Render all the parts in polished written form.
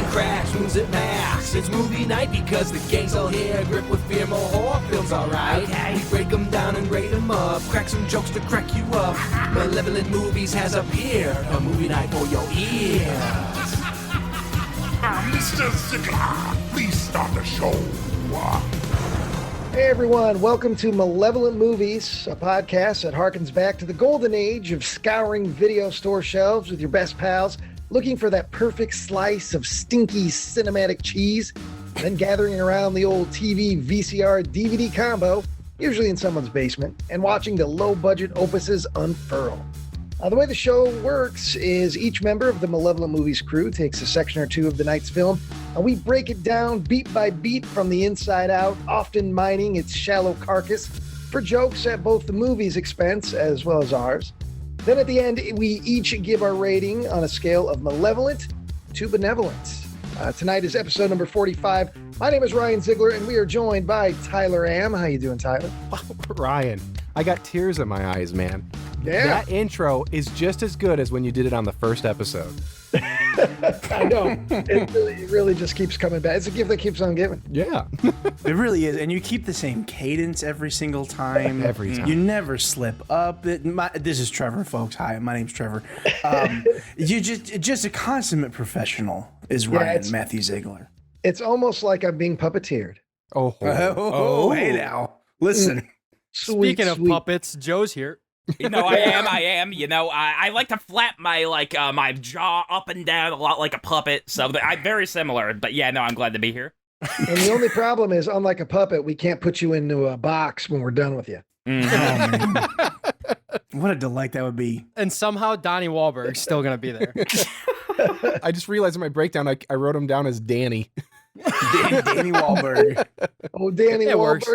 cracks, rooms at max. It's movie night because the gang's all here. Grip with fear, more horror films, alright. Okay. We break them down and rate them up. Crack some jokes to crack you up. Malevolent Movies has appeared. A movie night for your ears. Mr. Ziegler, please start the show. Hey everyone, welcome to Malevolent Movies, a podcast that harkens back to the golden age of scouring video store shelves with your best pals, looking for that perfect slice of stinky cinematic cheese, then gathering around the old TV, VCR, DVD combo, usually in someone's basement, and watching the low-budget opuses unfurl. The way the show works is each member of the Malevolent Movies crew takes a section or two of the night's film, and we break it down beat by beat from the inside out, often mining its shallow carcass for jokes at both the movie's expense as well as ours. Then at the end, we each give our rating on a scale of malevolent to benevolent. Tonight is episode number 45. My name is Ryan Ziegler, and we are joined by Tyler Am. How you doing, Tyler? Ryan, I got tears in my eyes, man. Yeah. That intro is just as good as when you did it on the first episode. I know. It really just keeps coming back. It's a gift that keeps on giving. Yeah. It really is. And you keep the same cadence every single time. Every time. You never slip up. This is Trevor, folks. Hi, my name's Trevor. You just a consummate professional is Ryan Matthew Ziegler. It's almost like I'm being puppeteered. Oh, hey now. Listen. Speaking of puppets, Joe's here. No, I am. You know, I like to flap my my jaw up and down a lot like a puppet. So I'm very similar. But yeah, no, I'm glad to be here. And the only problem is, unlike a puppet, we can't put you into a box when we're done with you. What a delight that would be. And somehow Donnie Wahlberg's still going to be there. I just realized in my breakdown, I wrote him down as Danny. Danny Wahlberg. Oh, Danny It Wahlberg. works.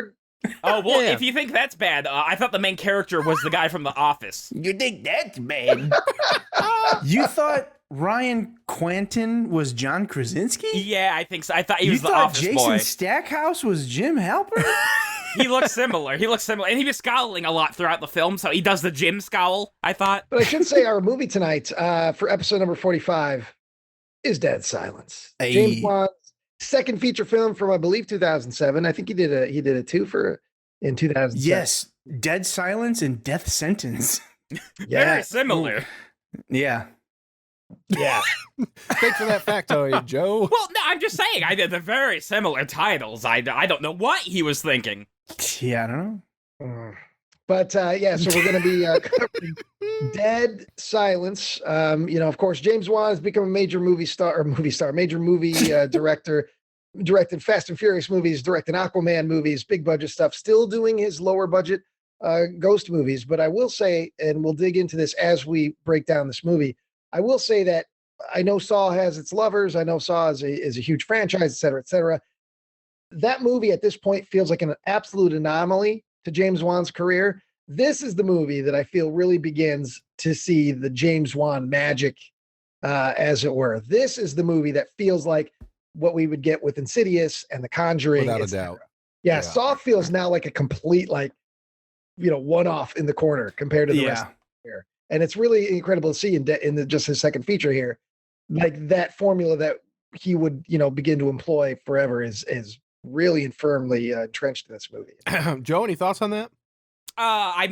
Oh, well, if you think that's bad, I thought the main character was the guy from The Office. You think that's bad? You thought Ryan Quentin was John Krasinski? Yeah, I think so. I thought he was the You thought Office Jason boy. Stackhouse was Jim Halpert? He looks similar. And he was scowling a lot throughout the film, so he does the Jim scowl, I thought. But I should say our movie tonight for episode number 45 is Dead Silence. Hey. James Wan's second feature film from, I believe, 2007. I think he did a two in 2007. Yes. Dead Silence and Death Sentence. Very similar. Yeah. Yeah. Thanks for that factoid, Joe. Well, no, I'm just saying, they're very similar titles. I don't know what he was thinking. Yeah, I don't know. But yeah, so we're going to be covering Dead Silence. Of course, James Wan has become a major movie director, directed Fast and Furious movies, directed Aquaman movies, big budget stuff, still doing his lower budget ghost movies. But I will say, and we'll dig into this as we break down this movie, I will say that I know Saw has its lovers. I know Saw is a huge franchise, et cetera, et cetera. That movie at this point feels like an absolute anomaly to James Wan's career. This is the movie that I feel really begins to see the James Wan magic, as it were. This is the movie that feels like what we would get with Insidious and The Conjuring. Without a doubt. Yeah, Saw feels now like a complete, one-off in the corner compared to the rest of the year. And it's really incredible to see in just his second feature here, like that formula that he would, begin to employ forever is really and firmly entrenched in this movie. Joe, any thoughts on that? I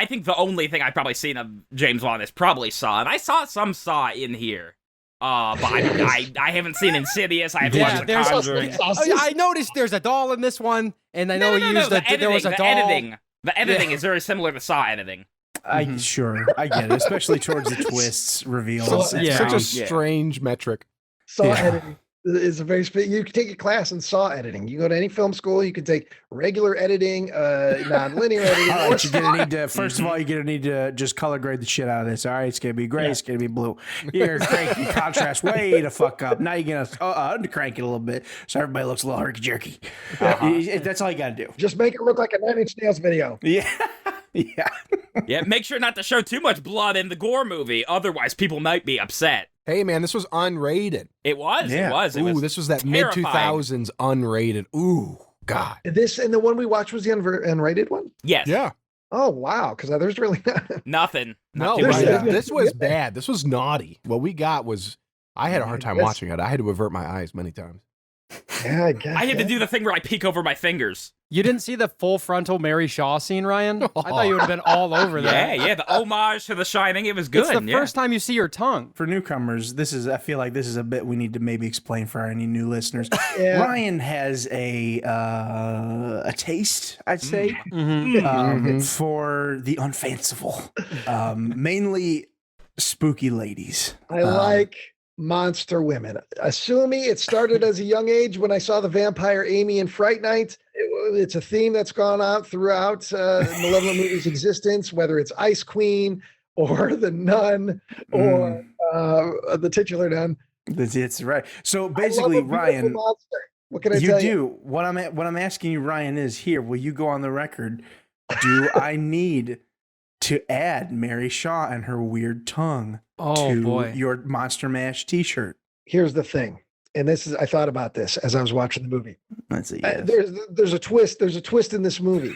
think the only thing I've probably seen of James Wan is probably Saw, and I saw some Saw in here. But I haven't seen Insidious. I haven't watched The Conjuring. I noticed there's a doll in this one, and I know there was a doll. The editing is very similar to Saw editing. Sure, I get it, especially towards the twists, reveals. Such a strange metric. Saw editing is a very you can take a class in Saw editing. You go to any film school, you can take regular editing, non-linear editing. All right, you're gonna need to first of all, you're gonna need to just color grade the shit out of this. All right, it's gonna be gray, it's gonna be blue. You're cranking contrast way to fuck up. Now you're gonna undercrank it a little bit so everybody looks a little herky jerky. That's all you gotta do. Just make it look like a 9 Inch Nails video. Yeah. Yeah, make sure not to show too much blood in the gore movie, otherwise people might be upset. Hey, man, this was unrated. It was. Ooh, this was that mid-2000s unrated. Ooh, God. This and the one we watched was the unrated one? Yes. Yeah. Oh, wow, because there's really nothing. No, too much. this was bad. This was naughty. What we got was I had a hard time watching it. I had to avert my eyes many times. Yeah, I guess. I had to do the thing where I peek over my fingers. You didn't see the full frontal Mary Shaw scene, Ryan? I thought you would have been all over that. Yeah, the homage to The Shining. It was good. It's the first time you see her tongue. For newcomers, I feel like this is a bit we need to maybe explain for any new listeners. Yeah. Ryan has a taste, I'd say, for the unfanciful, mainly spooky ladies. I like monster women. Assuming it started as a young age when I saw the vampire Amy in Fright Night. It's a theme that's gone on throughout Malevolent movies' existence, whether it's Ice Queen or the Nun or the titular nun. It's right. So basically, Ryan, monster. What can I tell you? You do. What I'm asking you, Ryan, is here. Will you go on the record? Do I need to add Mary Shaw and her weird tongue to your Monster Mash T-shirt? Here's the thing, and I thought about this as I was watching the movie. Let's see. Yes. There's a twist. There's a twist in this movie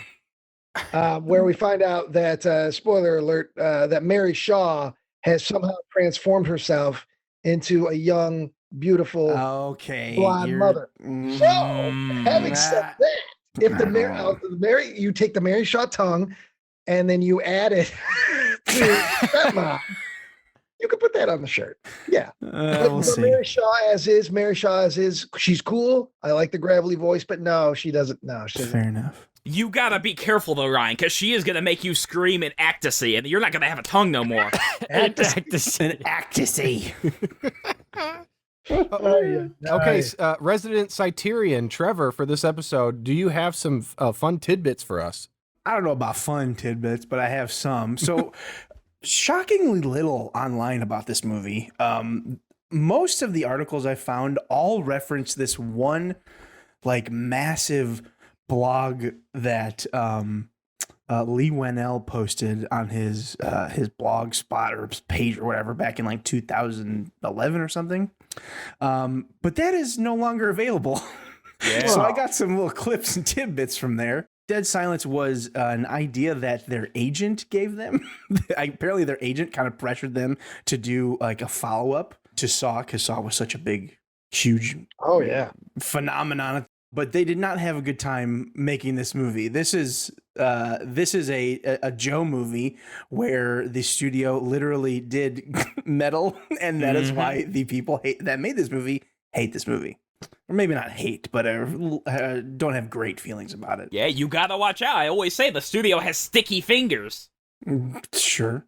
where we find out that spoiler alert that Mary Shaw has somehow transformed herself into a young, beautiful, blonde mother. So, having said that, if you take the Mary Shaw tongue and then you add it to stepmom, you can put that on the shirt. Yeah. We'll see. Mary Shaw as is. She's cool. I like the gravelly voice, but no, she doesn't. No, she doesn't. Fair enough. You gotta be careful though, Ryan, because she is gonna make you scream in ecstasy, and you're not gonna have a tongue no more. Ecstasy. Okay, resident Cyterian Trevor, for this episode, do you have some fun tidbits for us? I don't know about fun tidbits, but I have some. So, shockingly little online about this movie. Most of the articles I found all reference this one, like, massive blog that Leigh Whannell posted on his blog spot or page or whatever back in like 2011 or something. But that is no longer available. Yeah. So I got some little clips and tidbits from there. Dead Silence was an idea that their agent gave them. Apparently their agent kind of pressured them to do like a follow-up to Saw, because Saw was such a big, huge phenomenon. But they did not have a good time making this movie. This is a Joe movie where the studio literally did meddle, and that is why the people that made this movie hate this movie. Or maybe not hate, but don't have great feelings about it. Yeah, you gotta watch out. I always say the studio has sticky fingers. Sure.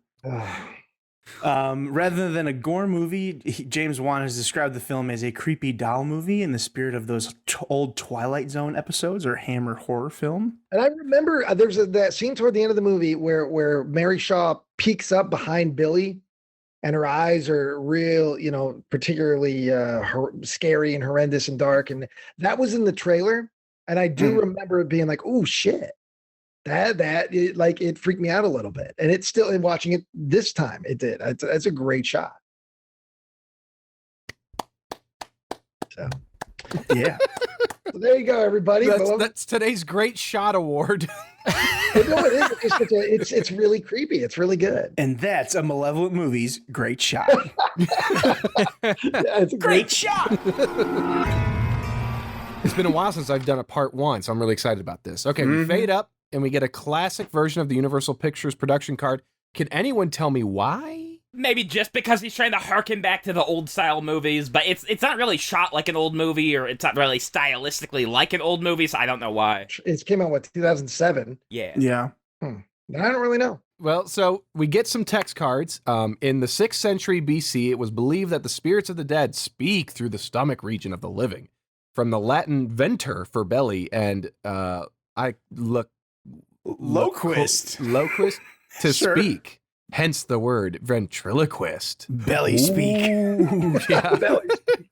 Rather than a gore movie, James Wan has described the film as a creepy doll movie in the spirit of those old Twilight Zone episodes or Hammer horror film. And I remember there's that scene toward the end of the movie where Mary Shaw peeks up behind Billy, and her eyes are real, particularly scary and horrendous and dark. And that was in the trailer. And I do remember it being like, "Oh shit." It freaked me out a little bit, and it's still in watching it this time. It did. That's a great shot. So, yeah. So there you go, everybody. That's today's Great Shot Award. No, it is. It's really creepy. It's really good. And that's a Malevolent Movie's Great Shot. It's a great shot. It's been a while since I've done a part one, so I'm really excited about this. Okay, we fade up, and we get a classic version of the Universal Pictures production card. Can anyone tell me why? Maybe just because he's trying to harken back to the old style movies, but it's not really shot like an old movie, or it's not really stylistically like an old movie, so I don't know why. It came out, 2007? Yeah. I don't really know. Well, so we get some text cards. In the 6th century BC, it was believed that the spirits of the dead speak through the stomach region of the living. From the Latin venter for belly, and loquist to speak. Hence the word ventriloquist. Belly speak. Ooh, yeah. Belly speak.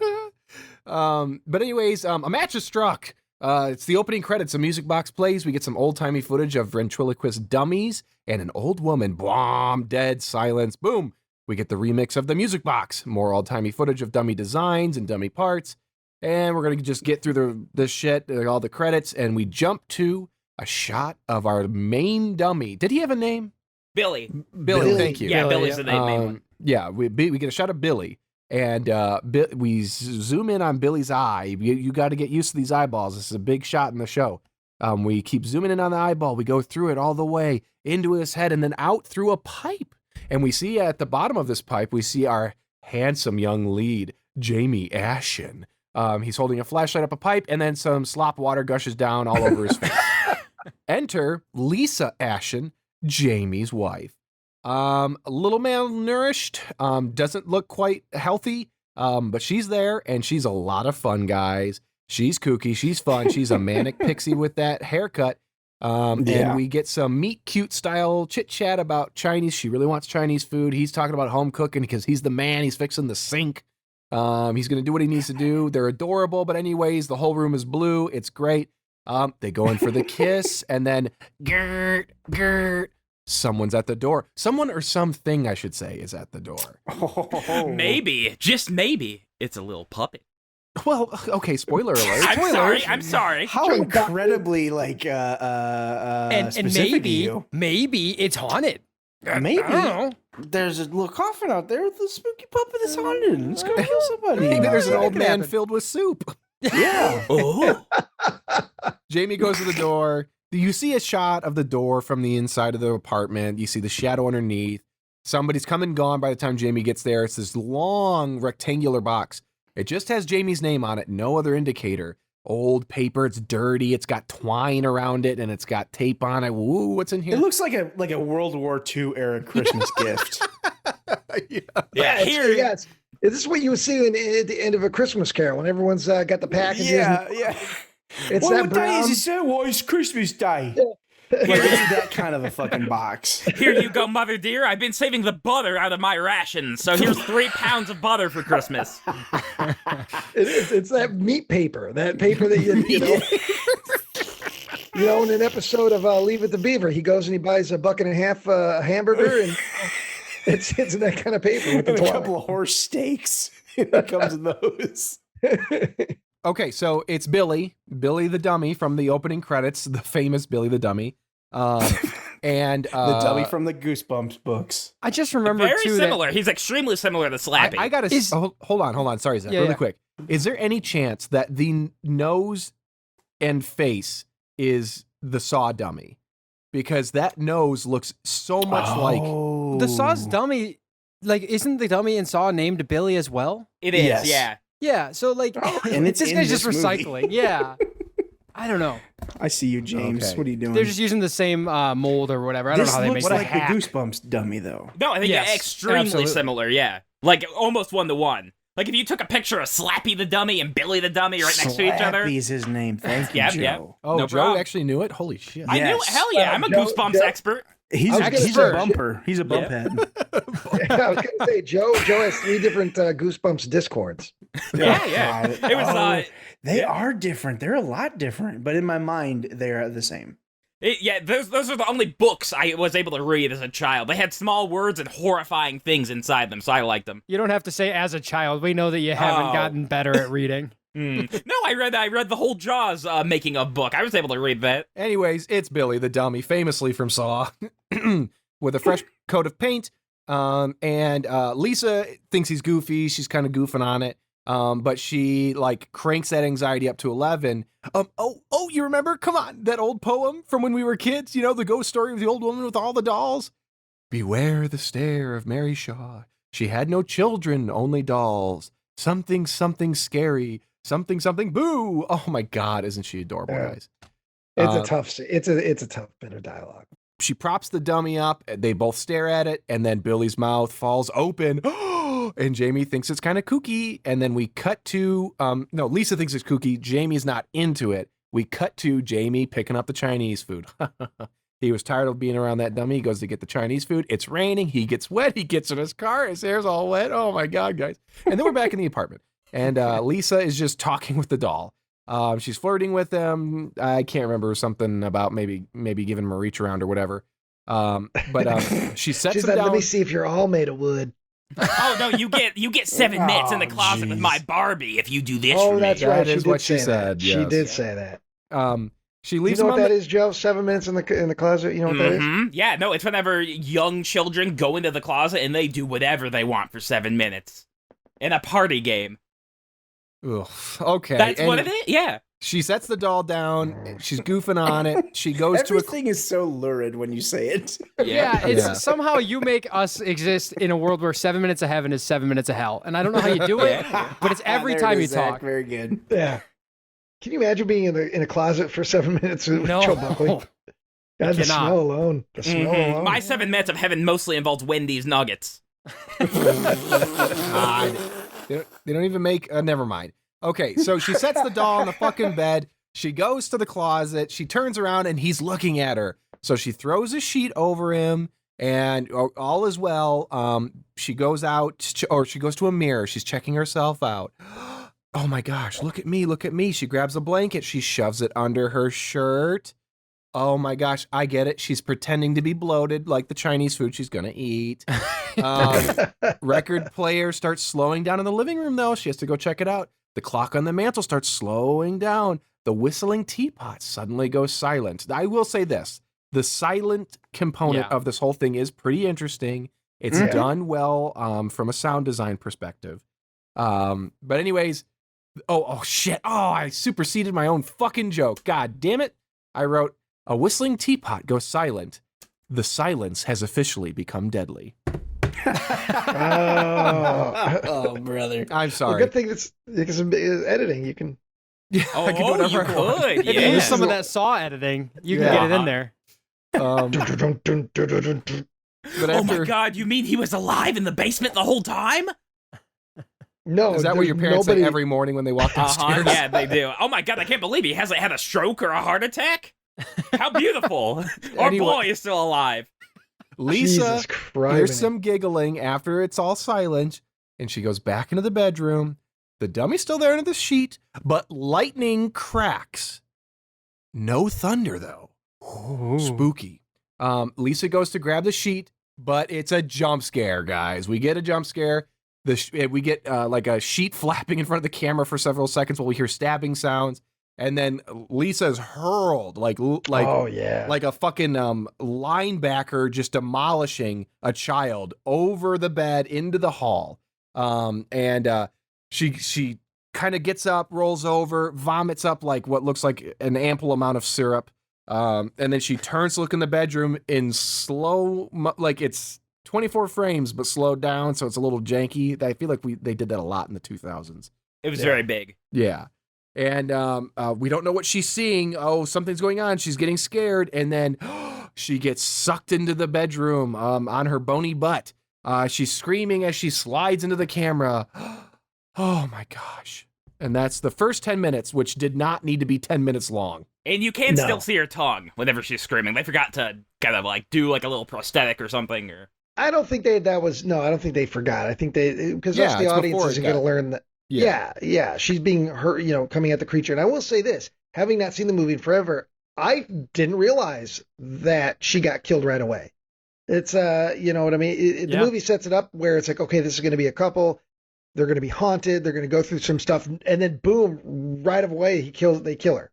But anyways, a match is struck. It's the opening credits. A music box plays. We get some old-timey footage of ventriloquist dummies and an old woman. Bwom, dead silence. Boom. We get the remix of the music box. More old-timey footage of dummy designs and dummy parts. And we're going to just get through this shit, all the credits, and we jump to a shot of our main dummy. Did he have a name? Billy, thank you. Yeah, Billy's the name. Yeah, we get a shot of Billy, And we zoom in on Billy's eye. You got to get used to these eyeballs. This is a big shot in the show. We keep zooming in on the eyeball. We go through it all the way into his head and then out through a pipe. And we see at the bottom of this pipe, we see our handsome young lead, Jamie Ashen. He's holding a flashlight up a pipe, and then some slop water gushes down all over his face. Enter Lisa Ashen, Jamie's wife. A little malnourished, doesn't look quite healthy, but she's there, and she's a lot of fun, guys. She's kooky, she's fun, she's a manic pixie with that haircut. And we get some meet cute style chit chat about Chinese. She really wants Chinese food. He's talking about home cooking because he's the man. He's fixing the sink. He's going to do what he needs to do. They're adorable, but anyways, the whole room is blue. It's great. They go in for the kiss, and then Gert, someone's at the door. Someone or something, I should say, is at the door. Maybe, just maybe, it's a little puppet. Well, okay, spoiler alert. I'm sorry. How incredibly and specific are you? maybe it's haunted. Maybe. I don't know. There's a little coffin out there with a spooky puppet that's haunted. Let's go kill somebody. Maybe there's an old man happen. filled with soup. Yeah. Oh. Jamie goes to the door. You see a shot of the door from the inside of the apartment. You see the shadow underneath. Somebody's come and gone by the time Jamie gets there. It's this long rectangular box. It just has Jamie's name on it, no other indicator. Old paper, it's dirty, it's got twine around it, and it's got tape on it. Woo, what's in here? It looks like a World War II era Christmas gift. Yeah, here. Yes. This is what you would see at the end of A Christmas Carol when everyone's got the packages. Yeah. It's Well, that what brown. day is it, sir? Well, it's Christmas Day. Like, it's that kind of a fucking box. Here you go, mother dear. I've been saving the butter out of my rations, so here's 3 pounds of butter for Christmas. It's that meat paper, that paper that you know. You know, in an episode of Leave It to Beaver, he goes and he buys a bucket and a half hamburger, and it's that kind of paper with the And a twine. couple of horse steaks. It comes in those. Okay, so it's Billy the dummy from the opening credits, the famous Billy the dummy. And The dummy from the Goosebumps books. I just remember Very too similar. He's extremely similar to Slappy. I gotta hold on. Sorry, Zach, Yeah, really yeah. quick. Is there any chance that the nose and face is the Saw dummy? Because that nose looks so much like. the Saw's dummy. Like, isn't the dummy in Saw named Billy as well? It is, Yes. yeah. Yeah. So like, And it's this in guy's this just movie. recycling. Yeah. I don't know. I see you, James. Okay. What are you doing? They're just using the same mold or whatever. I don't This know how they make looks it. like the Goosebumps dummy, though. No, I think Yes, extremely absolutely. similar, yeah. Like, almost 1-to-1. Like, if you took a picture of Slappy the dummy and Billy the dummy right next to each other. Slappy's his name. Thank you, Yep, Joe. yep. Oh, No Joe problem. actually knew it? Holy shit. I knew, Yes. hell yeah, I'm a Joe- Goosebumps Joe- expert. He's I was a gonna say- bumper. He's a bump head. I was going to say, Joe has 3 different Goosebumps Discords. Yeah. God. It was, They are different. They're a lot different, but in my mind, they're the same. those are the only books I was able to read as a child. They had small words and horrifying things inside them, so I liked them. You don't have to say as a child. We know that you haven't Oh. gotten better at reading. No, I read the whole Jaws making of book. I was able to read that. Anyways, it's Billy the dummy, famously from Saw, with a fresh coat of paint. And Lisa thinks he's goofy. She's kind of goofing on it. But she like cranks that anxiety up to 11. You remember? Come on, that old poem from when we were kids. You know, the ghost story of the old woman with all the dolls. Beware the stare of Mary Shaw. She had no children, only dolls. Something scary. Something boo. Oh my God, isn't she adorable, Yeah. guys? It's a tough bit of dialogue. She props the dummy up. They both stare at it, and then Billy's mouth falls open. And Jamie thinks it's kind of kooky. And then we cut to Lisa thinks it's kooky. Jamie's not into it. We cut to Jamie picking up the Chinese food. He was tired of being around that dummy. He goes to get the Chinese food. It's raining. He gets wet. He gets in his car. His hair's all wet. Oh my God, guys. And then we're back in the apartment. And Lisa is just talking with the doll. She's flirting with him. I can't remember, something about maybe giving him a reach around or whatever. But she sets She's him like, down. let me see if you're all made of wood. Oh no, you get 7 minutes in the closet with my Barbie if you do this for Oh, me. that's right. That She is did what she say said, that. She yes. did say that. She You leaves know him what on that is, Joe? 7 minutes in the closet. You know what that is? Mhm. Yeah, no, it's whenever young children go into the closet and they do whatever they want for 7 minutes. in a party game. Ugh, okay. That's and what it is. Yeah. She sets the doll down. She's goofing on it. She goes to a. Everything is so lurid when you say it. Yeah, it's Yeah. somehow you make us exist in a world where 7 minutes of heaven is 7 minutes of hell, and I don't know how you do it, but it's every There it time is, you Zach. talk. Very good. Yeah. Can you imagine being in a closet for 7 minutes with No. Joe Buckley? God, the cannot. smell alone. The smell alone. My 7 minutes of heaven mostly involves Wendy's nuggets. God. They don't even make. Never mind. Okay, so she sets the doll on the fucking bed. She goes to the closet. She turns around and he's looking at her. So she throws a sheet over him, and all is well. She goes out, or she goes to a mirror. She's checking herself out. Oh my gosh! Look at me! Look at me! She grabs a blanket. She shoves it under her shirt. Oh my gosh! I get it. She's pretending to be bloated, like the Chinese food she's gonna eat. Record player starts slowing down in the living room, though. She has to go check it out. The clock on the mantle starts slowing down. The whistling teapot suddenly goes silent. I will say this. The silent component of this whole thing is pretty interesting. It's done well from a sound design perspective. But anyways, oh shit. Oh, I superseded my own fucking joke. God damn it. I wrote, a whistling teapot goes silent. The silence has officially become deadly. Oh, brother. I'm sorry. Well, good thing it's editing. You can. Yeah, Oh, I can do whatever you I want. could. If you Yeah. use some of that saw editing, you can Yeah. get it in there. But Oh my after, god, you mean he was alive in the basement the whole time? No, is that what your parents nobody, say every morning when they walk downstairs? Yeah, they do. Oh my god, I can't believe he hasn't had a stroke or a heart attack. How beautiful. Our Anyway. boy is still alive. Lisa Jesus Christ. hears some giggling after it's all silent, and she goes back into the bedroom. The dummy's still there under the sheet, but lightning cracks. No thunder, though. Spooky. Lisa goes to grab the sheet, but it's a jump scare, guys. We get a jump scare. We get like a sheet flapping in front of the camera for several seconds while we hear stabbing sounds. And then Lisa's hurled oh, yeah. like a fucking linebacker just demolishing a child over the bed into the hall. She kind of gets up, rolls over, vomits up like what looks like an ample amount of syrup. And then she turns to look in the bedroom in like it's 24 frames, but slowed down. So it's a little janky. I feel like they did that a lot in the 2000s. It was very big. Yeah. And we don't know what she's seeing. Oh, something's going on. She's getting scared. And then she gets sucked into the bedroom on her bony butt. She's screaming as she slides into the camera. Oh, my gosh. And that's the first 10 minutes, which did not need to be 10 minutes long. And you can still see her tongue whenever she's screaming. They forgot to kind of like do like a little prosthetic or something. Or I don't think I don't think they forgot. I think because the it's audience before it isn't going to got- learn that. Yeah. She's being hurt, coming at the creature. And I will say this, having not seen the movie in forever, I didn't realize that she got killed right away. It's, you know what I mean? The movie sets it up where it's like, okay, this is going to be a couple. They're going to be haunted. They're going to go through some stuff. And then boom, right away, they kill her.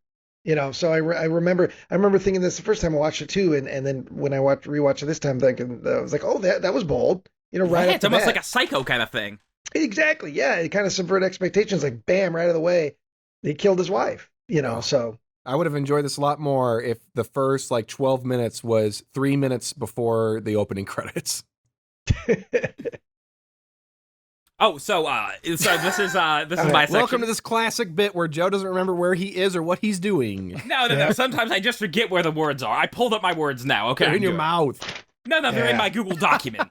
So I remember thinking this the first time I watched it too. And then when I rewatched it this time, thinking, I was like, oh, that was bold. Right. it's almost like a Psycho kind of thing. Exactly. Yeah. It kind of subverted expectations. Like, bam, right out of the way, they killed his wife, so. I would have enjoyed this a lot more if the first 12 minutes was 3 minutes before the opening credits. Oh, so this is my section. Welcome to this classic bit where Joe doesn't remember where he is or what he's doing. No. Sometimes I just forget where the words are. I pulled up my words now. Okay, They're in I'm your good. mouth. No, they're in my Google document.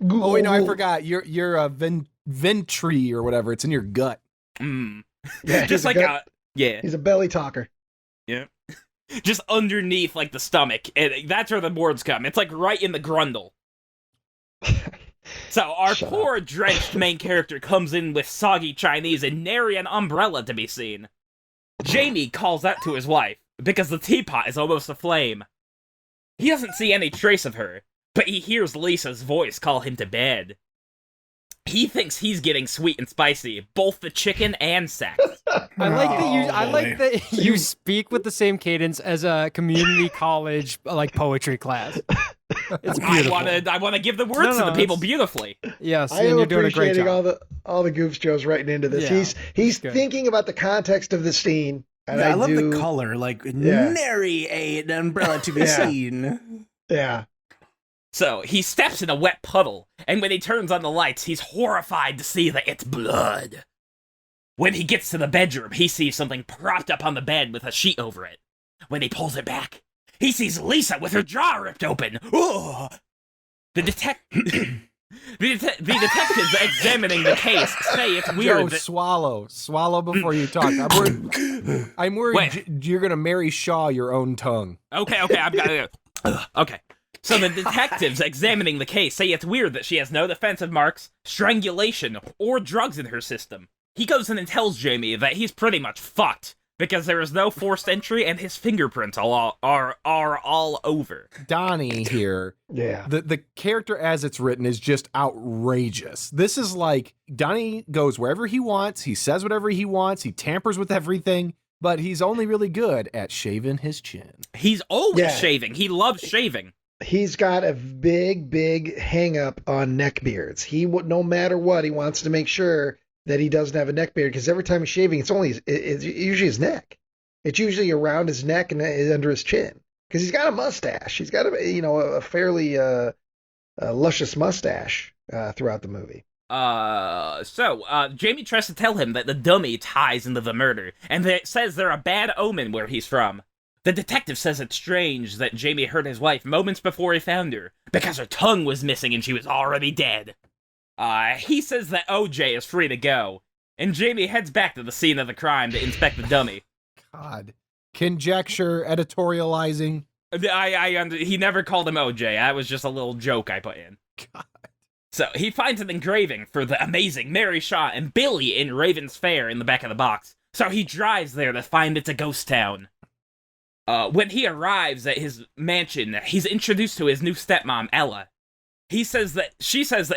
Google. Oh wait, no, I forgot. You're a ventri or whatever. It's in your gut. Mm. Yeah, Just like yeah. He's a belly talker. Yeah. Just underneath the stomach. That's where the words come. It's right in the grundle. So our Shut poor drenched main character comes in with soggy Chinese and nary an umbrella to be seen. Jamie calls out to his wife because the teapot is almost aflame. He doesn't see any trace of her, but he hears Lisa's voice call him to bed. He thinks he's getting sweet and spicy, both the chicken and sex. I like that you speak with the same cadence as a community college poetry class. It's beautiful. I want to give the words to the people beautifully. Yes, I and am you're doing a great appreciating job. all the goofs Joe's writing into this. Yeah, he's good. thinking about the context of the scene. And I love the color, like nary an umbrella to be seen. Yeah. So he steps in a wet puddle, and when he turns on the lights, he's horrified to see that it's blood. When he gets to the bedroom, he sees something propped up on the bed with a sheet over it. When he pulls it back, he sees Lisa with her jaw ripped open. Ugh. The detectives examining the case say it's weird. Joe, swallow before you talk. I'm worried you're gonna Mary Shaw your own tongue. Okay, I've got it. Okay. So the detectives examining the case say it's weird that she has no defensive marks, strangulation, or drugs in her system. He goes in and tells Jamie that he's pretty much fucked because there is no forced entry and his fingerprints are all over. Donnie here. Yeah. The character as it's written is just outrageous. This is like Donnie goes wherever he wants, he says whatever he wants, he tampers with everything, but he's only really good at shaving his chin. He's always shaving. He loves shaving. He's got a big hang up on neck beards. No matter what, he wants to make sure that he doesn't have a neck beard, because every time he's shaving, it's usually his neck. It's usually around his neck and under his chin, because he's got a mustache. He's got a fairly luscious mustache throughout the movie. So Jamie tries to tell him that the dummy ties into the murder, and that it says they're a bad omen where he's from. The detective says it's strange that Jamie hurt his wife moments before he found her, because her tongue was missing and she was already dead. He says that OJ is free to go, and Jamie heads back to the scene of the crime to inspect the dummy. God. Conjecture, editorializing. He never called him OJ. That was just a little joke I put in. God. So he finds an engraving for the amazing Mary Shaw and Billy in Raven's Fair in the back of the box. So he drives there to find it's a ghost town. When he arrives at his mansion, he's introduced to his new stepmom, Ella. She says that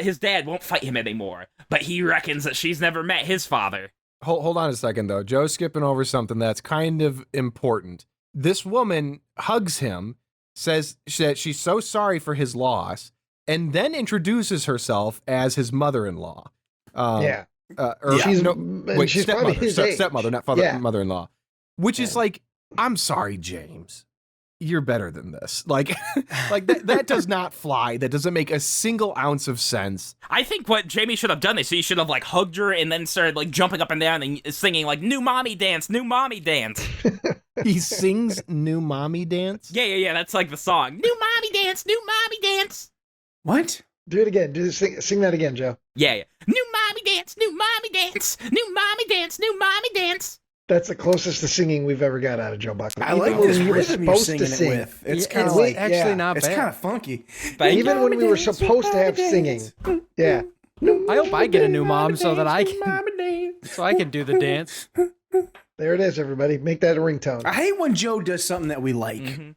his dad won't fight him anymore, but he reckons that she's never met his father. Hold on a second, though. Joe's skipping over something that's kind of important. This woman hugs him, says that she's so sorry for his loss, and then introduces herself as his mother-in-law. She's stepmother, probably his age. Stepmother, not mother-in-law. Which is like, I'm sorry, James. You're better than this. Like that does not fly. That doesn't make a single ounce of sense. I think what Jamie should have done is he should have like hugged her and then started like jumping up and down and singing like new mommy dance. He sings new mommy dance? Yeah, that's like the song. New mommy dance. What? Do it again. Sing that again, Joe. Yeah. New mommy dance. New mommy dance. That's the closest to singing we've ever got out of Joe Buckley. I like this rhythm you're singing it with. It's kind of like actually not bad. It's kind of funky. Even when we were supposed to have singing. Yeah. I hope I get a new mom so that I can do the dance. There it is, everybody. Make that a ringtone. I hate when Joe does something that we like. Mm-hmm.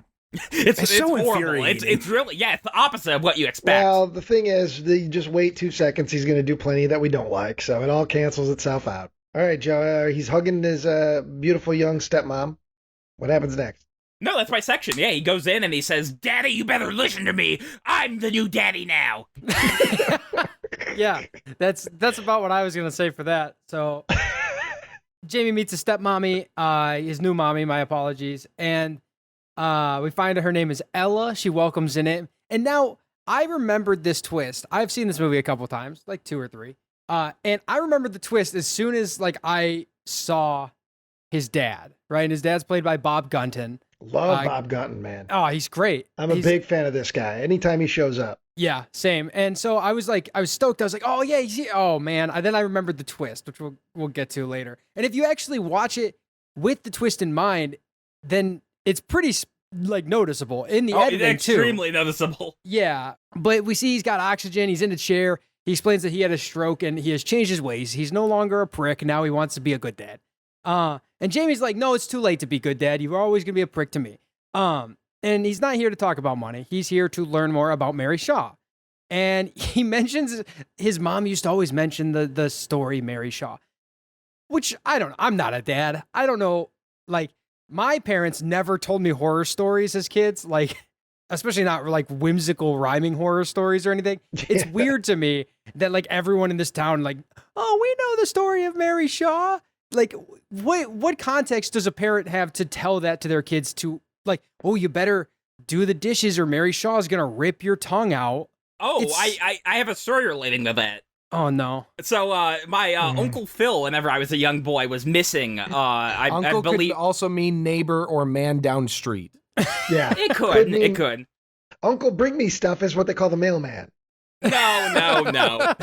It's so horrible. Infuriating. It's really, it's the opposite of what you expect. Well, the thing is, you just wait 2 seconds. He's going to do plenty that we don't like, so it all cancels itself out. All right, Joe. He's hugging his beautiful young stepmom. What happens next? No, that's my section. Yeah, he goes in and he says, "Daddy, you better listen to me. I'm the new daddy now." Yeah, that's about what I was gonna say for that. So, Jamie meets his stepmommy, his new mommy. My apologies, and we find her name is Ella. She welcomes in it, and now I remembered this twist. I've seen this movie a couple times, like 2 or 3. And I remember the twist as soon as like I saw his dad, right? And his dad's played by Bob Gunton. Love Bob Gunton, man. Oh, he's great. I'm a big fan of this guy. Anytime he shows up. Yeah, same. And so I was stoked. I was like, oh yeah, oh man. And then I remembered the twist, which we'll get to later. And if you actually watch it with the twist in mind, then it's pretty like noticeable in the editing too. Extremely noticeable. Yeah, but we see he's got oxygen. He's in a chair. He explains that he had a stroke and he has changed his ways. He's no longer a prick. Now he wants to be a good dad. And Jamie's like, no, it's too late to be good dad. You were always going to be a prick to me. And he's not here to talk about money. He's here to learn more about Mary Shaw. And he mentions his mom used to always mention the story Mary Shaw, which I'm not a dad. I don't know. Like my parents never told me horror stories as kids. Like especially not like whimsical rhyming horror stories or anything. It's weird to me that like everyone in this town, like, oh, we know the story of Mary Shaw. Like, what context does a parent have to tell that to their kids to like, oh, you better do the dishes or Mary Shaw is gonna rip your tongue out. Oh, I have a story relating to that. Oh no! So my Uncle Phil, whenever I was a young boy, was missing. I believe could also mean neighbor or man down street. Yeah. it could. It could. Uncle Bring Me Stuff is what they call the mailman. No.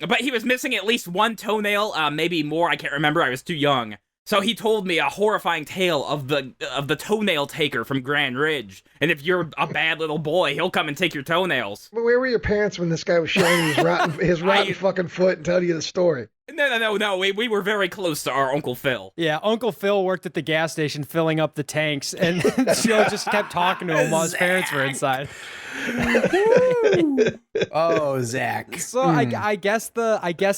But he was missing at least one toenail, maybe more. I can't remember. I was too young. So he told me a horrifying tale of the toenail taker from Grand Ridge. And if you're a bad little boy, he'll come and take your toenails. But where were your parents when this guy was showing his rotten fucking foot and telling you the story? No. We were very close to our Uncle Phil. Yeah, Uncle Phil worked at the gas station filling up the tanks, and Joe just kept talking to him while his parents were inside. Oh, Zach. So I guess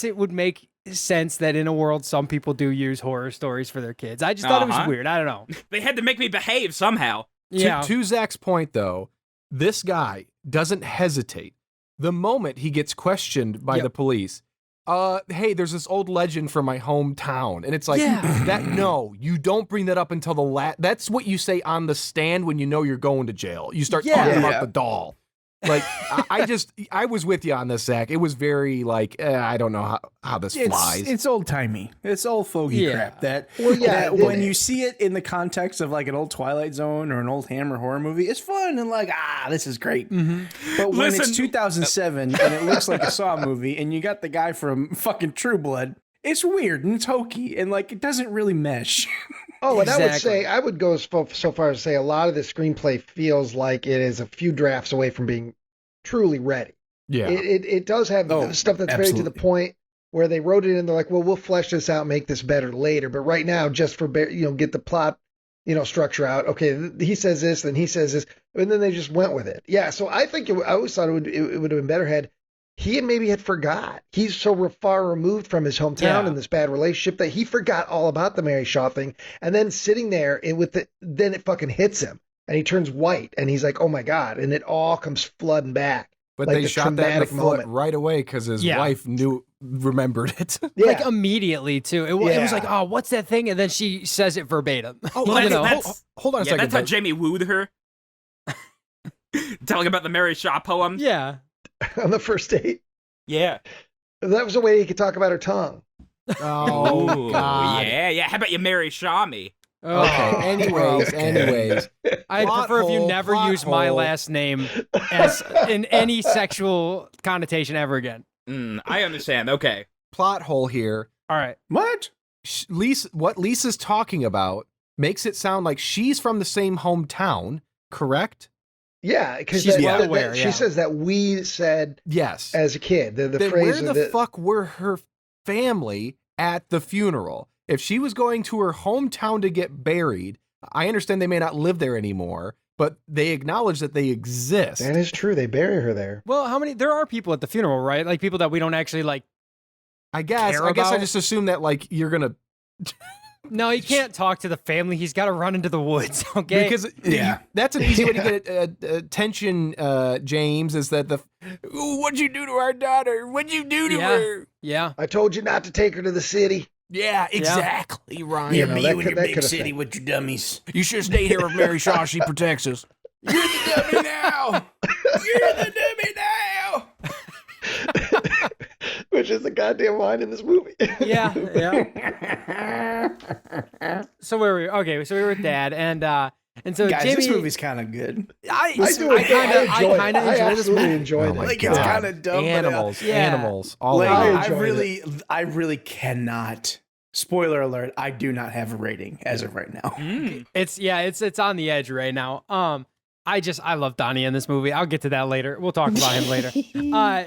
it would make sense that in a world some people do use horror stories for their kids. I just thought it was weird. I don't know. They had to make me behave somehow. Yeah. To Zach's point, though, this guy doesn't hesitate. The moment he gets questioned by the police, hey, there's this old legend from my hometown. And it's like, no, you don't bring that up until that's what you say on the stand when you know you're going to jail. You start talking about the doll. Like, I was with you on this, Zach. It was very like, I don't know how this flies. It's old timey. It's old fogey crap. That when you see it in the context of like an old Twilight Zone or an old Hammer horror movie, it's fun and like, this is great. But when it's 2007 and it looks like a Saw movie and you got the guy from fucking True Blood, it's weird and it's hokey and like it doesn't really mesh. Oh, and I would go so far as to say a lot of the screenplay feels like it is a few drafts away from being truly ready. Yeah. It does have stuff that's very to the point where they wrote it in. They're like, well, we'll flesh this out, make this better later. But right now, just for, get the plot, structure out. Okay, he says this, then he says this, and then they just went with it. Yeah. So I think I always thought it would have been better had he maybe had forgot. He's so far removed from his hometown and this bad relationship that he forgot all about the Mary Shaw thing. And then sitting there then it fucking hits him and he turns white and he's like, oh my God. And it all comes flooding back. But like they shot that in the foot right away because his wife remembered it. Like immediately too. It was like, oh, what's that thing? And then she says it verbatim. Oh, hold on a second. That's how Jamie wooed her. Telling about the Mary Shaw poem. Yeah. On the first date. Yeah. That was a way he could talk about her tongue. Oh, God. Yeah. How about you Mary Shaw me? Okay. Anyways. I'd prefer if you never use my last name as in any sexual connotation ever again. I understand. Okay. Plot hole here. All right. What? What Lisa's talking about makes it sound like she's from the same hometown, correct? Yeah, because she's well aware. She says that we said yes as a kid. The phrase. Where the fuck were her family at the funeral? If she was going to her hometown to get buried, I understand they may not live there anymore, but they acknowledge that they exist. That is true. They bury her there. Well, there are people at the funeral, right? Like people that we don't actually like. I guess I just assume that like you're gonna. No, he can't talk to the family. He's got to run into the woods, okay? Because that's an easy way to get attention, James, is that what'd you do to our daughter? What'd you do to her? Yeah. I told you not to take her to the city. Yeah, exactly, Ryan. You and your big city with your dummies. You should stay here with Mary Shaw. She protects us. You're the dummy now. You're the dummy now. Which is the goddamn line in this movie. Yeah. So where were we? Okay, so we were with Dad, and so guys, Jamie, this movie's kind of good. I kind of enjoyed it. Like it's kind of dumb. Animals. All like, I I really cannot. Spoiler alert! I do not have a rating as of right now. It's on the edge right now. I love Donnie in this movie. I'll get to that later. We'll talk about him later.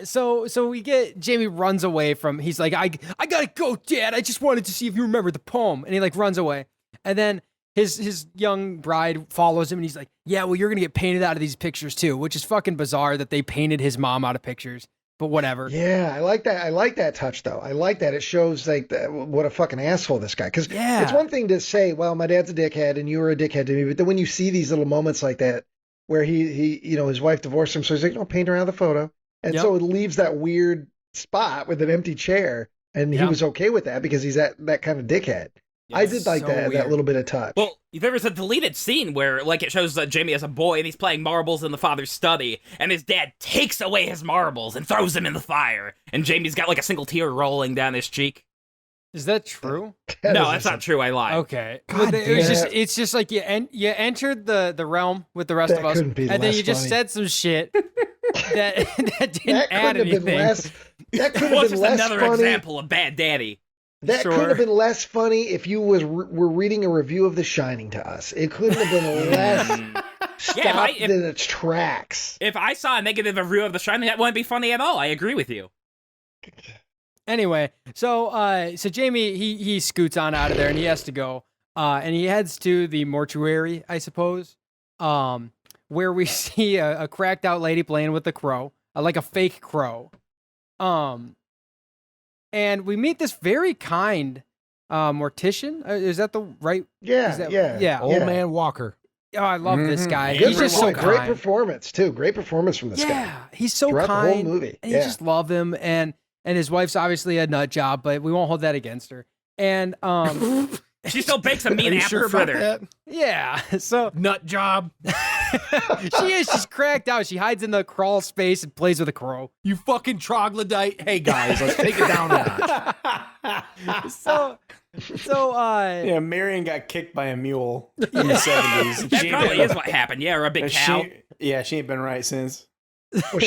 So we get Jamie runs away from. He's like, I gotta go, Dad. I just wanted to see if you remember the poem, and he like runs away, and then his young bride follows him, and he's like, yeah, well, you're gonna get painted out of these pictures too, which is fucking bizarre that they painted his mom out of pictures. But whatever. Yeah, I like that. I like that touch, though. I like that. It shows like what a fucking asshole this guy. Because it's one thing to say, well, my dad's a dickhead and you were a dickhead to me. But then when you see these little moments like that, where he his wife divorced him, so he's like, no, paint around the photo, and Yep. so it leaves that weird spot with an empty chair, and he Yep. was okay with that because he's that kind of dickhead. I did like so that weird. little bit of touch. Well, there was a deleted scene where, like, it shows Jamie as a boy and he's playing marbles in the father's study, and his dad takes away his marbles and throws them in the fire, and Jamie's got like a single tear rolling down his cheek. Is that true? That No, is that's just not true. I lied. Okay. God It was damn. it's just like you entered the realm with the rest That of us, couldn't be and then less you just funny. said some shit that didn't that add couldn't have been anything. less. That could It have was been just less another funny. example of bad daddy. That Sure. could have been less funny if you were reading a review of The Shining to us. It couldn't have been less stopped in its tracks. If I saw a negative review of The Shining, that wouldn't be funny at all. I agree with you. Anyway, so Jamie he scoots on out of there and he has to go, and he heads to the mortuary, I suppose, where we see a cracked out lady playing with the crow, like a fake crow, and we meet this very kind mortician. Is that the right? Yeah, Is that- yeah. Old man Walker. Oh, I love this guy. Good He's just so performance. Great kind. performance too. Great performance from this guy. Yeah, he's so Throughout kind. the whole movie. And you Yeah. just love him, and his wife's obviously a nut job, but we won't hold that against her. And She still bakes a mean Are you apple sure about fritter. that? yeah, so Nut job. she's cracked out. She hides in the crawl space and plays with a crow. You fucking troglodyte. Hey guys, let's take it down a notch. So Yeah, Marion got kicked by a mule in the 70s. That probably is what happened. Yeah, or a big cow. She ain't been right since. Well,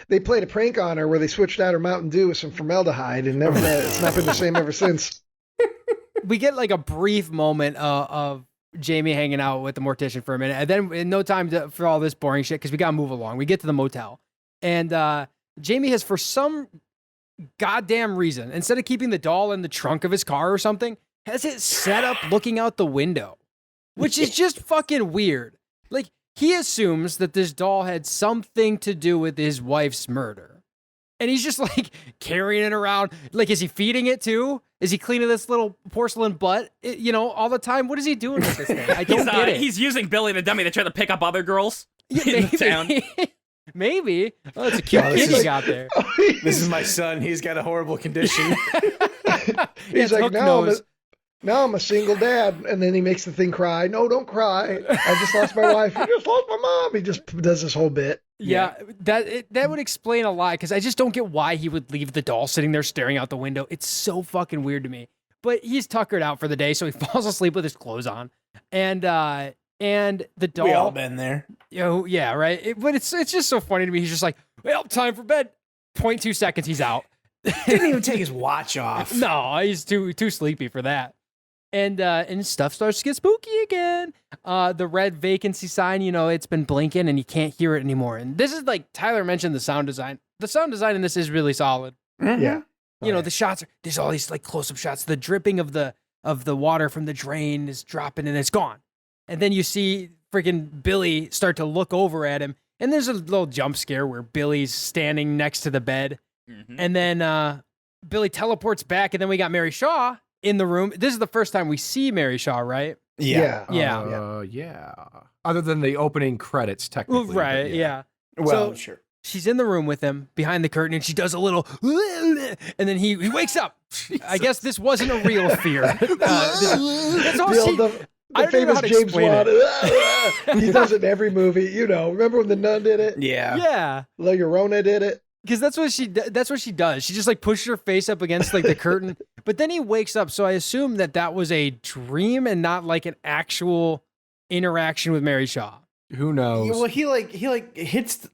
they played a prank on her where they switched out her Mountain Dew with some formaldehyde, and it's not been the same ever since. we get like a brief moment of Jamie hanging out with the mortician for a minute, and then in no time for all this boring shit because we gotta move along. We get to the motel, and Jamie has, for some goddamn reason, instead of keeping the doll in the trunk of his car or something, has it set up looking out the window, which is just fucking weird. Like, he assumes that this doll had something to do with his wife's murder. And he's just like carrying it around. Like, is he feeding it too? Is he cleaning this little porcelain butt, all the time? What is he doing with this thing? I don't get it. He's using Billy the dummy to try to pick up other girls in the town. Maybe. Oh, it's a cute kid you got there. This is my son. He's got a horrible condition. He's it's like, hook now nose. I'm a single dad. And then he makes the thing cry. No, don't cry. I just lost my wife. You just lost my mom. He just does this whole bit. Yeah, that would explain a lot, because I just don't get why he would leave the doll sitting there staring out the window. It's so fucking weird to me. But he's tuckered out for the day, so he falls asleep with his clothes on. And the doll, We all been there. yeah, right. But it's just so funny to me. He's just like, well, time for bed. 0.2 seconds, he's out. Didn't even take his watch off. No, he's too sleepy for that. And stuff starts to get spooky again. The red vacancy sign, it's been blinking and you can't hear it anymore. And this is, like Tyler mentioned, the sound design. The sound design in this is really solid. Yeah. The shots there's all these like close-up shots. The dripping of the water from the drain is dropping and it's gone. And then you see freaking Billy start to look over at him. And there's a little jump scare where Billy's standing next to the bed. Mhm. And then Billy teleports back, and then we got Mary Shaw in the room. This is the first time we see Mary Shaw, right? Yeah. Yeah. Other than the opening credits, technically. but Right, yeah. Well, So- sure. She's in the room with him behind the curtain, and she does a little, and then he wakes up. I guess this wasn't a real fear. That's all she, The I don't even know famous how to James explain Wan. He does it in every movie. Remember when the nun did it? Yeah. yeah. La Llorona did it. Because that's what she does. She just like pushes her face up against like the curtain, but then he wakes up. So I assume that was a dream and not like an actual interaction with Mary Shaw. Who knows? Well, he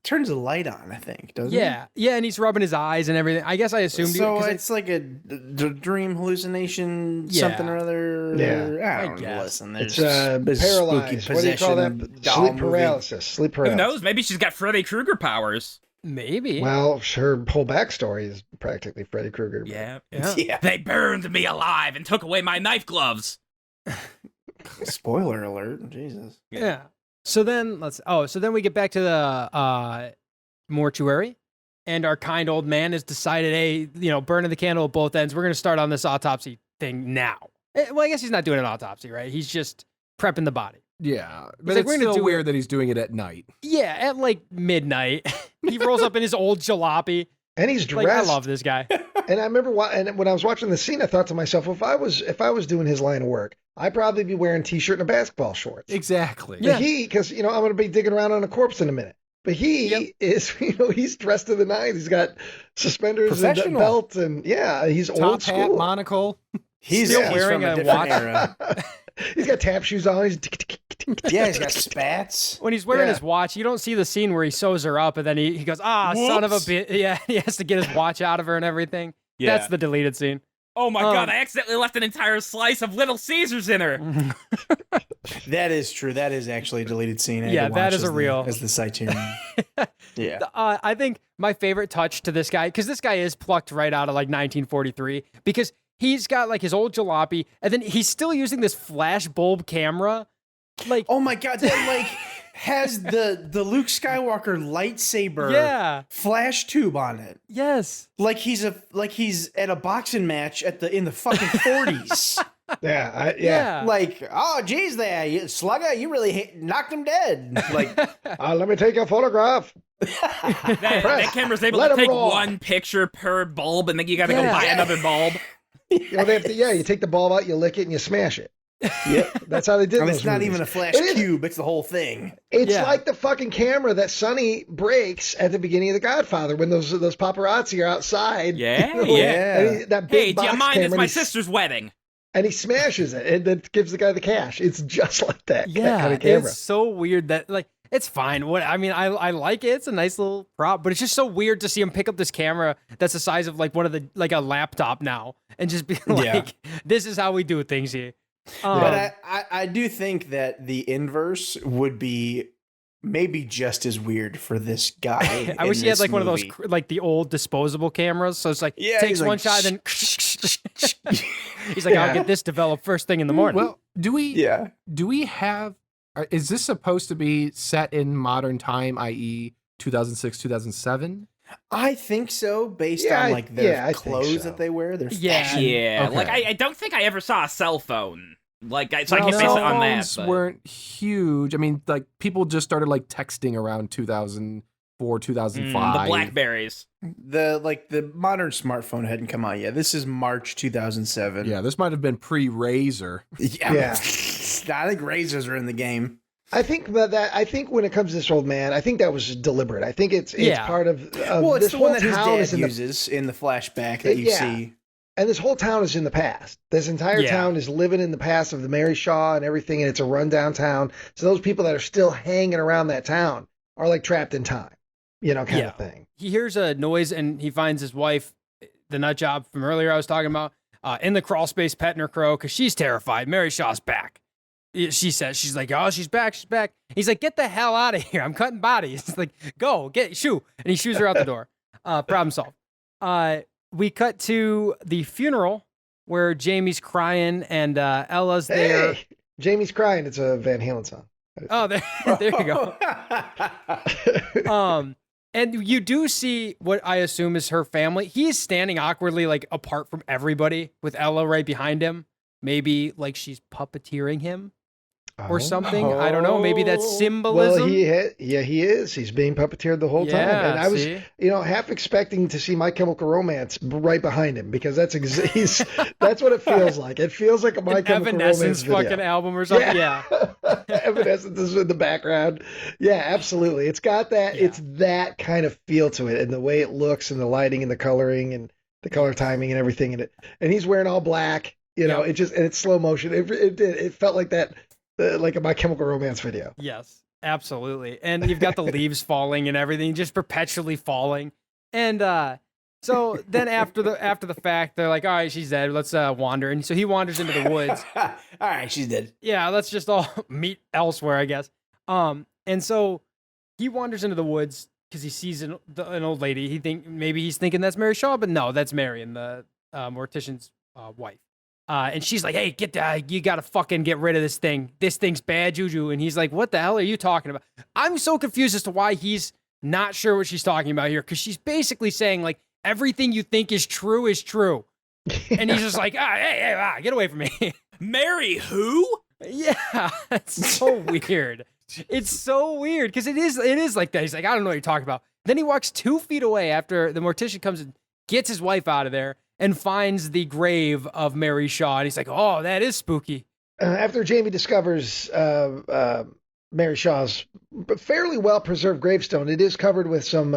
turns the light on, I think, doesn't he? Yeah, and he's rubbing his eyes and everything. I guess I assumed. So 'cause it's like a dream hallucination, Yeah. something or other. Yeah. I don't guess. listen. It's There's paralyzed. What do you call that? doll Sleep movie. paralysis. Sleep Who paralysis. knows? Maybe she's got Freddy Krueger powers. maybe. Well, her whole backstory is practically Freddy Krueger. Yeah. Yeah. They burned me alive and took away my knife gloves. Spoiler alert. Jesus. Yeah. So then we get back to the mortuary, and our kind old man has decided, hey, burning the candle at both ends. We're going to start on this autopsy thing now. Well, I guess he's not doing an autopsy, right? He's just prepping the body. Yeah, but like, it's "We're gonna still do weird it." that he's doing it at night. Yeah, at like midnight. He rolls up in his old jalopy. And he's dressed. Like, I love this guy. And I remember and when I was watching the scene, I thought to myself, well, if I was doing his line of work, I'd probably be wearing t-shirt and basketball shorts. Exactly. But because I'm going to be digging around on a corpse in a minute. But he is, he's dressed to the nines. He's got suspenders and a belt, and he's Top old hat, school. monocle. He's wearing from a a different watch. era. He's got tap shoes on. He's Yeah, he's got spats. When he's wearing Yeah. his watch, you don't see the scene where he sews her up and then he goes, son of a bitch. Yeah, he has to get his watch out of her and everything. Yeah. That's the deleted scene. Oh my god, I accidentally left an entire slice of Little Caesars in her. That is true. That is actually a deleted scene. I had Yeah, to that watch is a real- as the Criterion. Yeah. I think my favorite touch to this guy, because this guy is plucked right out of like 1943, because he's got like his old jalopy, and then he's still using this flash bulb camera. Like, Oh my god, that like has the Luke Skywalker lightsaber flash tube on it. yes. Like he's at a boxing match in the fucking 40s. Yeah. Like, oh geez there, Slugger, you really knocked him dead. Like, let me take a photograph. That camera's able Let to him take roll. one picture per bulb, and then you gotta go Yeah. buy another bulb. They have to, you take the bulb out, you lick it, and you smash it. Yeah, that's how they did and those it's not movies. even a flash It is- cube, it's the whole thing. It's Yeah. like the fucking camera that Sonny breaks at the beginning of The Godfather when those paparazzi are outside. Yeah, yeah. And that big Hey, do you box mind? camera, It's my and he- sister's wedding. and he smashes it, and then gives the guy the cash. It's just like that Yeah, kind of camera. it's so weird that like it's fine. I like it. It's a nice little prop, but it's just so weird to see him pick up this camera that's the size of like like a laptop now, and just be like, "This is how we do things here." But I do think that the inverse would be maybe just as weird for this guy. I wish he had like one of those like the old disposable cameras. So it's like Yeah, takes he's like, one shot, then he's like, "I'll get this developed first thing in the morning." Well, do we have? Is this supposed to be set in modern time, i.e., 2006, 2007? I think so, based Yeah, on like their I think clothes so. that they wear. Their Yeah. fashion. Yeah, Okay. like I don't think I ever saw a cell phone. Like, so I Well, can't base cell it on that. phones But... weren't huge. I mean, like people just started like texting around 2004, 2005. the Blackberries. The modern smartphone hadn't come out yet. This is March 2007. Yeah, this might have been pre-Razor. Yeah. I think razors are in the game. I think I think when it comes to this old man, I think that was deliberate. I think it's part of Well, it's this the one whole that his town is dad in the uses in the flashback that you Yeah. see. And this whole town is in the past. This entire town is living in the past of the Mary Shaw and everything, and it's a rundown town. So those people that are still hanging around that town are like trapped in time, kind of thing. He hears a noise and he finds his wife, the nut job from earlier I was talking about, in the crawl space petting her crow because she's terrified. Mary Shaw's back. She says, she's like, oh, she's back. She's back. He's like, get the hell out of here. I'm cutting bodies. He's like, go, shoo. And he shoos her out the door. Problem solved. We cut to the funeral where Jamie's crying and Ella's there. Hey, Jamie's crying. It's a Van Halen song. Oh, there you go. And you do see what I assume is her family. He's standing awkwardly, like apart from everybody, with Ella right behind him. Maybe like she's puppeteering him or something. I don't know. Maybe that's symbolism. Well, he is. He's being puppeteered the whole time. Yeah, And I was, see? half expecting to see My Chemical Romance right behind him because that's that's what it feels like. It feels like a My Chemical Romance Evanescence video. fucking album or something. Yeah. Evanescence is in the background. Yeah, absolutely. It's got that. Yeah. It's that kind of feel to it, and the way it looks, and the lighting, and the coloring, and the color timing, and everything in it. And he's wearing all black. Yep. It just and it's slow motion. It felt like that, like a My Chemical Romance video. Yes, absolutely. And you've got the leaves falling and everything, just perpetually falling. And so then after the fact, they're like, all right, she's dead. Let's wander. And so he wanders into the woods. All right, she's dead. Yeah, let's just all meet elsewhere, I guess. And so he wanders into the woods because he sees an old lady. Maybe he's thinking that's Mary Shaw, but no, that's Marion, the mortician's wife. And she's like, hey, you got to fucking get rid of this thing. This thing's bad juju. And he's like, what the hell are you talking about? I'm so confused as to why he's not sure what she's talking about here. Cause she's basically saying like, everything you think is true is true. And he's just like, hey, get away from me. Mary who? Yeah, it's so weird. It's so weird because it is like that. He's like, I don't know what you're talking about. Then he walks 2 feet away after the mortician comes and gets his wife out of there and finds the grave of Mary Shaw. And he's like, oh, that is spooky. After Jamie discovers Mary Shaw's fairly well-preserved gravestone, it is covered with some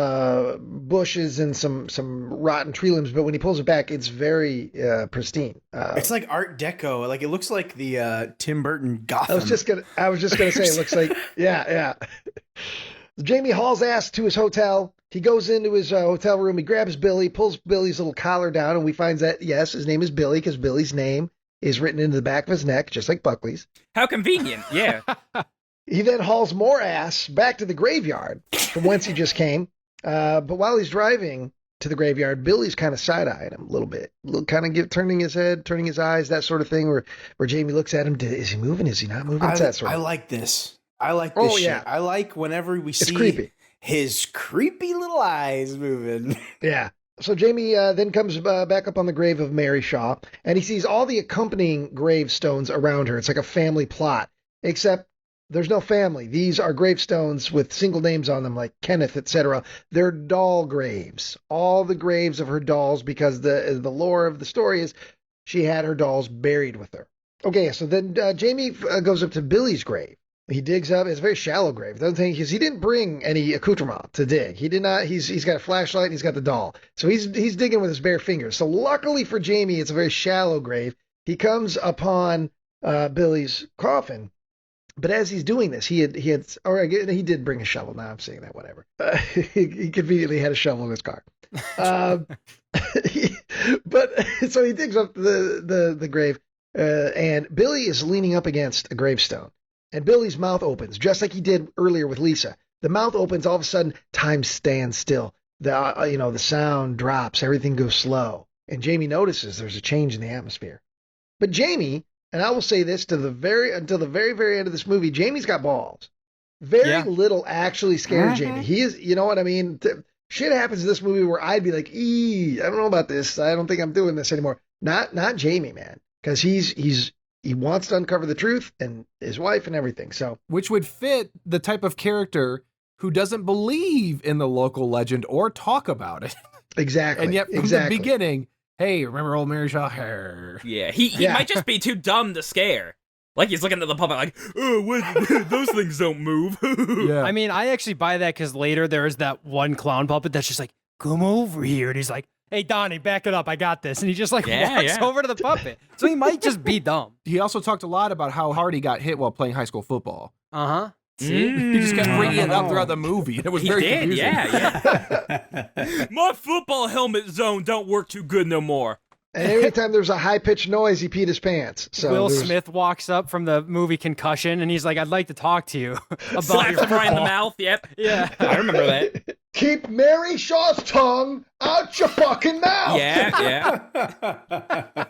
bushes and some rotten tree limbs, but when he pulls it back, it's very pristine. It's like Art Deco. Like it looks like the Tim Burton Gotham. I was just gonna say it looks like yeah. Jamie hauls ass to his hotel. He goes into his hotel room. He grabs Billy, pulls Billy's little collar down, and we find that yes, his name is Billy because Billy's name is written into the back of his neck, just like Buckley's. How convenient. Yeah. He then hauls more ass back to the graveyard from whence he just came. But while he's driving to the graveyard, Billy's kind of side-eyeing him a little bit, turning his head, turning his eyes, that sort of thing, where Jamie looks at him. Is he moving? Is he not moving? It's that sort of. I like this. I like this shit. Yeah. I like whenever we see creepy. his creepy little eyes moving. Yeah. So Jamie then comes back up on the grave of Mary Shaw, and he sees all the accompanying gravestones around her. It's like a family plot, except there's no family. These are gravestones with single names on them, like Kenneth, etc. They're doll graves. All the graves of her dolls, because the lore of the story is she had her dolls buried with her. Okay, so then Jamie goes up to Billy's grave. He digs up. It's a very shallow grave. The other thing is he didn't bring any accoutrement to dig. He did not. He's got a flashlight and he's got the doll. So he's digging with his bare fingers. So luckily for Jamie, it's a very shallow grave. He comes upon Billy's coffin. But as he's doing this, he did bring a shovel. Now I'm saying that, whatever. He conveniently had a shovel in his car. But so he digs up the grave, and Billy is leaning up against a gravestone. And Billy's mouth opens, just like he did earlier with Lisa. The mouth opens, all of a sudden, time stands still. The sound drops, everything goes slow. And Jamie notices there's a change in the atmosphere. But Jamie, and I will say this until the very, very end of this movie, Jamie's got balls. Very little actually scared Jamie. He is, you know what I mean? Shit happens in this movie where I'd be like, I don't know about this. I don't think I'm doing this anymore. Not Jamie, man. Because he wants to uncover the truth and his wife and everything. So, which would fit the type of character who doesn't believe in the local legend or talk about it. Exactly. And yet from the beginning, hey, remember old Mary Shaw? Yeah, he might just be too dumb to scare. Like he's looking at the puppet like, oh, those things don't move. Yeah. I mean, I actually buy that because later there's that one clown puppet that's just like, come over here. And he's like, hey, Donnie, back it up. I got this. And he just walks over to the puppet. So he might just be dumb. He also talked a lot about how hard he got hit while playing high school football. Uh-huh. He just kept bringing it up throughout the movie. It was very confusing. Yeah. My football helmet zone don't work too good no more. And every time there's a high-pitched noise, he peed his pants. So Will Smith walks up from the movie Concussion, and he's like, I'd like to talk to you about Slaps your him right in the football." mouth. Yep. Yeah. I remember that. Keep Mary Shaw's tongue out your fucking mouth. Yeah.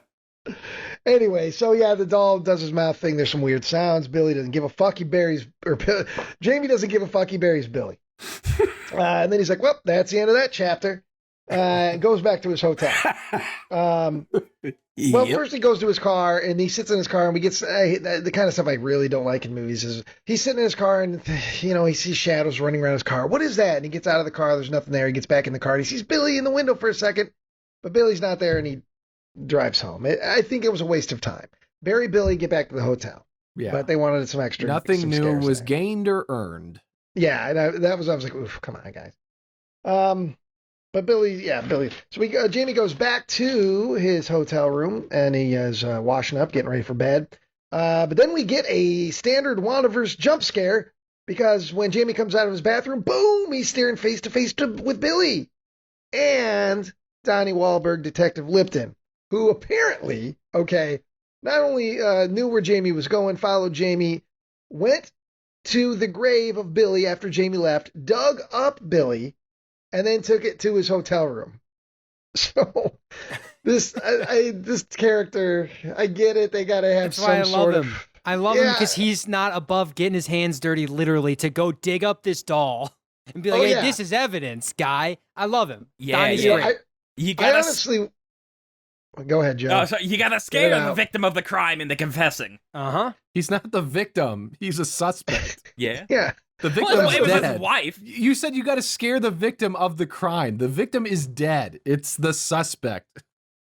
Anyway, so the doll does his mouth thing. There's some weird sounds. Billy doesn't give a fuck. Jamie doesn't give a fuck. He buries Billy. And then he's like, well, that's the end of that chapter. And goes back to his hotel. Well, first he goes to his car and he sits in his car and we get the kind of stuff I really don't like in movies is he's sitting in his car and, he sees shadows running around his car. What is that? And he gets out of the car. There's nothing there. He gets back in the car and he sees Billy in the window for a second, but Billy's not there and he drives home. I think it was a waste of time. Bury Billy, get back to the hotel. Yeah. But they wanted some extra. Nothing new was gained or earned. Yeah. And I was like, oof, come on, guys. But Billy. So Jamie goes back to his hotel room and he is washing up, getting ready for bed. But then we get a standard Wandaverse jump scare because when Jamie comes out of his bathroom, boom, he's staring face to face with Billy and Donnie Wahlberg, Detective Lipton, who apparently, not only knew where Jamie was going, followed Jamie, went to the grave of Billy after Jamie left, dug up Billy, and then took it to his hotel room. So this character, I get it. They got to have some sort of. I love him because he's not above getting his hands dirty, literally, to go dig up this doll and be like, "Hey, this is evidence, guy." I love him. Yeah, Donnie's great. You gotta. Go ahead, Joe. Oh, so you gotta Get scare it the out. victim of the crime into confessing. Uh-huh. He's not the victim. He's a suspect. Yeah. Yeah. The Well, victim's it was dead. his wife. You said you got to scare the victim of the crime. The victim is dead. It's the suspect.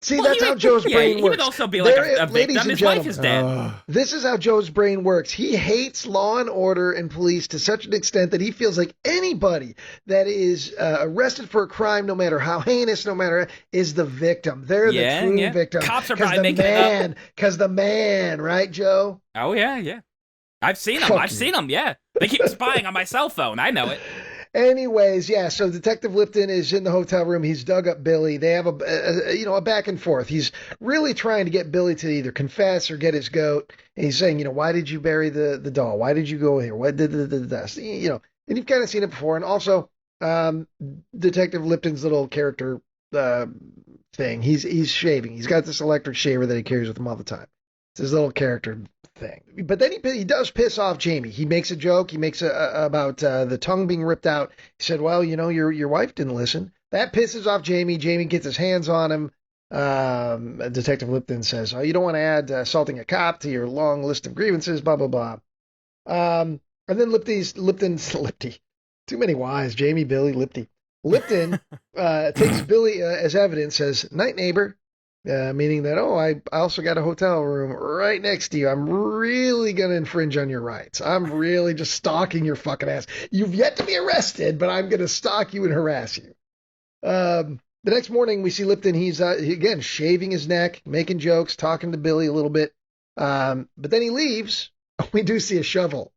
See, Well, that's he how would- Joe's yeah, brain he works. would also be like There- a ladies victim. and His wife is gentlemen, dead. This is how Joe's brain works. He hates law and order and police to such an extent that he feels like anybody that is arrested for a crime, no matter how heinous, no matter, is the victim. They're the true victim. Cops are 'Cause probably the making it man, up. because the man, right, Joe? Oh, yeah. I've seen them. Fuck I've you. seen them, yeah. They keep spying on my cell phone. I know it. Anyways, yeah. So Detective Lipton is in the hotel room. He's dug up Billy. They have a back and forth. He's really trying to get Billy to either confess or get his goat. And he's saying, why did you bury the doll? Why did you go here? What did the and you've kind of seen it before. And also, Detective Lipton's little character thing. He's shaving. He's got this electric shaver that he carries with him all the time. It's his little character thing. But then he does piss off Jamie. He makes a joke. He makes about the tongue being ripped out. He said, well, your wife didn't listen. That pisses off Jamie. Jamie gets his hands on him. Detective Lipton says, oh, you don't want to add assaulting a cop to your long list of grievances, blah, blah, blah. And then Lipton's too many Y's. Jamie, Billy, Lipton takes Billy as evidence, says, night, neighbor. Meaning that, I also got a hotel room right next to you. I'm really going to infringe on your rights. I'm really just stalking your fucking ass. You've yet to be arrested, but I'm going to stalk you and harass you. The next morning, we see Lipton. He's, again, shaving his neck, making jokes, talking to Billy a little bit. But then he leaves. We do see a shovel.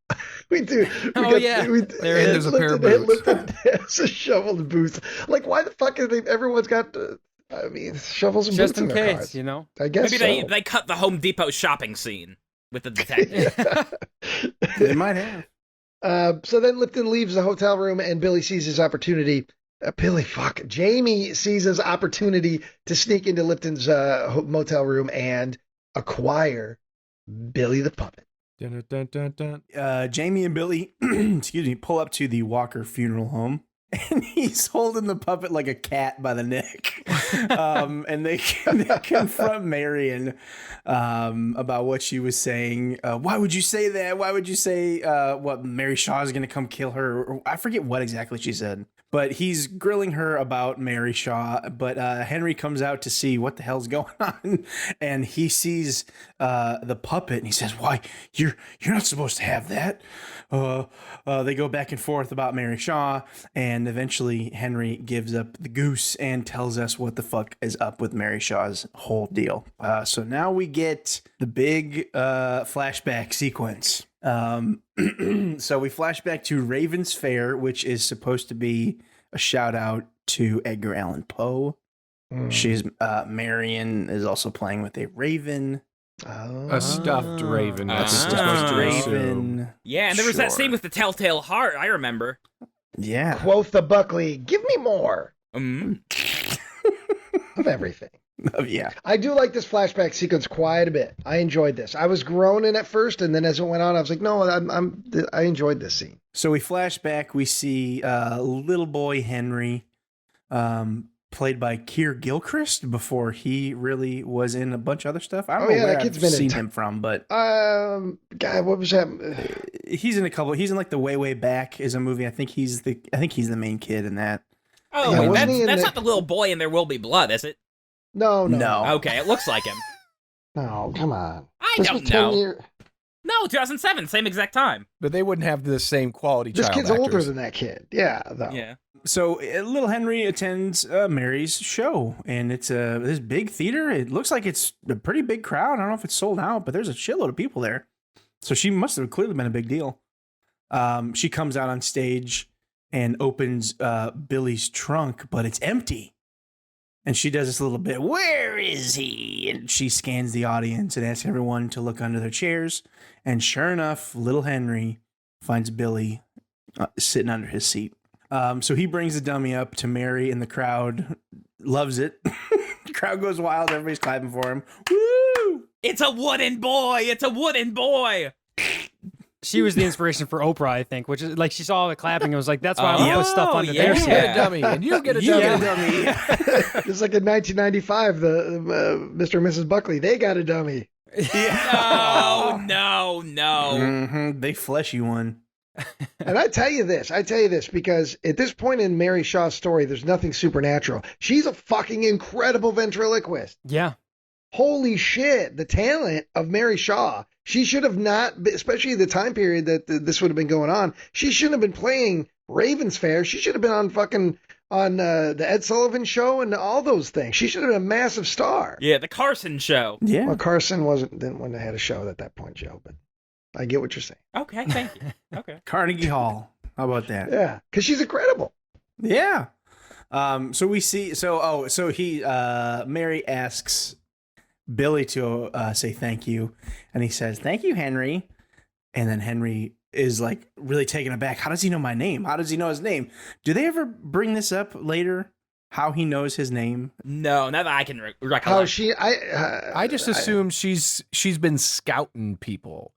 We do. There's a pair of boots. Lipton has a shovel and boots. Like, why the fuck have everyone's got... shovels and Just boots in in their case, cars. I guess Maybe so. they cut the Home Depot shopping scene with the detective. They might have. So then Lipton leaves the hotel room and Billy sees his opportunity. Jamie sees his opportunity to sneak into Lipton's motel room and acquire Billy the puppet. Dun, dun, dun, dun. Jamie and Billy, pull up to the Walker funeral home. And he's holding the puppet like a cat by the neck. And they confront Marion about what she was saying. Why would you say that? Why would you say what Mary Shaw is going to come kill her? Or, I forget what exactly she said. But he's grilling her about Mary Shaw. But Henry comes out to see what the hell's going on. And he sees the puppet and he says, why, you're not supposed to have that. They go back and forth about Mary Shaw. And eventually Henry gives up the goose and tells us what the fuck is up with Mary Shaw's whole deal. So now we get the big flashback sequence. So we flash back to Raven's Fair, which is supposed to be a shout out to Edgar Allan Poe. She's Marion is also playing with a raven. A stuffed raven. A That's stuffed raven. Yeah, and there was that Sure. scene with the telltale heart, I remember. Yeah. Quoth the Buckley, give me more Mm. of everything. Yeah. I do like this flashback sequence quite a bit. I enjoyed this. I was groaning at first, and then as it went on, I was like, no, I enjoyed this scene. So we flash back. We see little boy Henry, played by Keir Gilchrist before he really was in a bunch of other stuff. I don't know where I've seen him from, but God, what was that? he's in a couple. He's in like the Way Back is a movie. I think he's the main kid in that. Oh, Yeah, wait, wasn't he in that's the- not the little boy in There Will Be Blood, is it? No. Okay, it looks like him. No, come on. I This don't was 10 know. year- No, 2007, same exact time. But they wouldn't have the same quality This child kid's actors. older than that kid. Yeah, though. Yeah. So little Henry attends Mary's show, and it's this big theater. It looks like it's a pretty big crowd. I don't know if it's sold out, but there's a shitload of people there. So she must have clearly been a big deal. She comes out on stage and opens Billy's trunk, but it's empty. And she does this little bit, where is he? And she scans the audience and asks everyone to look under their chairs. And sure enough, little Henry finds Billy sitting under his seat. So he brings the dummy up to Mary, and the crowd loves it. The crowd goes wild. Everybody's clapping for him. Woo! It's a wooden boy! It's a wooden boy! she was the inspiration for Oprah, I think, which is like she saw all the clapping and was like, that's why I want to put stuff under yeah. their You seat. get a dummy, and you get a dummy. Just like in 1995, the Mr. and Mrs. Buckley, they got a dummy. No. They fleshy one. And I tell you this because at this point in Mary Shaw's story, there's nothing supernatural. She's a fucking incredible ventriloquist. Yeah. Holy shit, the talent of Mary Shaw. She should have not, especially the time period that this would have been going on, she shouldn't have been playing Ravens Fair. She should have been on the Ed Sullivan Show and all those things. She should have been a massive star. Yeah, the Carson Show. Yeah. Well, Carson didn't want to have a show at that point, Joe, but I get what you're saying. Okay, thank you. Okay. Carnegie Hall. How about that? Yeah, because she's incredible. Yeah. So we see. Mary asks Billy to say thank you, and he says, "Thank you, Henry." And then Henry is like really taken aback. How does he know my name? How does he know his name? Do they ever bring this up later? How he knows his name? No, not that I can recollect. How she? I just assume she's been scouting people.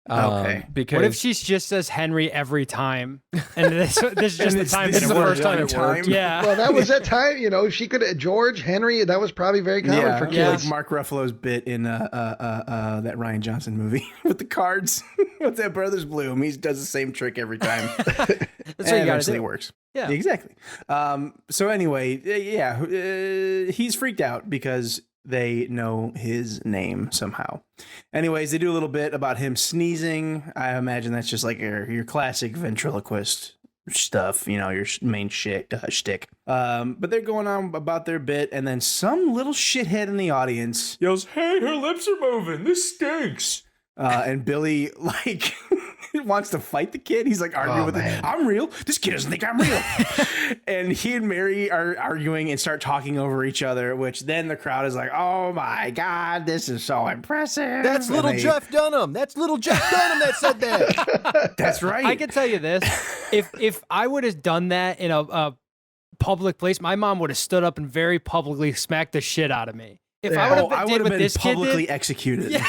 Okay. Because What if she just says Henry every time? And this is just the time this that is it the worked. first time it worked. Yeah. Well, that was that time. She could George Henry. That was probably very common for Yeah. kids. Like Mark Ruffalo's bit in that Ryan Johnson movie with the cards. What's that Brothers Bloom? He does the same trick every time. That's what you gotta eventually do. it works. Yeah. Exactly. So anyway, he's freaked out because they know his name somehow. Anyways, they do a little bit about him sneezing. I imagine that's just like your classic ventriloquist stuff, your main shtick. But they're going on about their bit, and then some little shithead in the audience yells, "Hey, her lips are moving. This stinks." And Billy wants to fight the kid. He's like arguing with him. "I'm real. This kid doesn't think I'm real." And he and Mary are arguing and start talking over each other, which then the crowd is like, "Oh my God, this is so impressive." That's little Jeff Dunham. That's little Jeff Dunham that said that. That's right. I can tell you this: if I would have done that in a public place, my mom would have stood up and very publicly smacked the shit out of me. If I would have been this publicly kid did, executed. yeah.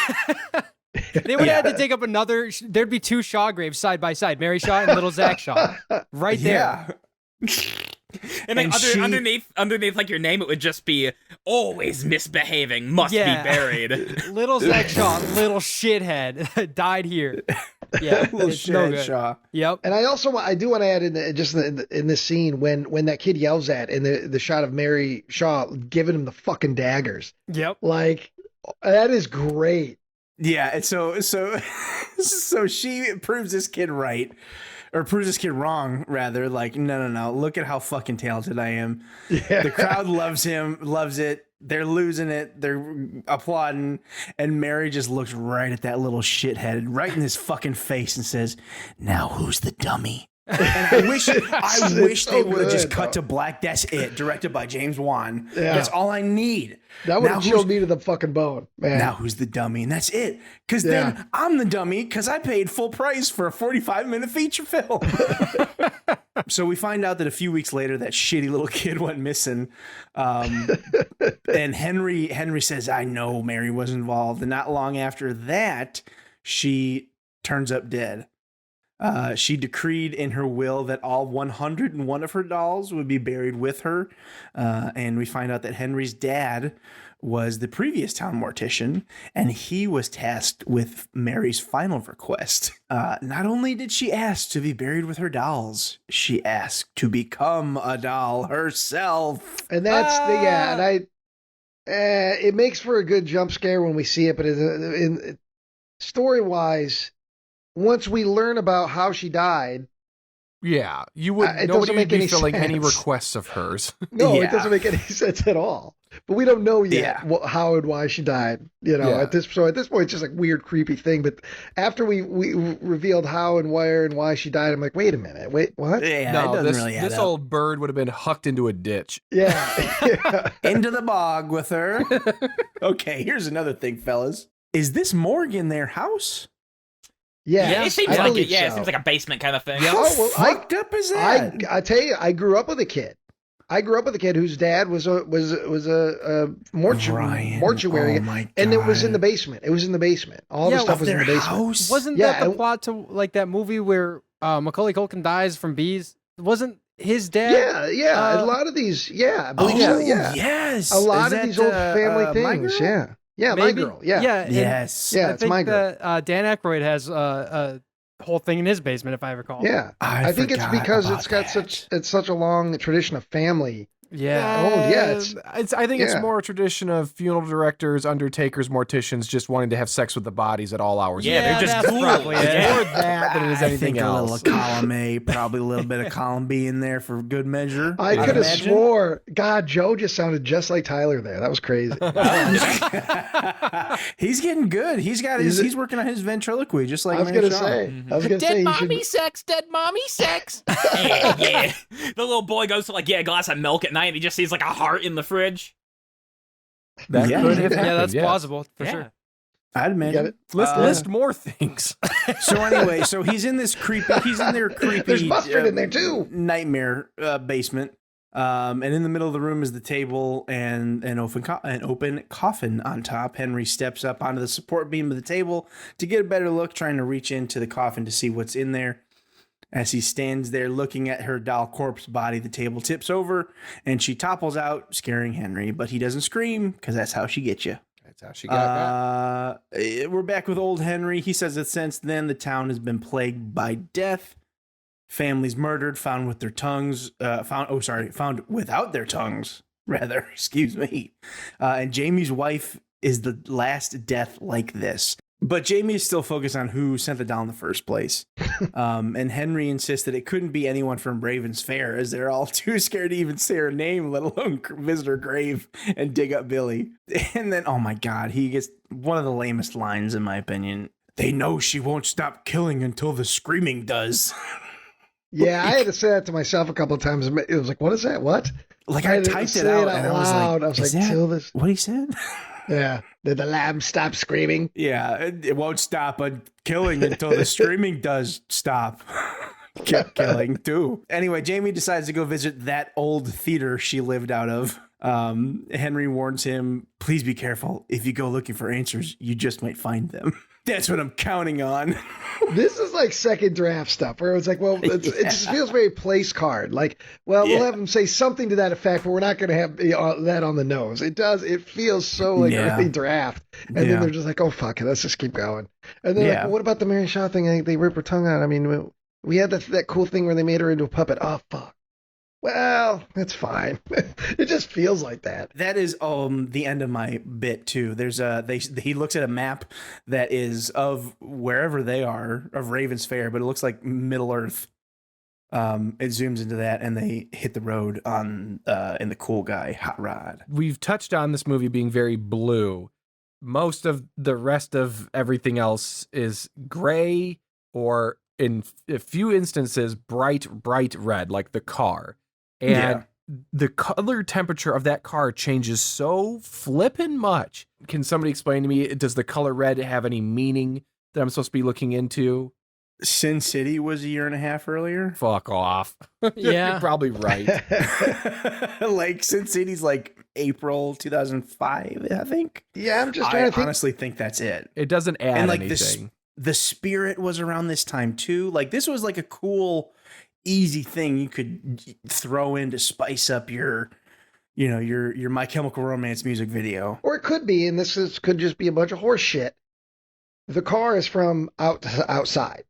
They would have had to take up another. There'd be two Shaw graves side by side, Mary Shaw and little Zach Shaw, right there. And like underneath like your name, it would just be always misbehaving, must be buried. Little Zach Shaw, little shithead, died here. Yeah, Little it's no shit, good. Shaw. Yep. And I do want to add in this scene when that kid yells at and the shot of Mary Shaw giving him the fucking daggers. Yep. Like that is great. Yeah, and so she proves this kid right, or proves this kid wrong, rather. Like, no, look at how fucking talented I am. Yeah. The crowd loves him, loves it. They're losing it. They're applauding, and Mary just looks right at that little shithead, right in his fucking face, and says, "Now who's the dummy?" And I wish they would have just cut to black. That's it. Directed by James Wan. Yeah. That's all I need. That would have chilled me to the fucking bone, man. Now who's the dummy? And that's it. Because then I'm the dummy because I paid full price for a 45-minute feature film. So we find out that a few weeks later, that shitty little kid went missing. And Henry says, "I know Mary was involved." And not long after that, she turns up dead. She decreed in her will that all 101 of her dolls would be buried with her. And we find out that Henry's dad was the previous town mortician, and he was tasked with Mary's final request. Not only did she ask to be buried with her dolls, she asked to become a doll herself. And that's it makes for a good jump scare when we see it, but in story-wise, once we learn about how she died, yeah, you would. It Nobody doesn't would make be any filling any sense. requests of hers. no, Yeah. it doesn't make any sense at all. But we don't know yet how and why she died. At this point, it's just a weird, creepy thing. But after we revealed how and where and why she died, I'm like, wait a minute, what? Yeah, it No, doesn't this really add up. old bird would have been hucked into a ditch. Yeah. Into the bog with her. Okay, here's another thing, fellas. Is this morgue in their house? Yeah, It seems I like it. believe Yeah, it so. seems like a basement kind of thing. How Oh, well, fucked up is that? I tell you, I grew up with a kid I grew up with a kid whose dad was a mortuary, Oh my and it was God. in the basement. It was in the basement. All the Yeah, stuff Of was in their the basement. house? Wasn't Yeah, that the and- plot to like that movie where Macaulay Culkin dies from bees? Wasn't his dad? Yeah. A lot of these, I believe so. Yeah, Yes. a lot Is of that, these old family My things. Girl? Yeah, My Maybe? Girl. Yeah, Yeah. and Yes. Yeah, I it's think My Girl. that Dan Aykroyd has a whole thing in his basement, if I recall. yeah. I think it's forgot because about it's got that. such a long tradition of family. Yeah. Oh, yeah, I think it's yeah. more a tradition of funeral directors, undertakers, morticians just wanting to have sex with the bodies at all hours. Yeah, of the they're day. just that's cool. probably it. Yeah. More that than it is I anything think else. a little column A, probably a little bit of column B in there for good measure. I I'd could have imagine. swore, God, Joe just sounded just like Tyler there. That was crazy. He's getting good. He's working on his ventriloquy, just like I was Mary gonna Shaw. say, he should. sex, dead mommy sex. Yeah. The little boy goes to like get a glass of milk at night and he just sees like a heart in the fridge. That Yeah. could have happened. Yeah, that's yes. plausible for Yeah. sure. I'd imagine. it? List more things. So anyway, he's in their creepy. There's mustard in there too. Nightmare basement. And in the middle of the room is the table and an open coffin on top. Henry steps up onto the support beam of the table to get a better look, trying to reach into the coffin to see what's in there. As he stands there looking at her doll corpse body, the table tips over and she topples out, scaring Henry. But he doesn't scream because that's how she gets you. That's how she got We're back with old Henry. He says that since then the town has been plagued by death. Families murdered, found with their tongues, found without their tongues, rather, excuse me. And Jamie's wife is the last death like this. But Jamie is still focused on who sent the doll in the first place. And Henry insists that it couldn't be anyone from Raven's Fair, as they're all too scared to even say her name, let alone visit her grave and dig up Billy. And then, oh my God, he gets one of the lamest lines, in my opinion. They know she won't stop killing until the screaming does. Yeah, I had to say that to myself a couple of times. It was like, what is that? What? Like I I had to typed it say out it out and I was loud. like, I was is like, that till this. what he said? Yeah. Did the lamb stop screaming? Yeah, it won't stop killing until the screaming does stop. Kept killing too. Anyway, Jamie decides to go visit that old theater she lived out of. Henry warns him, please be careful. If you go looking for answers, you just might find them. That's what I'm counting on. This is like second draft stuff where it's like, well, it just feels very place card. Like, well, we'll have them say something to that effect, but we're not going to have that on the nose. It feels so like early draft. And then they're just like, oh, fuck it. Let's just keep going. And then like, well, what about the Mary Shaw thing? They rip her tongue out. I mean, we had that cool thing where they made her into a puppet. Oh, fuck. Well, that's fine. It just feels like that. That is the end of my bit too. There's he looks at a map that is of wherever they are of Raven's Fair, but it looks like Middle Earth. It zooms into that and they hit the road on in the cool guy hot rod. We've touched on this movie being very blue. Most of the rest of everything else is gray or in a few instances bright red, like the car. And the color temperature of that car changes so flippin' much. Can somebody explain to me, does the color red have any meaning that I'm supposed to be looking into? Sin City was a year and a half earlier. Fuck off. Yeah. You're probably right. Like Sin City's like April 2005, I think. Yeah, I'm just trying to think. Honestly think that's it. It doesn't add And like anything. the Spirit was around this time too. Like this was like a cool, easy thing you could throw in to spice up your My Chemical Romance music video. Or it could be, and could just be a bunch of horse shit. The car is from outside.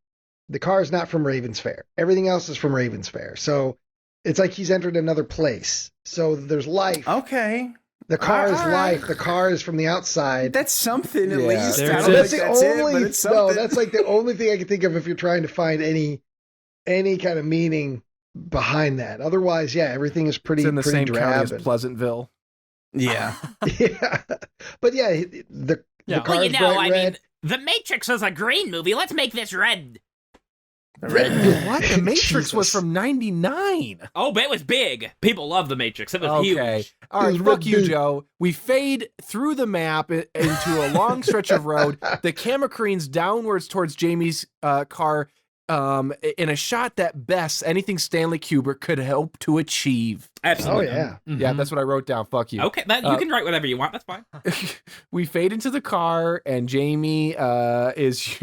The car is not from Raven's Fair. Everything else is from Raven's Fair. So it's like he's entered another place. So there's life. Okay. The car is All right. life. The car is from the outside. That's something at Yeah. least. I There's don't it. think that's it, but it's something. No, that's like the only thing I can think of if you're trying to find any kind of meaning behind that. Otherwise, yeah, everything is pretty It's in the pretty same county drab as and- Pleasantville. Yeah. Yeah, but yeah, the Yeah. car Well, is bright red. The Matrix was a green movie. Let's make this red. What? The Matrix was Jesus. from 99. Oh, but it was big. People love The Matrix. It was Okay. huge. All right, It was fuck red you, big. Joe. We fade through the map into a long stretch of road. The camera careens downwards towards Jamie's car, in a shot that best anything Stanley Kubrick could hope to achieve. Absolutely. Oh yeah. Yeah, that's what I wrote down. Fuck you. Okay, you can write whatever you want. That's fine. We fade into the car, and Jamie is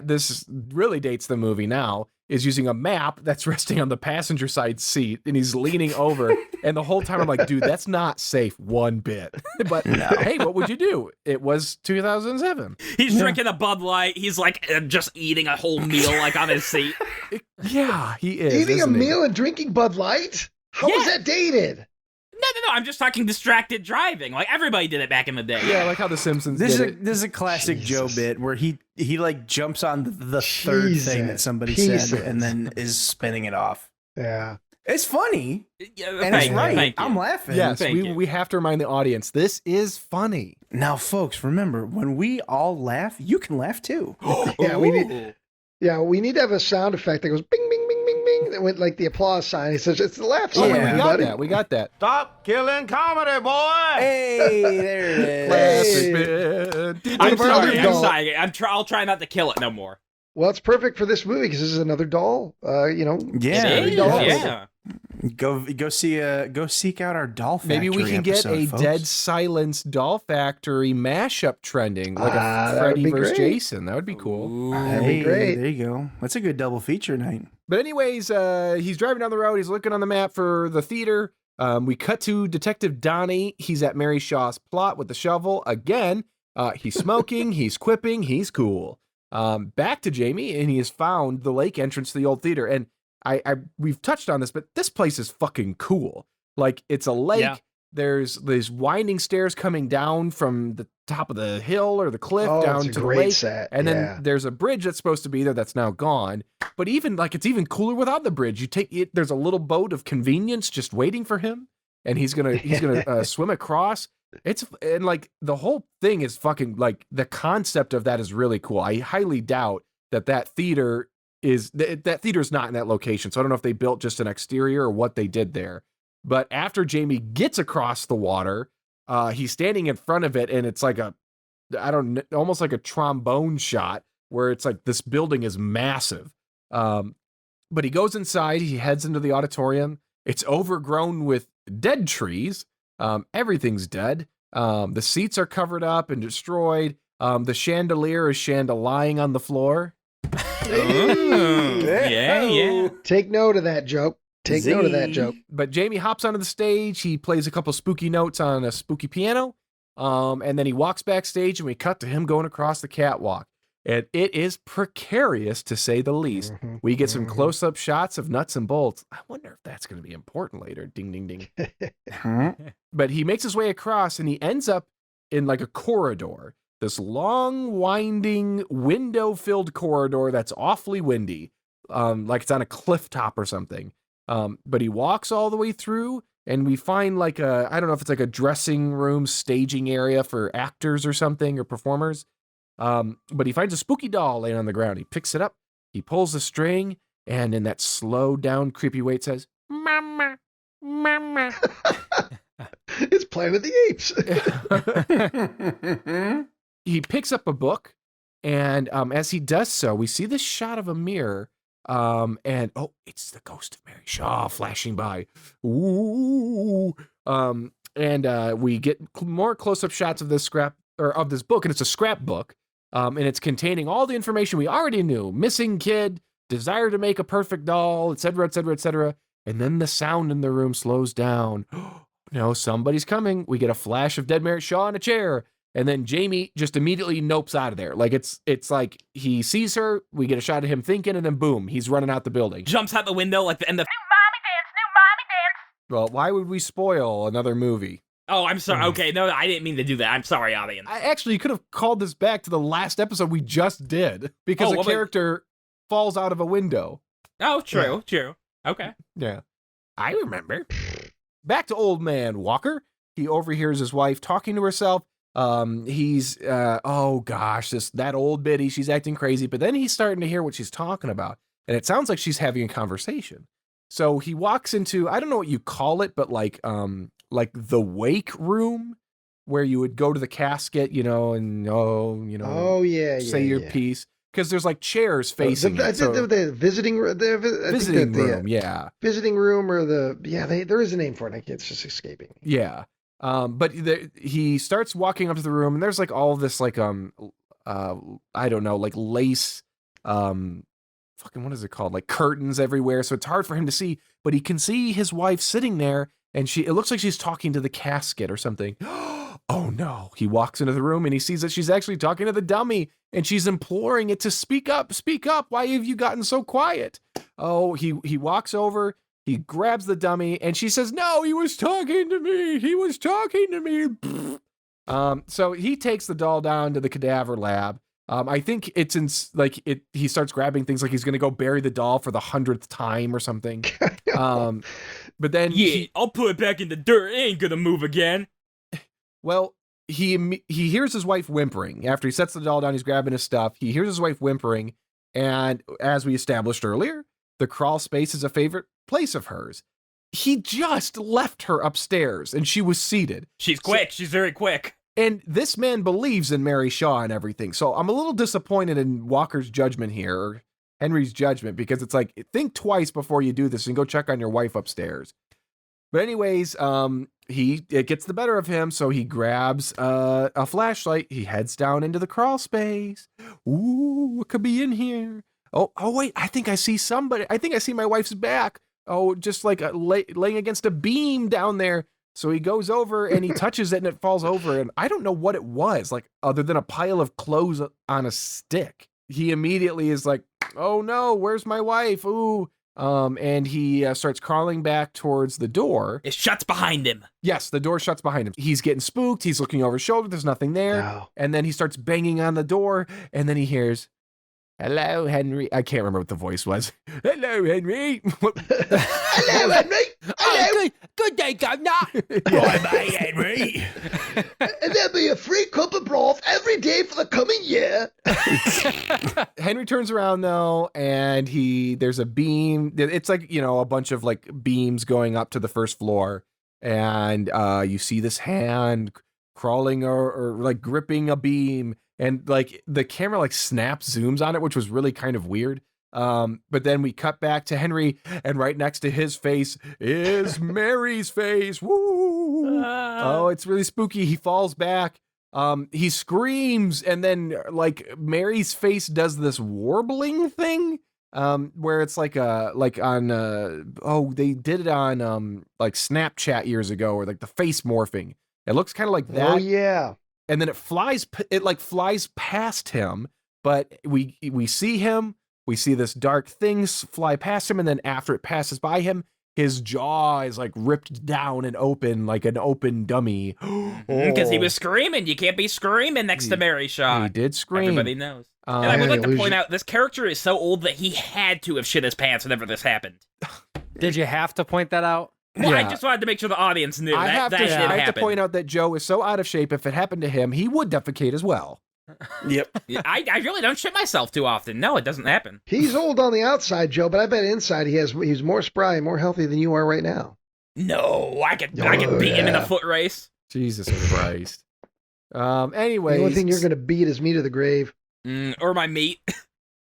this really dates the movie now, is using a map that's resting on the passenger side seat, and he's leaning over, and the whole time I'm like, dude, that's not safe one bit. But hey, what would you do? It was 2007. He's drinking a Bud Light. He's like just eating a whole meal like on his seat. Yeah, he is. Eating a isn't he? meal and drinking Bud Light? How was Yeah. that dated? No. I'm just talking distracted driving. Like everybody did it back in the day. Yeah, like how the Simpsons This did is it. this is a classic Joe Jesus. bit where he like jumps on the third thing that somebody Jesus. said and then is spinning it off. Yeah. It's funny Yeah, and it's thank- right. thank you. I'm laughing. Yes, Thank you. we have to remind the audience, this is funny. Now, folks, remember when we all laugh, you can laugh too. Yeah, we need Ooh. we need to have a sound effect that goes bing bing bing bing bing that went like the applause sign. He says it's the laugh Oh, sign, Yeah. we got everybody. that. We got that. Stop killing comedy, boy! Hey, there it is. Classic bit. I'm of our sorry. other I'm doll- sorry. I'll try not to kill it no more. Well, it's perfect for this movie because this is another doll. Yeah, It is, doll. yeah. Go seek out our doll factory. Maybe we can get episode, a folks. Dead Silence Doll Factory mashup trending, like Ah, a that would Freddy be versus great. Jason. That would be cool. That'd be Hey, great. there you go. That's a good double feature night. But anyways, he's driving down the road. He's looking on the map for the theater. We cut to Detective Donnie. He's at Mary Shaw's plot with the shovel again. He's smoking. He's quipping. He's cool. Back to Jamie, and he has found the lake entrance to the old theater. And we've touched on this, but this place is fucking cool. Like, it's a lake. Yeah. There's these winding stairs coming down from the top of the hill or the cliff Oh, down it's a to the great lake. set. And Yeah. then there's a bridge that's supposed to be there that's now gone. But even like, it's even cooler without the bridge. You take it, there's a little boat of convenience just waiting for him, and he's gonna swim across. And like the whole thing is fucking, like, the concept of that is really cool. I highly doubt that theater is that theater is not in that location. So I don't know if they built just an exterior or what they did there. But after Jamie gets across the water, he's standing in front of it, and it's like almost like a trombone shot where it's like this building is massive. But he goes inside, he heads into the auditorium. It's overgrown with dead trees. Everything's dead. The seats are covered up and destroyed. The chandelier is lying on the floor. Ooh, yeah. Take note of that joke. Take note of that Zing. joke. But Jamie hops onto the stage. He plays a couple spooky notes on a spooky piano. And then he walks backstage, and we cut to him going across the catwalk. And it is precarious, to say the least. Mhm, We get some mhm. close-up shots of nuts and bolts. I wonder if that's going to be important later. Ding, ding, ding. Huh? But he makes his way across, and he ends up in like a corridor. This long, winding, window-filled corridor that's awfully windy. Like it's on a cliff top or something. But he walks all the way through, and we find like I don't know if it's like a dressing room staging area for actors or something, or performers. But he finds a spooky doll laying on the ground. He picks it up, he pulls the string, and in that slow down, creepy way, it says, "Mama, Mama." It's Planet of the Apes. He picks up a book, and as he does so, we see this shot of a mirror. And it's the ghost of Mary Shaw flashing by. Ooh. We get more close-up shots of this book, and it's a scrapbook. And it's containing all the information we already knew: missing kid, desire to make a perfect doll, etc., etc., etc. And then the sound in the room slows down. No, somebody's coming. We get a flash of dead Mary Shaw in a chair. And then Jamie just immediately nopes out of there. Like it's like he sees her, we get a shot of him thinking, and then boom, he's running out the building. Jumps out the window like the end of. Well, why would we spoil another movie? Oh, I'm sorry. Okay, no, I didn't mean to do that. I'm sorry, audience. Actually, you could have called this back to the last episode we just did, because Oh, a what about- character falls out of a window. Oh, true. Okay. Yeah. I remember. Back to old man Walker. He overhears his wife talking to herself. He's oh gosh, that old biddy, she's acting crazy, but then he's starting to hear what she's talking about, and it sounds like she's having a conversation. So he walks into, I don't know what you call it, but like the wake room where you would go to the casket, and Oh yeah. say your yeah. piece. because there's like chairs facing it. So The visiting room, visiting room, yeah. Visiting room or there is a name for it. It's just escaping me. Yeah. But he starts walking up to the room, and there's like all this like I don't know, like lace fucking what is it called? Like curtains everywhere, so it's hard for him to see, but he can see his wife sitting there, and it looks like she's talking to the casket or something. Oh no. He walks into the room and he sees that she's actually talking to the dummy, and she's imploring it to speak up. Why have you gotten so quiet? Oh, he walks over, he grabs the dummy, and she says, "No, he was talking to me. So he takes the doll down to the cadaver lab. I think it's he starts grabbing things like he's going to go bury the doll for the 100th time or something. But then I'll put it back in the dirt. It ain't gonna move again. Well, he hears his wife whimpering. After he sets the doll down, he's grabbing his stuff. He hears his wife whimpering, and as we established earlier, the crawl space is a favorite place of hers. He just left her upstairs, and she was seated. She's quick. She's very quick. And this man believes in Mary Shaw and everything. So I'm a little disappointed in Walker's judgment here, or Henry's judgment, because it's like, think twice before you do this and go check on your wife upstairs. But anyways, it gets the better of him, so he grabs a flashlight. He heads down into the crawl space. Ooh, what could be in here? Oh wait, I think I see somebody. I think I see my wife's back. Oh, just like laying against a beam down there. So he goes over and he touches it and it falls over. And I don't know what it was, like, other than a pile of clothes on a stick. He immediately is like, oh no, where's my wife? Ooh. And he starts crawling back towards the door. It shuts behind him. Yes, the door shuts behind him. He's getting spooked. He's looking over his shoulder. There's nothing there. No. And then he starts banging on the door. And then he hears, "Hello, Henry." I can't remember what the voice was. "Hello, Henry." Hello, Henry. Hello. Good day, Governor. Bye, bye, Henry. And there'll be a free cup of broth every day for the coming year. Henry turns around though, and there's a beam. It's like, a bunch of like beams going up to the first floor, and you see this hand crawling or like gripping a beam, and like the camera like snaps zooms on it, which was really kind of weird. But then we cut back to Henry, and right next to his face is Mary's face. Woo! Oh, it's really spooky. He falls back. He screams, and then like Mary's face does this warbling thing, where it's like on they did it on like Snapchat years ago, or like the face morphing. It looks kind of like that. Oh yeah. And then it flies past him, but we see him. We see this dark thing fly past him, and then after it passes by him, his jaw is like ripped down and open like an open dummy. Because he was screaming. You can't be screaming next to Mary Shaw. He did scream. Everybody knows. And I would like to point out, this character is so old that he had to have shit his pants whenever this happened. Did you have to point that out? Well, Yeah. I just wanted to make sure the audience knew I have that shit to happened. point out that Joe is so out of shape. If it happened to him, he would defecate as well. Yep. I really don't shit myself too often. No, it doesn't happen. He's old on the outside, Joe, but I bet inside he's more spry, more healthy than you are right now. No, I could beat him in a foot race. Jesus Christ. Anyways, The only thing you're going to beat is me to the grave. Or my meat.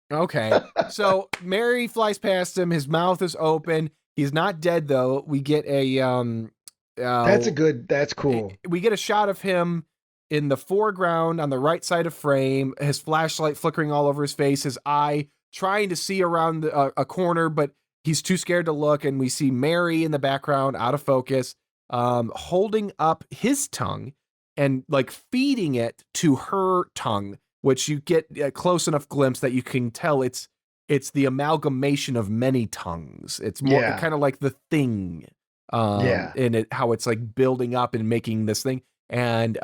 Okay. So Mary flies past him. His mouth is open. He's not dead though. We get a That's cool. We get a shot of him in the foreground on the right side of frame, his flashlight flickering all over his face, his eye trying to see around a corner, but he's too scared to look. And we see Mary in the background, out of focus, holding up his tongue and like feeding it to her tongue, which you get a close enough glimpse that you can tell it's the amalgamation of many tongues. It's more kind of like the thing, in it, how it's like building up and making this thing. And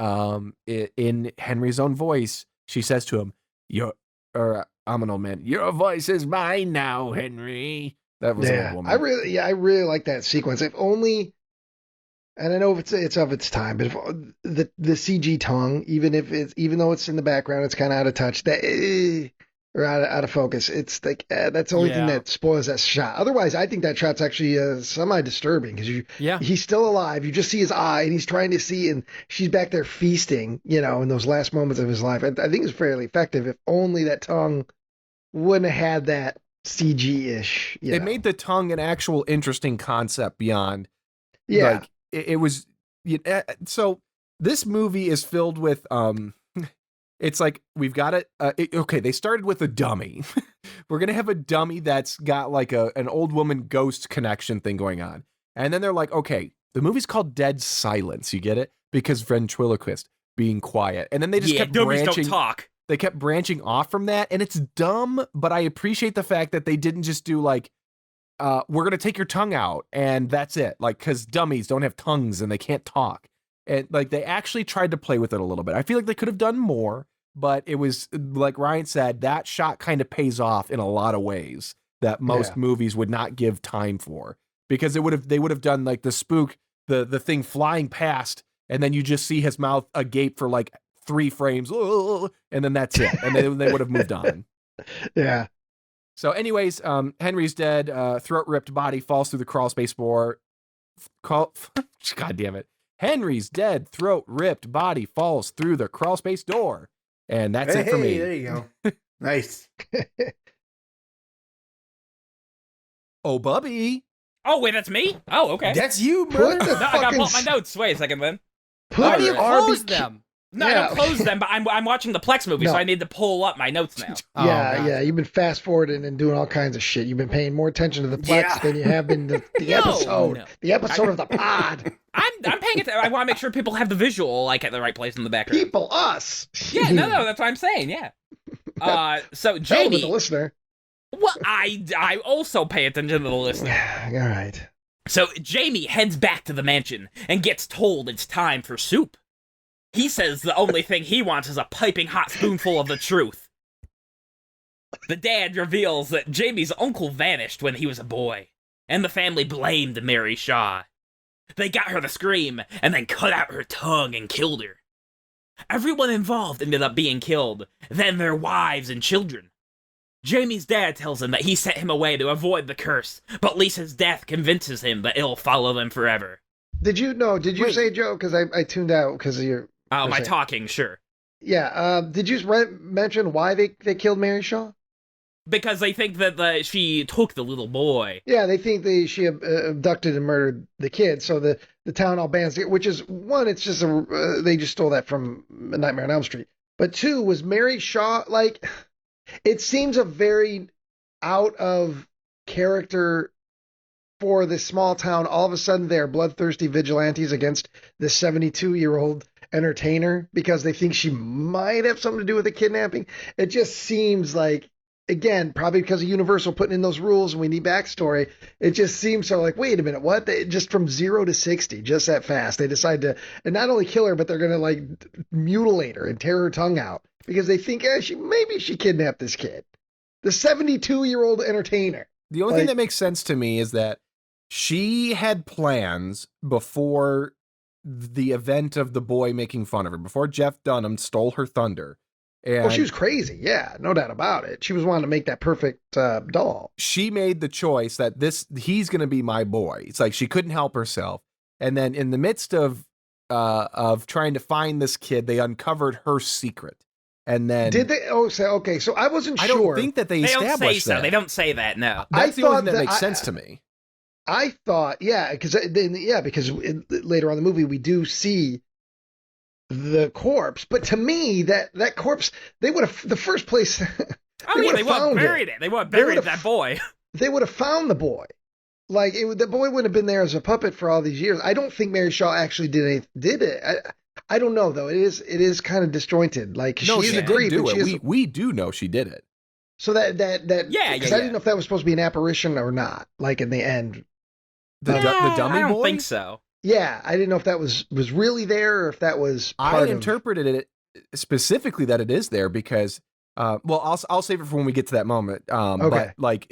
in Henry's own voice, she says to him, I'm an old man. Your voice is mine now, Henry. That was an old woman. I really like that sequence. If only, and I know it's of its time, but if the CG tongue, even though it's in the background, it's kind of out of touch. Or out of focus. It's like that's the only thing that spoils that shot. Otherwise, I think that shot's actually semi-disturbing because he's still alive. You just see his eye, and he's trying to see, and she's back there feasting, in those last moments of his life. I think it's fairly effective. If only that tongue wouldn't have had that CG-ish. It made the tongue an actual interesting concept beyond. Yeah. Like it was. So this movie is filled with it's like we've got it. Okay, they started with a dummy. We're gonna have a dummy that's got like an old woman ghost connection thing going on, and then they're like, okay, the movie's called Dead Silence. You get it? Because ventriloquist being quiet, and then they just kept dummies branching. don't talk. They kept branching off from that, and it's dumb. But I appreciate the fact that they didn't just do like, we're gonna take your tongue out, and that's it. Like, because dummies don't have tongues and they can't talk, and like they actually tried to play with it a little bit. I feel like they could have done more. But it was, like Ryan said, that shot kind of pays off in a lot of ways that most movies would not give time for, because they would have done like the spook, the thing flying past, and then you just see his mouth agape for like 3 frames, and then that's it, and then they would have moved on. Yeah. So, anyways, Henry's dead. Throat ripped, body falls through the crawl space door. God damn it! Henry's dead. Throat ripped, body falls through the crawl space door. And that's it for me. There you go. Nice. Oh, Bubby. Oh, wait, that's me? Oh, okay. That's you, Put brother. the No, I gotta fucking pull up my notes. Wait a second, then. Put Do you the close RB them? No, I don't close them, but I'm watching the Plex movie, No. so I need to pull up my notes now. Oh, Yeah, God. yeah. You've been fast forwarding and doing all kinds of shit. You've been paying more attention to the Plex Yeah. than you have been the episode. No. The episode of the pod. I'm paying it. I want to make sure people have the visual like at the right place in the background. People, us. Yeah, no, that's what I'm saying. Yeah. So Tell them Jamie, the listener. well, I also pay attention to the listener. All right. So Jamie heads back to the mansion and gets told it's time for soup. He says the only thing he wants is a piping hot spoonful of the truth. The dad reveals that Jamie's uncle vanished when he was a boy, and the family blamed Mary Shaw. They got her to scream, and then cut out her tongue and killed her. Everyone involved ended up being killed, then their wives and children. Jamie's dad tells him that he sent him away to avoid the curse, but Lisa's death convinces him that it'll follow them forever. Did you Wait. say, Joe? Because I tuned out because of your. Oh, my saying. talking, sure. Yeah. Did you mention why they killed Mary Shaw? Because they think that she took the little boy. Yeah, they think she abducted and murdered the kid. So the town all bands together, which is one. It's just they just stole that from Nightmare on Elm Street. But 2 was Mary Shaw. Like, it seems a very out of character for this small town. All of a sudden, they're bloodthirsty vigilantes against this 72-year-old entertainer because they think she might have something to do with the kidnapping. It just seems like, again, probably because of Universal putting in those rules and we need backstory, it just seems so like, wait a minute, what? They just from 0 to 60, just that fast. They decide to, and not only kill her, but they're going to like mutilate her and tear her tongue out because they think maybe she kidnapped this kid. The 72-year-old entertainer. The only thing that makes sense to me is that she had plans before the event of the boy making fun of her, before Jeff Dunham stole her thunder. And Well, she was crazy. Yeah, no doubt about it. She was wanting to make that perfect doll. she made the choice that he's going to be my boy. It's like she couldn't help herself. And then in the midst of trying to find this kid, they uncovered her secret. And then Did they? Oh, say okay. So I wasn't I sure. don't think that they They don't say established so. that. They don't say that, no. That's the I only thought thing that that makes sense to me. I thought, yeah, because later on in the movie we do see the corpse, but to me that corpse, they would have the first place. Oh, yeah, they would have found buried it. They would have buried that boy. They would have found the boy. Like the boy wouldn't have been there as a puppet for all these years. I don't think Mary Shaw actually did it. I don't know though. It is kind of disjointed. Like No, she is she a did creep. do and it. she is, We do know she did it. so that Yeah, because yeah, I didn't know if that was supposed to be an apparition or not. Like in the end. The dummy I don't boy? think so. Yeah, I didn't know if that was really there or if that was I part of. interpreted it specifically that it is there because, I'll save it for when we get to that moment. Okay. But like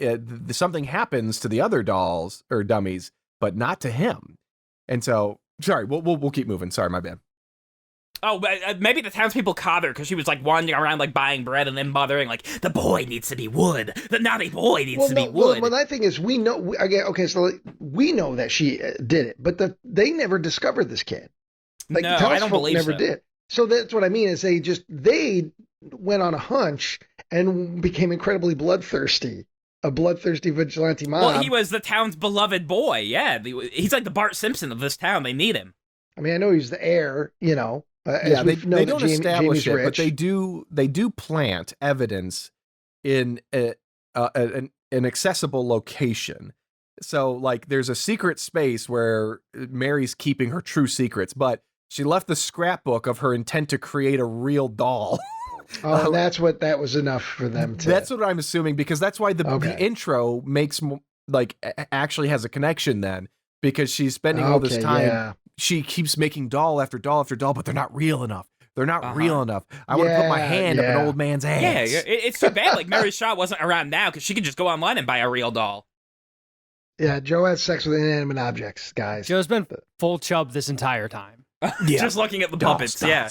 something happens to the other dolls or dummies, but not to him. And so, sorry, we'll keep moving. Sorry, my bad. Oh, but maybe the townspeople caught her because she was like wandering around like buying bread and then bothering like the boy needs to be wood. The naughty boy needs to be wood. Well, my thing is we know. So we know that she did it, but they never discovered this kid. Like No, the I don't townsfolk believe never so. did. So that's what I mean is they went on a hunch and became incredibly bloodthirsty. A bloodthirsty vigilante mob. Well, he was the town's beloved boy. Yeah, he's like the Bart Simpson of this town. They need him. I mean, I know he's the heir, you know. Yeah, they don't establish Jamie's it, rich. but they do plant evidence in an accessible location. So, like, there's a secret space where Mary's keeping her true secrets, but she left the scrapbook of her intent to create a real doll. Oh, and that was enough for them to. That's what I'm assuming, because that's why the intro makes actually has a connection then, because she's spending all this time. Yeah. She keeps making doll after doll after doll, but they're not real enough. They're not real enough. I want to put my hand up an old man's ass. Yeah, it's too bad like Mary Shaw wasn't around now, because she could just go online and buy a real doll. Yeah, Joe has sex with inanimate objects, guys. Joe's been full chub this entire time. Just looking at the puppets. Yeah.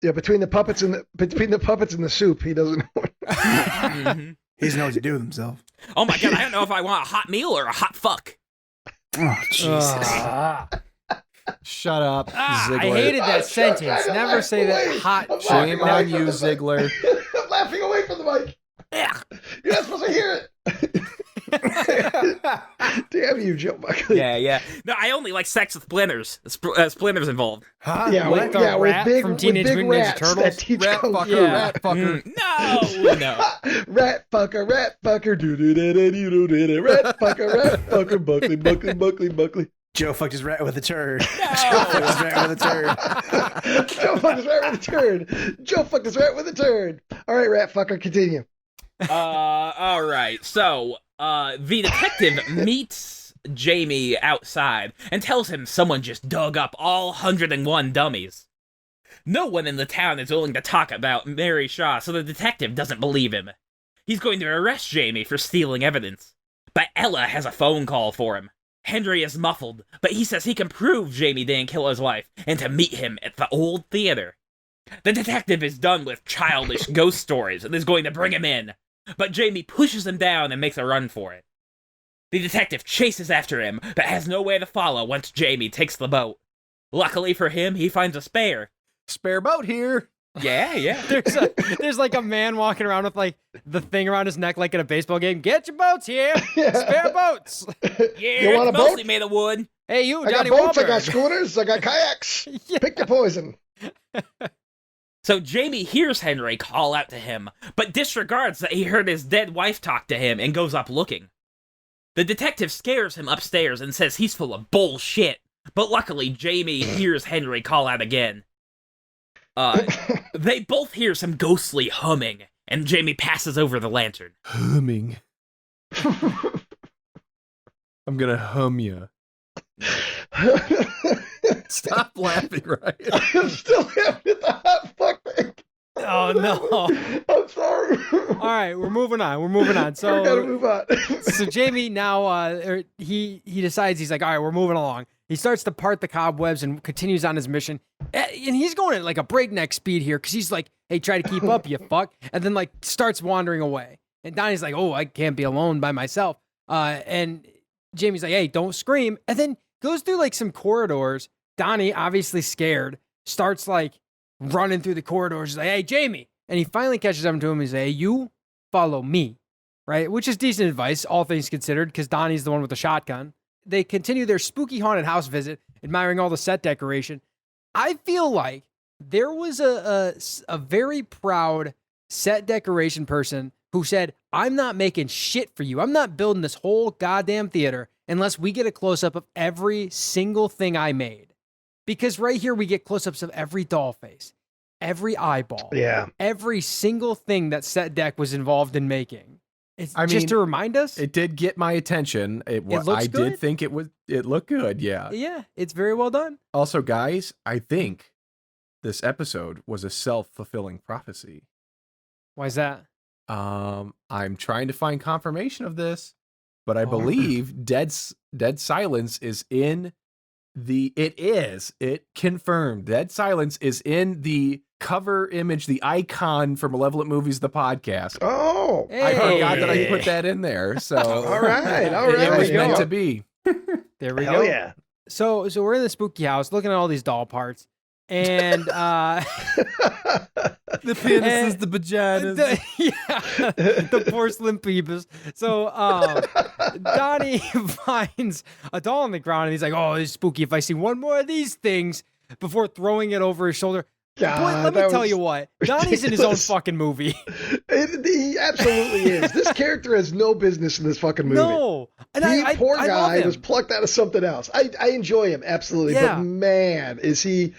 Yeah, between the puppets and the soup, he doesn't know. He doesn't know what to do with himself. Oh my god, I don't know if I want a hot meal or a hot fuck. Oh, Jesus. Shut up, I Ziegler. hated that sentence. Never say that hot. Shame on you, Ziegler. I'm laughing away from the mic. You're not supposed to hear it. Damn you, Joe Buckley. Yeah. No, I only like sex with splinters. Splinters involved. Huh? Yeah, With the rat from Teenage Mutant Ninja Turtles? That teach Rat kung fucker, fu. rat fucker. No. Rat fucker, do-do-do-do-do-do-do, rat fucker, Buckley. Joe fucked his rat with a turd. No. Fucked his rat with a turd. Joe fucked his rat with a turd. Joe fucked his rat with a turd. All right, rat fucker, continue. All right. So, the detective meets Jamie outside and tells him someone just dug up all 101 dummies. No one in the town is willing to talk about Mary Shaw, so the detective doesn't believe him. He's going to arrest Jamie for stealing evidence. But Ella has a phone call for him. Henry is muffled, but he says he can prove Jamie didn't kill his wife and to meet him at the old theater. The detective is done with childish ghost stories and is going to bring him in, but Jamie pushes him down and makes a run for it. The detective chases after him, but has nowhere to follow once Jamie takes the boat. Luckily for him, he finds a spare. Spare boat here. Yeah. There's like a man walking around with like the thing around his neck like in a baseball game. Get your boats here. Spare boats. Yeah, You want it's a boat? mostly made of wood. Hey, you, I got Johnny boats, I Wahlberg. got schooners, I got kayaks. Pick your poison. So Jamie hears Henry call out to him, but disregards that he heard his dead wife talk to him and goes up looking. The detective scares him upstairs and says he's full of bullshit, but luckily Jamie hears Henry call out again. They both hear some ghostly humming, and Jamie passes over the lantern. Humming. I'm gonna hum you. Stop laughing, Ryan. I'm still having the hot fuck thing. Oh no! I'm sorry. All right, we're moving on. We gotta So, move on. so Jamie now he decides he's like, all right, we're moving along. He starts to part the cobwebs and continues on his mission. And he's going at like a breakneck speed here because he's like, hey, try to keep up, you fuck. And then like starts wandering away. And Donnie's like, oh, I can't be alone by myself. And Jamie's like, hey, don't scream. And then goes through like some corridors. Donnie, obviously scared, starts like running through the corridors. He's like, hey, Jamie. And he finally catches up to him. He's like, hey, you follow me. Right? Which is decent advice, all things considered, because Donnie's the one with the shotgun. They continue their spooky haunted house visit, admiring all the set decoration. I feel like there was a very proud set decoration person who said, I'm not making shit for you. I'm not building this whole goddamn theater unless we get a close-up of every single thing I made. Because right here we get close-ups of every doll face, every eyeball, every single thing that set deck was involved in making. It's just to remind us. It did get my attention. I good? did think it looked good, yeah. Yeah, it's very well done. Also, guys, I think this episode was a self-fulfilling prophecy. Why is that? I'm trying to find confirmation of this, but I believe Dead Silence is in it confirmed. Dead Silence is in the cover image, the icon for Malevolent Movies, the podcast. Oh, I forgot that I put that in there. So all right. It was meant to be. There we Hell go. yeah. So we're in the spooky house looking at all these doll parts, And The penises, the vaginas. the porcelain peepers. So Donnie finds a doll on the ground and he's like, "Oh, it's spooky. If I see one more of these things," before throwing it over his shoulder. God, Boy, let me tell you was what, Donnie's in his own ridiculous. fucking movie. He absolutely is. This character has no business in this fucking movie. No, and The poor I love guy him. was plucked out of something else. I enjoy him absolutely, Yeah. but man, is he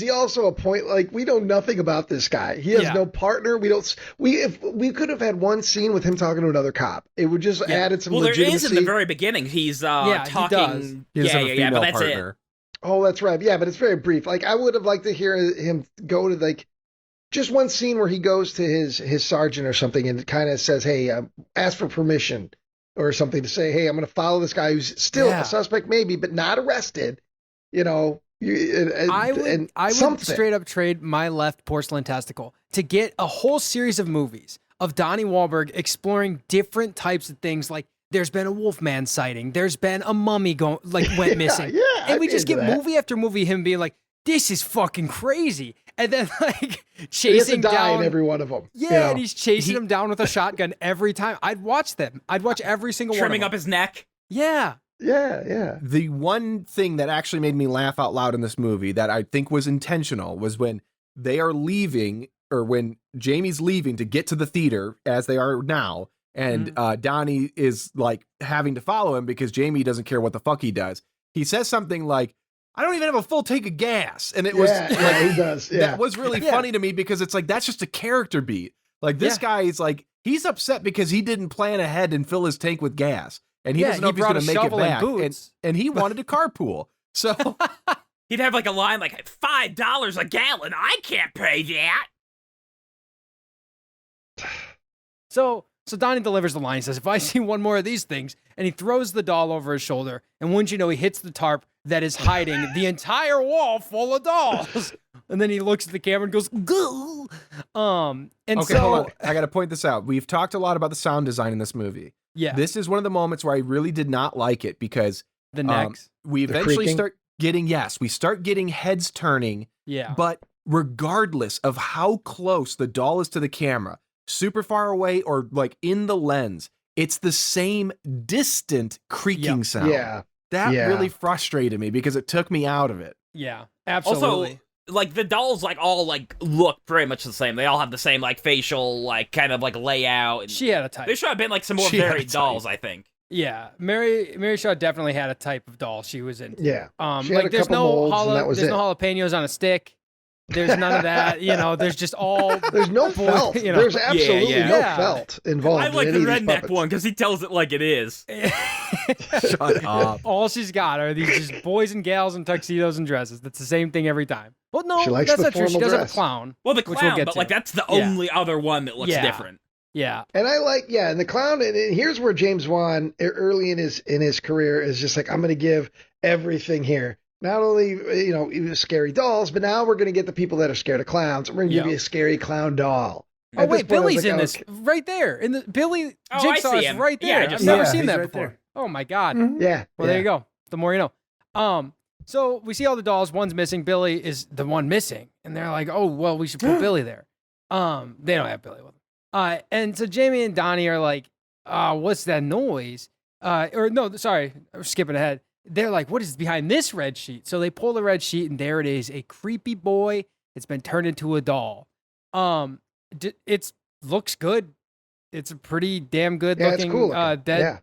also a point? Like, we know nothing about this guy. He has Yeah. no partner. If we could have had one scene with him talking to another cop, it would just added some Well, there legitimacy. is in the very beginning. He's he does. talking. He doesn't have a female but that's partner. it. Oh, that's right. Yeah, but it's very brief. Like, I would have liked to hear him go to like just one scene where he goes to his sergeant or something and kind of says, "Hey, ask for permission." Or something to say, "Hey, I'm going to follow this guy who's still a suspect, maybe, but not arrested." You know, I would something. straight up trade my left porcelain testicle to get a whole series of movies of Donnie Wahlberg exploring different types of things. Like, there's been a Wolfman sighting, there's been a mummy went missing, yeah, and we I'd just be get into that. movie after movie him being like, "This is fucking crazy," and then like He has to chasing die down in every one of them. Yeah, you know? and he's chasing him down with a shotgun every time. I'd watch them. I'd watch every single Trimming one up of them. his neck. Yeah. Yeah. The one thing that actually made me laugh out loud in this movie that I think was intentional was when they are leaving, or when Jamie's leaving to get to the theater, as they are now, and Donnie is like having to follow him because Jamie doesn't care what the fuck he does. He says something like, "I don't even have a full tank of gas," and it was like, he does. Yeah. that was really funny to me because it's like that's just a character beat. Like, this guy is like, he's upset because he didn't plan ahead and fill his tank with gas, and he doesn't know if he's brought going a to make it shovel and back. boots. And he wanted to carpool, so. He'd have like a line like $5 a gallon. I can't pay that. So Donnie delivers the line. He says, "If I see one more of these things," and he throws the doll over his shoulder, and wouldn't you know, he hits the tarp that is hiding the entire wall full of dolls. And then he looks at the camera and goes, "Goo." And Okay, so, hold on. I got to point this out. We've talked a lot about the sound design in this movie. yeah, This is one of the moments where I really did not like it because the next, we The eventually creaking? start getting heads turning, yeah, but regardless of how close the doll is to the camera, super far away or like in the lens, it's the same distant creaking sound. Yeah. That Yeah. really frustrated me because it took me out of it. yeah, absolutely. Also, like the dolls, like all like look very much the same. They all have the same like facial, like kind of like layout. And She had a type. there should have been like some more She had a varied type. dolls, I think. Yeah, Mary Shaw definitely had a type of doll she was in. Yeah. She had Like a there's couple no molds, and that was there's it. no jalapenos on a stick. There's none of that. You know, there's just all. There's no felt. you know. There's absolutely yeah. no Yeah. felt involved. I like in the any of these redneck puppets. one because he tells it like it is. Shut up. All she's got are these just boys and gals in tuxedos and dresses. That's the same thing every time. Well, no, She likes that's the not true. She formal does have dress. a clown. Well, the Which we'll clown, get but to. like that's the Yeah. only other one that looks Yeah. different. Yeah, And I like, and the clown, and here's where James Wan, early in his career, is just like, I'm going to give everything here. Not only, you know, scary dolls, but now we're going to get the people that are scared of clowns. We're going to give Yeah. you a scary clown doll. Oh At this wait, point, I was Billy's like, in oh, this right there. In the Billy Oh, I Jigsaw see is him. right Yeah, I there. just I've never saw him. seen He's that right before. there. Oh my god. Yeah. Well, there you go. The more you know. So we see all the dolls. One's missing. Billy is the one missing, and they're like, "Oh, well, we should put Billy there." They don't have Billy with them. And so Jamie and Donnie are like, "What's that noise?" Or no, sorry, I'm skipping ahead. They're like, "What is behind this red sheet?" So they pull the red sheet, and there it is, a creepy boy. It's been turned into a doll. It's looks good. It's a pretty damn good Yeah, it's looking cool looking. dead Yeah.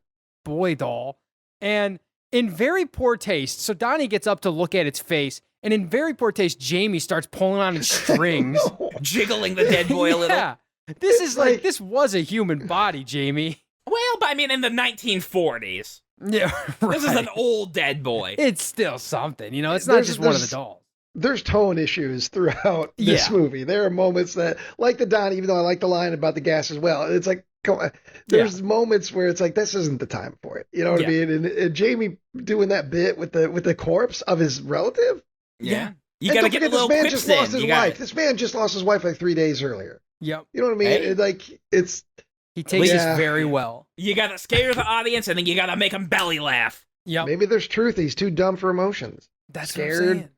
boy doll. And in very poor taste, so Donnie gets up to look at its face, and in very poor taste, Jamie starts pulling on its strings. Jiggling the dead boy a little. Yeah. This is like, like- this was a human body, Jamie. Well, but I mean, in the 1940s, Yeah, this is an old dead boy. It's still something, you know. It's not There's- just one of the there's- dolls. There's tone issues throughout this Yeah. movie. There are moments that, like the Donnie, even though I like the line about the gas as well, it's like, come on. There's moments where it's like, this isn't the time for it. You know what I Yeah. mean? And Jamie doing that bit with the corpse of his relative. Yeah. You And gotta don't get forget, a little this man quips just lost in. his You gotta- wife. This man just lost his wife like 3 days earlier. Yep. You know what I mean? Hey. It, like, it's He takes Yeah. this very well. You gotta scare the audience, and then you gotta make them belly laugh. Yep. maybe there's truth. He's too dumb for emotions. That's scared. what I'm saying.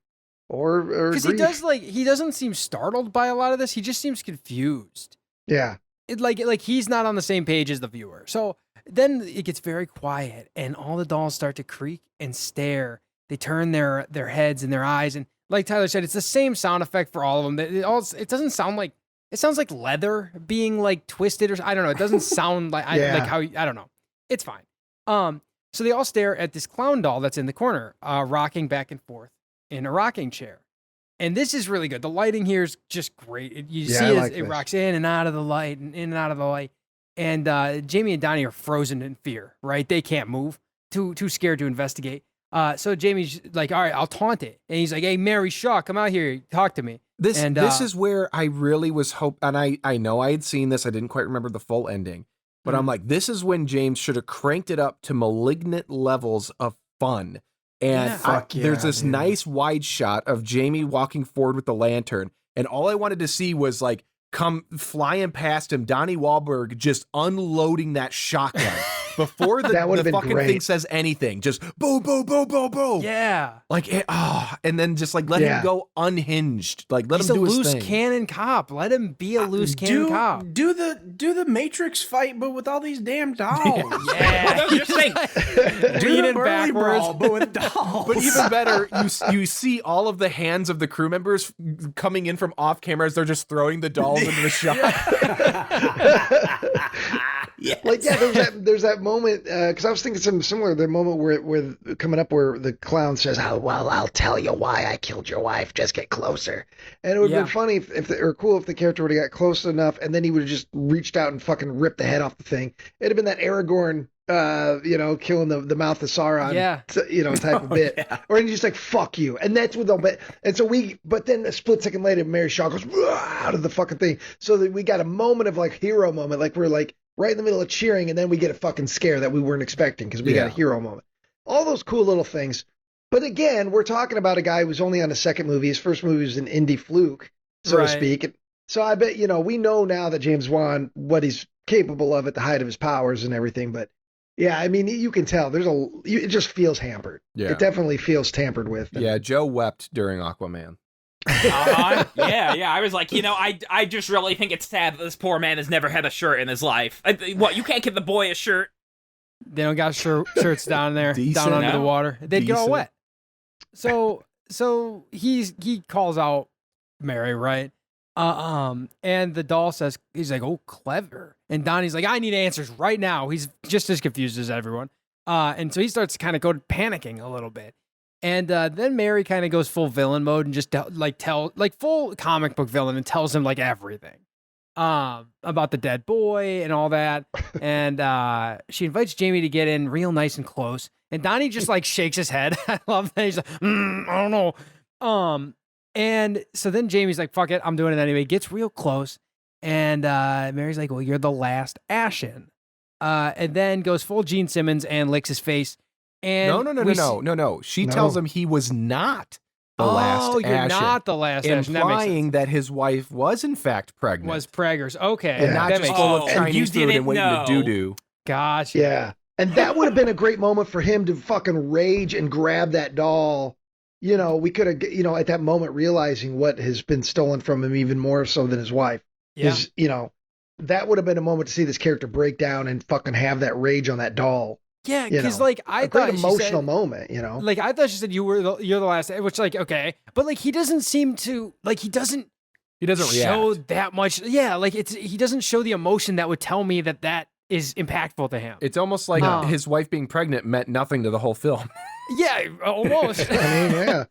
or Because he doesn't seem startled by a lot of this. He just seems confused. Yeah. Like he's not on the same page as the viewer. So then it gets very quiet, and all the dolls start to creak and stare. They turn their heads and their eyes, and like Tyler said, it's the same sound effect for all of them. It doesn't sound like, it sounds like leather being like twisted, or I don't know. It doesn't sound like like how, I don't know. It's fine. So they all stare at this clown doll that's in the corner, rocking back and forth in a rocking chair. And this is really good. The lighting here is just great. You see it rocks in and out of the light and in and out of the light. And Jamie and Donnie are frozen in fear, right? They can't move, too scared to investigate. So Jamie's like, all right, I'll taunt it. And he's like, hey, Mary Shaw, come out here. Talk to me. This is where I really was and I know I had seen this. I didn't quite remember the full ending. But I'm like, this is when James should have cranked it up to malignant levels of fun. And there's this nice wide shot of Jamie walking forward with the lantern. And all I wanted to see was like come flying past him, Donnie Wahlberg just unloading that shotgun before the fucking thing says anything. Just boom, boom, boom, boom, boom. Yeah. Like, and then just like let him go unhinged. Like let him do his thing. He's a loose cannon cop. Let him be a loose cannon cop. Do the Matrix fight, but with all these damn dolls. Yeah. Do the Burly Brawl, but with dolls. But even better, you see all of the hands of the crew members coming in from off camera as they're just throwing the dolls into the shot. Yes. Like, there's that moment, because I was thinking something similar, the moment where coming up where the clown says, oh, well, I'll tell you why I killed your wife, just get closer. And it would have been funny or cool if the character would have got close enough and then he would have just reached out and fucking ripped the head off the thing. It'd have been that Aragorn, killing the mouth of Sauron, type of bit. Yeah. Or he's just like, fuck you. And that's what they'll bet. And so but then a split second later, Mary Shaw goes out of the fucking thing. So that we got a moment of like hero moment, like we're like, right in the middle of cheering, and then we get a fucking scare that we weren't expecting because we got a hero moment. All those cool little things. But again, we're talking about a guy who was only on his second movie. His first movie was an indie fluke, so to speak. And so I bet, we know now that James Wan, what he's capable of at the height of his powers and everything. But yeah, I mean, you can tell it just feels hampered. Yeah. It definitely feels tampered with. Yeah, Joe wept during Aquaman. Yeah. I was like, I just really think it's sad that this poor man has never had a shirt in his life. What, you can't give the boy a shirt? They don't got shirts down there, down under the water. They'd get all wet. So he calls out Mary, right? And the doll says, he's like, oh, clever. And Donnie's like, I need answers right now. He's just as confused as everyone. And so he starts to kind of go panicking a little bit. And then Mary kind of goes full villain mode and just full comic book villain and tells him like everything about the dead boy and all that. And she invites Jamie to get in real nice and close. And Donnie just like shakes his head. I love that. He's like, I don't know. And so then Jamie's like, fuck it, I'm doing it anyway. Gets real close. And Mary's like, well, you're the last Ashen. And then goes full Gene Simmons and licks his face. And no. She tells him he was not the last Ashen. Oh, you're not the last Ashen. Implying that his wife was in fact pregnant. Was preggers. Okay. And not just full of Chinese food and waiting to doo-doo. Gotcha. Yeah. And that would have been a great moment for him to fucking rage and grab that doll. We could have, at that moment realizing what has been stolen from him even more so than his wife. Yeah. That would have been a moment to see this character break down and fucking have that rage on that doll. Yeah, because I thought great emotional moment, Like I thought she said you're the last, which like okay, but like he doesn't seem to he doesn't show react that much. Yeah, like he doesn't show the emotion that would tell me that is impactful to him. It's almost like his wife being pregnant meant nothing to the whole film. Yeah, almost. I mean, yeah.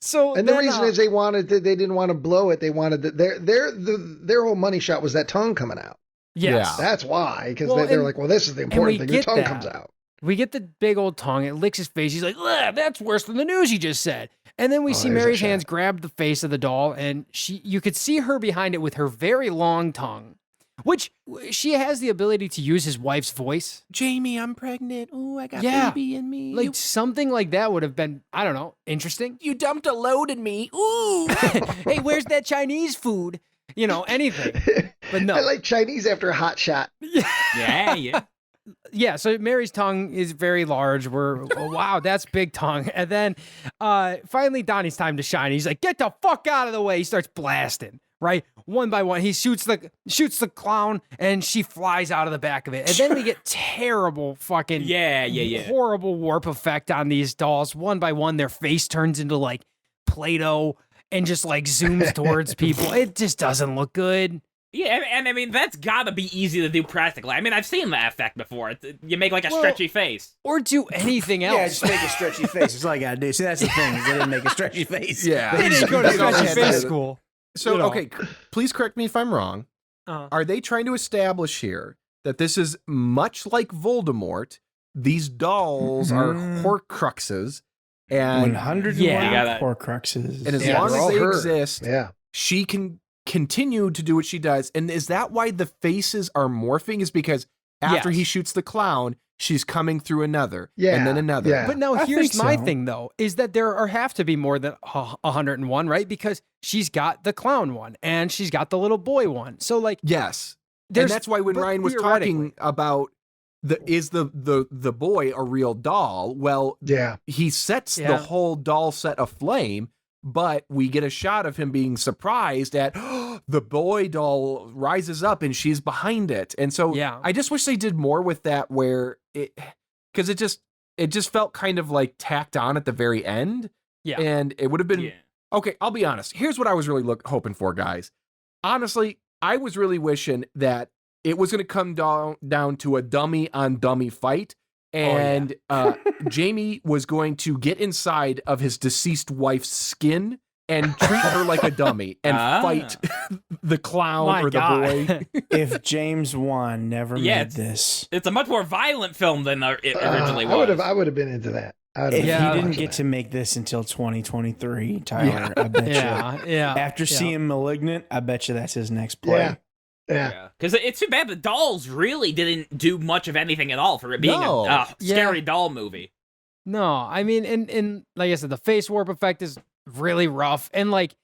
So the reason is they didn't want to blow it. They wanted their whole money shot was that tongue coming out. Yes. Yeah, that's why because they're like, well, this is the important thing. The tongue comes out. We get the big old tongue. It licks his face. He's like, that's worse than the news you just said. And then we see Mary's hands grab the face of the doll, and you could see her behind it with her very long tongue, which she has the ability to use his wife's voice. Jamie, I'm pregnant. Ooh, I got baby in me. Like something like that would have been, I don't know, interesting. You dumped a load in me. Ooh. Hey, where's that Chinese food? Anything. But no. I like Chinese after a hot shot. Yeah. yeah, so Mary's tongue is very large. Oh, wow, that's big tongue. And then finally Donnie's time to shine. He's like, get the fuck out of the way. He starts blasting, right? One by one. He shoots the clown and she flies out of the back of it. And then we get terrible fucking horrible warp effect on these dolls. One by one, their face turns into like Play-Doh and just like zooms towards people. It just doesn't look good. Yeah, and I mean, that's gotta be easy to do practically. I mean, I've seen that effect before. You make like a stretchy face. Or do anything else. Yeah, just make a stretchy face. That's all I gotta do. See, that's the thing. Is they didn't make a stretchy face. Yeah. They didn't go to stretchy face school. So, okay, please correct me if I'm wrong. Are they trying to establish here that this is much like Voldemort? These dolls are Horcruxes, and 101 Horcruxes. And as long as they exist, she can continue to do what she does. And is that why the faces are morphing? Is because after he shoots the clown, she's coming through another, and then another. Yeah. But no, here's my thing though, is that there have to be more than 101, right? Because she's got the clown one and she's got the little boy one. So like, yes, and that's why when Ryan was talking about the boy a real doll, well, he sets the whole doll set aflame. But we get a shot of him being surprised at the boy doll rises up and she's behind it. And so I just wish they did more with that because it just felt kind of like tacked on at the very end. Yeah. And it would have been, okay, I'll be honest. Here's what I was really hoping for, guys. Honestly, I was really wishing that it was going to come down to a dummy on dummy fight. And Jamie was going to get inside of his deceased wife's skin and treat her like a dummy and fight the clown the boy. If James Wan never made this. It's a much more violent film than it originally was. I would have been into that. If he didn't get to make this until 2023, Tyler, I bet you. Yeah. After seeing Malignant, I bet you that's his next play. Yeah. Because it's too bad the dolls really didn't do much of anything at all for it being a scary doll movie. No, I mean, and like I said, the face warp effect is really rough. And like,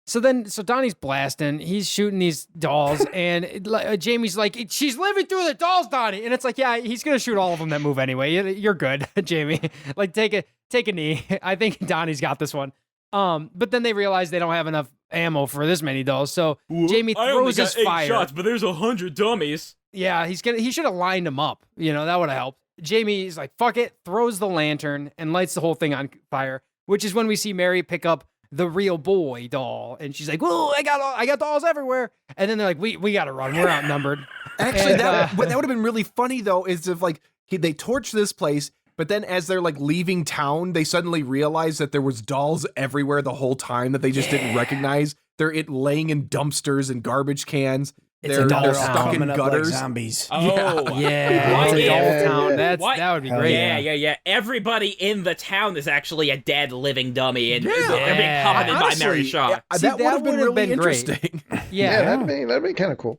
so Donnie's blasting, he's shooting these dolls, and Jamie's like, she's living through the dolls, Donnie. And it's like, yeah, he's going to shoot all of them that move anyway. You're good, Jamie. Like, take a knee. I think Donnie's got this one. But then they realize they don't have enough ammo for this many dolls, so Jamie throws his fire. Shots, but there's 100 dummies. Yeah, he should have lined them up. You know, that would have helped. Jamie's like, fuck it, throws the lantern and lights the whole thing on fire, which is when we see Mary pick up the real boy doll, and she's like, "Whoa, I got dolls everywhere." And then they're like, "We got to run. We're outnumbered." Actually, that would have been really funny though, is if like they torch this place. But then as they're like leaving town, they suddenly realize that there was dolls everywhere the whole time that they just didn't recognize. They're laying in dumpsters and garbage cans. They're stuck in gutters. Like zombies. Oh, yeah. It's a doll town. That would be great. Yeah. Everybody in the town is actually a dead living dummy, and they're being puppeted by Mary Shaw. Yeah, that would have been really interesting. That'd be kind of cool.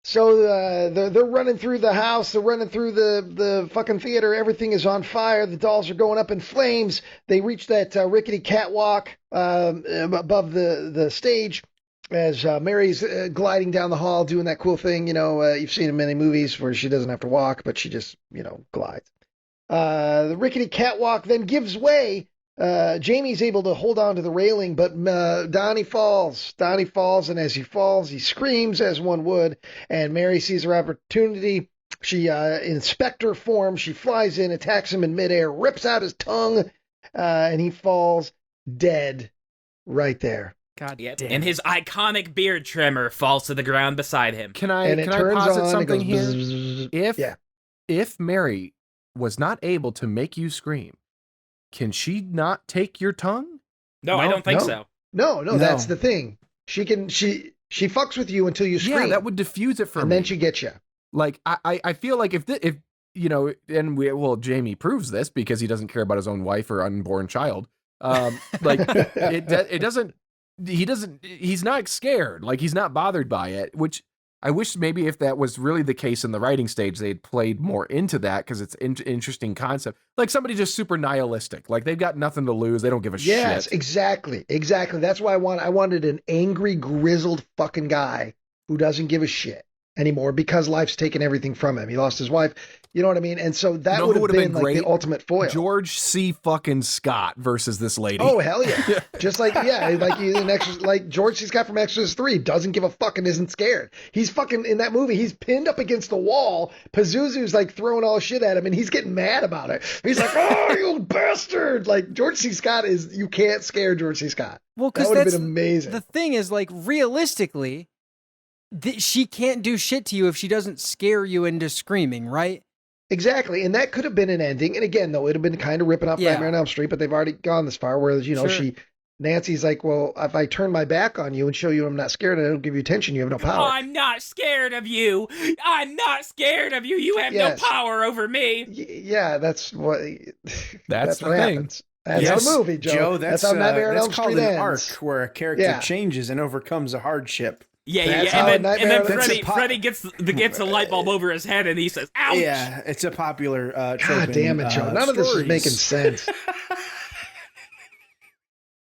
So they're running through the house. They're running through the fucking theater. Everything is on fire. The dolls are going up in flames. They reach that rickety catwalk above the stage as Mary's gliding down the hall, doing that cool thing. You know, you've seen in many movies where she doesn't have to walk, but she just, glides. The rickety catwalk then gives way. Jamie's able to hold on to the railing, but Donnie falls. And as he falls, he screams as one would. And Mary sees her opportunity. She, in Spectre form, she flies in, attacks him in midair, rips out his tongue, and he falls dead right there. God damn. And his iconic beard trimmer falls to the ground beside him. Can I posit something here? If Mary was not able to make you scream, can she not take your tongue? No, I don't think so. No, that's the thing. She she fucks with you until you scream. Yeah, that would diffuse it for me. And then she gets you. Like, I feel like if Jamie proves this because he doesn't care about his own wife or unborn child. He's not scared. Like, he's not bothered by it, which I wish maybe if that was really the case in the writing stage, they'd played more into that because it's an interesting concept. Like somebody just super nihilistic. Like they've got nothing to lose. They don't give a shit. Yes, exactly. That's why I wanted an angry, grizzled fucking guy who doesn't give a shit. anymore because life's taken everything from him. He lost his wife. You know what I mean? And so that know would who have would've been been like the great? ultimate foil. George C. fucking Scott versus this lady. Oh, hell yeah. Just like, yeah, like he's in like George C. Scott from Exorcist 3 doesn't give a fuck and isn't scared. He's fucking, in that movie, he's pinned up against the wall. Pazuzu's like throwing all shit at him and he's getting mad about it. He's like, oh, you bastard. Like George C. Scott you can't scare George C. Scott. Well, That because would have that's been amazing. the thing is, like, realistically, she can't do shit to you if she doesn't scare you into screaming, right? Exactly. And that could have been an ending. And again, though, it'd have been kind of ripping off Yeah. Nightmare on Elm Street, but they've already gone this far where, you know, Sure. Nancy's like, well, if I turn my back on you and show you I'm not scared and I don't give you attention, you have no power. I'm not scared of you. I'm not scared of you. You have Yes. no power over me. Yeah, that's what That's the what thing. happens. That's Yes, the movie, Joe. that's how Nightmare on that's Elm called Street an ends. arc where a character Yeah. changes and overcomes a hardship. Yeah, That's yeah, how and Nightmare then on Elm Freddy, Street- Freddy gets a light bulb over his head and he says, "Ouch!" Yeah, it's a popular trope God damn it, in, Joe. None of this is stories. making sense.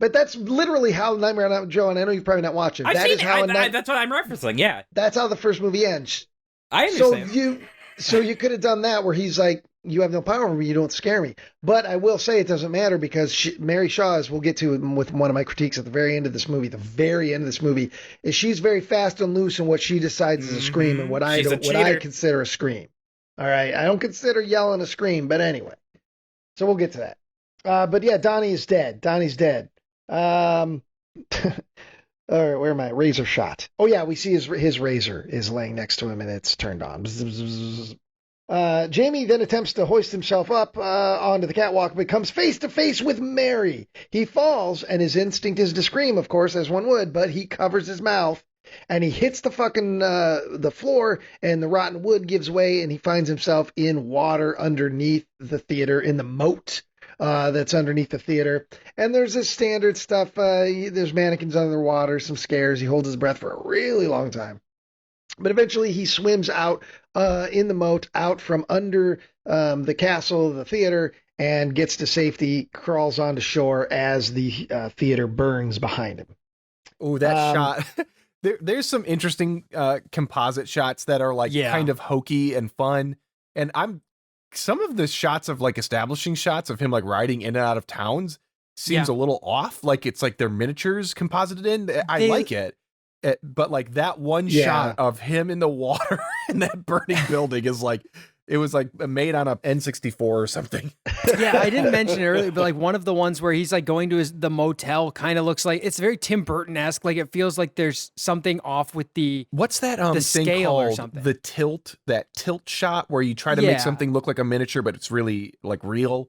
But that's literally how Nightmare on Elm Joe, and I know you've probably not watched it. I've That seen is it. how That's what I'm referencing. Yeah, that's how the first movie ends. I So understand. you could have done that where he's like, you have no power over me, you don't scare me. But I will say it doesn't matter because Mary Shaw, as we'll get to with one of my critiques at the very end of this movie, is she's very fast and loose in what she decides is a scream and what I She's a cheater. consider a scream. All right, I don't consider yelling a scream, but anyway. So we'll get to that. But yeah, Donnie is dead. Donnie's dead. All right, where am I? Razor shot. Oh yeah, we see his razor is laying next to him and it's turned on. Jamie then attempts to hoist himself up onto the catwalk, but comes face to face with Mary. He falls, and his instinct is to scream, of course, as one would, but he covers his mouth, and he hits the fucking the floor, and the rotten wood gives way, and he finds himself in water underneath the theater, in the moat that's underneath the theater. And there's this standard stuff. There's mannequins underwater, some scares. He holds his breath for a really long time. But eventually he swims out in the moat, out from under the castle, the theater, and gets to safety, crawls onto shore as the theater burns behind him. Oh, that shot. There's some interesting composite shots that are like kind of hokey and fun. And some of the shots of like establishing shots of him like riding in and out of towns seems a little off. Like it's like they're miniatures composited in. I like it. But like that one shot of him in the water in that burning building is like, it was like made on a N64 or something. Yeah, I didn't mention it earlier, but like one of the ones where he's like going to the motel kind of looks like it's very Tim Burton-esque. Like it feels like there's something off with the what's that the thing scale called? or something. The tilt shot where you try to make something look like a miniature, but it's really like real.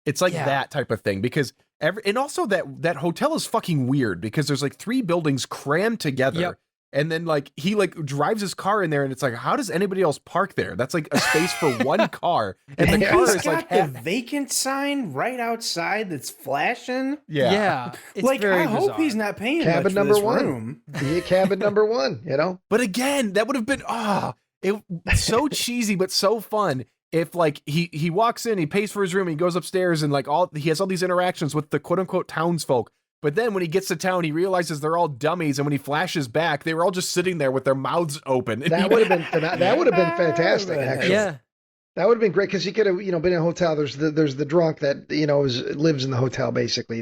It's like that type of thing because and also that hotel is fucking weird because there's like 3 buildings crammed together. Yep. And then like he like drives his car in there and it's like, how does anybody else park there? That's like a space for one car. And the car He's is got like the vacant sign right outside that's flashing. Yeah. It's like very I hope bizarre. he's not paying Cabin much for number this 1. room. Yeah, cabin number 1, you know? But again, that would have been so cheesy but so fun if like he walks in, he pays for his room, he goes upstairs and like he has all these interactions with the quote unquote townsfolk. But then when he gets to town, he realizes they're all dummies, and when he flashes back, they were all just sitting there with their mouths open. That would have been fantastic, actually. Yeah. That would have been great because he could have, been in a hotel. There's the drunk that lives in the hotel basically.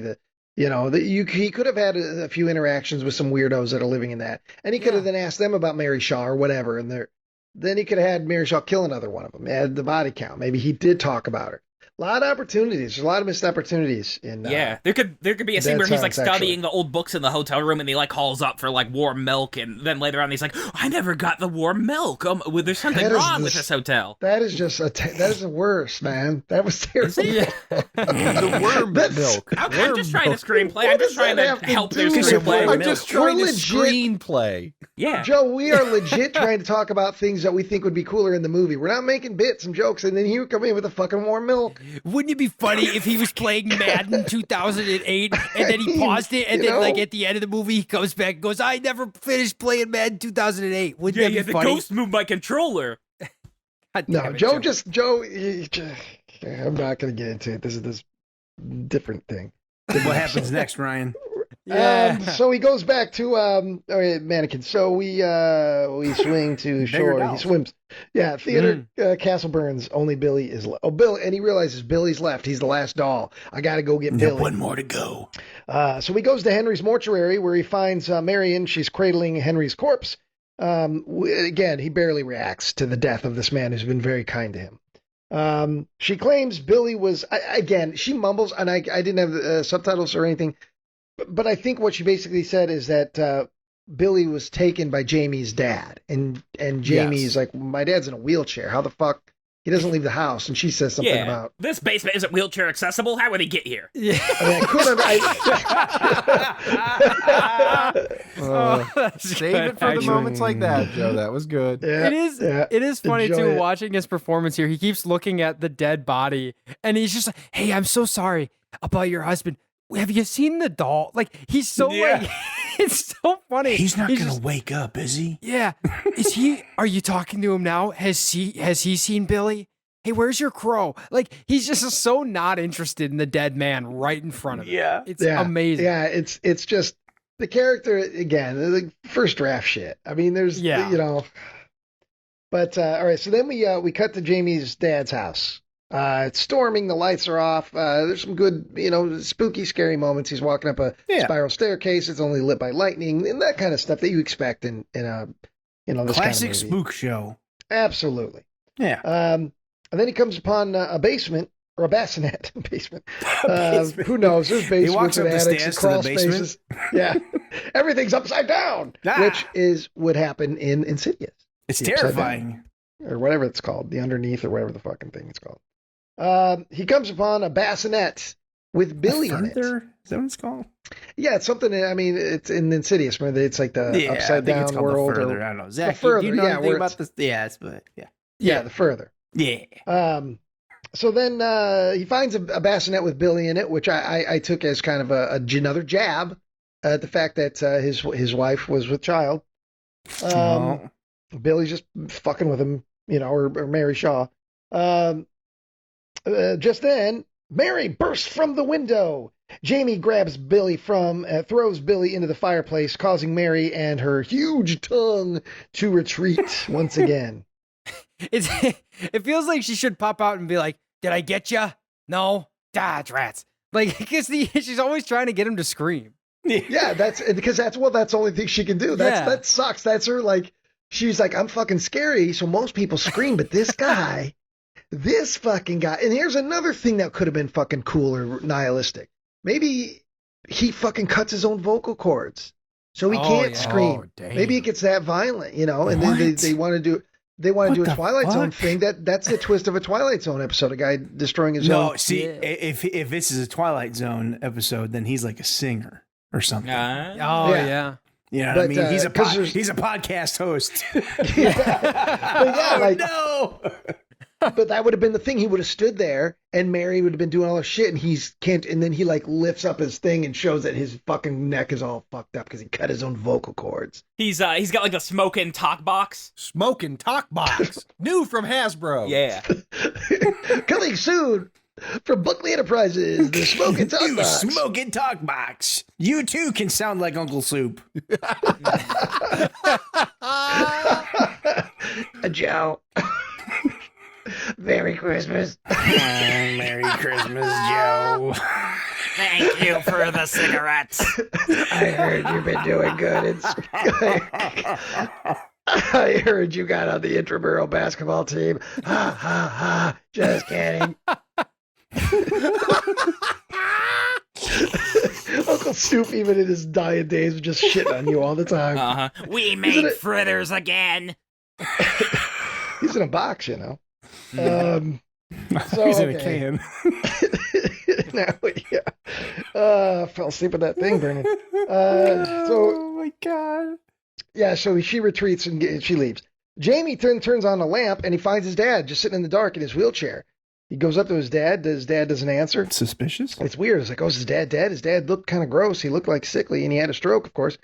He could have had a few interactions with some weirdos that are living in that, and he could have then asked them about Mary Shaw or whatever, and then he could have had Mary Shaw kill another one of them. Add the body count. Maybe he did talk about her. A lot of opportunities. There's a lot of missed opportunities in. There could be a scene Dead where he's like Silence, studying actually. the old books in the hotel room, and he like calls up for like warm milk, and then later on he's like, "I never got the warm milk. Well, there's something That is wrong with this- this hotel." That is just that is the worst, man. That was terrible. the worm milk. I'm just trying to screenplay. I'm just trying that to have to help their do with screenplay. warm I'm just trying to We're legit- screenplay. Yeah. Joe, we are legit trying to talk about things that we think would be cooler in the movie. We're not making bits and jokes, and then he would come in with a fucking warm milk. Wouldn't it be funny if he was playing Madden 2008 and then he paused it and then like at the end of the movie he comes back and goes, "I never finished playing Madden 2008." Wouldn't that be the funny? ghost moved my controller. God No, damn it, Joe. I'm not going to get into it. This is this different thing. What happens next, Ryan? Yeah. So he goes back to mannequin. So we swing to shore. He dolls. swims. Yeah, theater. Castle burns. Only Billy is left. Oh, Bill, and he realizes Billy's left. He's the last doll. I got to go get Billy. One more to go. So he goes to Henry's mortuary where he finds Marion. She's cradling Henry's corpse. Again, he barely reacts to the death of this man who's been very kind to him. She claims Billy was, again, she mumbles, and I didn't have subtitles or anything, but I think what she basically said is that Billy was taken by Jamie's dad, and Jamie's like, my dad's in a wheelchair. How the fuck? He doesn't leave the house, and she says something about this basement isn't wheelchair accessible. How would he get here? Yeah. I mean, I could Save it for the moments like that, Joe. That was good. Yeah, It is funny Enjoy too it. watching his performance here. He keeps looking at the dead body and he's just like, "Hey, I'm so sorry about your husband. Have you seen the doll?" Like he's so like it's so funny. He's not gonna just- wake up, is he? Yeah. Is he are you talking to him now? Has he seen Billy? Hey, where's your crow? Like he's just so not interested in the dead man right in front of him. Yeah. It's amazing. Yeah, it's just the character again, the first draft shit. I mean, there's you know, but all right. So then we cut to Jamie's dad's house. It's storming. The lights are off. There's some good, you know, spooky, scary moments. He's walking up a spiral staircase. It's only lit by lightning and that kind of stuff that you expect in a you know this Classic kind of movie. spook show. Absolutely. Yeah. And then he comes upon a basement or a bassinet basement. Who knows? There's basements He walks up and the attics and stairs to the crawl basement. spaces. Yeah, everything's upside down, which would happen in Insidious. It's The upside terrifying. down, or whatever it's called, the underneath or whatever the fucking thing it's called. He comes upon a bassinet with Billy in it. Is that what it's called? Yeah, it's something. I mean, it's in Insidious. Remember, it's like the upside I think it's down called world. The Further. Or, I don't know. Zach, Further, do you know yeah, anything where about it's- this? Yeah, but yeah. yeah, the further. Yeah. So then he finds a bassinet with Billy in it, which I took as kind of another jab at the fact that his wife was with child. Billy's just fucking with him, you know, or Mary Shaw. Just then, Mary bursts from the window. Jamie grabs Billy throws Billy into the fireplace, causing Mary and her huge tongue to retreat once again. It feels like she should pop out and be like, "Did I get you? No, it's rats." Like because she's always trying to get him to scream. Yeah, that's the only thing she can do. That sucks. That's her like. She's like, I'm fucking scary, so most people scream, but this fucking guy. And here's another thing that could have been fucking cool or nihilistic. Maybe he fucking cuts his own vocal cords, so he can't scream. Maybe it gets that violent, you know. And then they want to do. They want to do a Twilight Zone thing. That's the twist of a Twilight Zone episode. A guy destroying his own. No, see, if this is a Twilight Zone episode, then he's like a singer or something. Yeah. You know But, what I mean? He's a podcast host. But yeah, like, no. But that would have been the thing. He would have stood there, and Mary would have been doing all this shit, and and then he like lifts up his thing and shows that his fucking neck is all fucked up because he cut his own vocal cords. He's got like a smoking talk box. Smoking talk box. New from Hasbro. Yeah. Coming soon from Buckley Enterprises, the Smoking Talk Box. Smoking talk box. You too can sound like Uncle Soup. Joe. Merry Christmas. Merry Christmas, Joe. Thank you for the cigarettes. I heard you've been doing good. I heard you got on the intramural basketball team. Ha ha ha. Just kidding. Uncle Soup, even in his dying days, was just shitting on you all the time. We made fritters again. He's in a box, you know. So, He's in a can. Fell asleep with that thing burning. Oh my god. Yeah, so she retreats and she leaves. Jamie turns on the lamp and he finds his dad just sitting in the dark in his wheelchair. He goes up to his dad. His dad doesn't answer. Suspicious? It's weird. It's like, oh, is his dad dead? His dad looked kind of gross. He looked like sickly and he had a stroke, of course.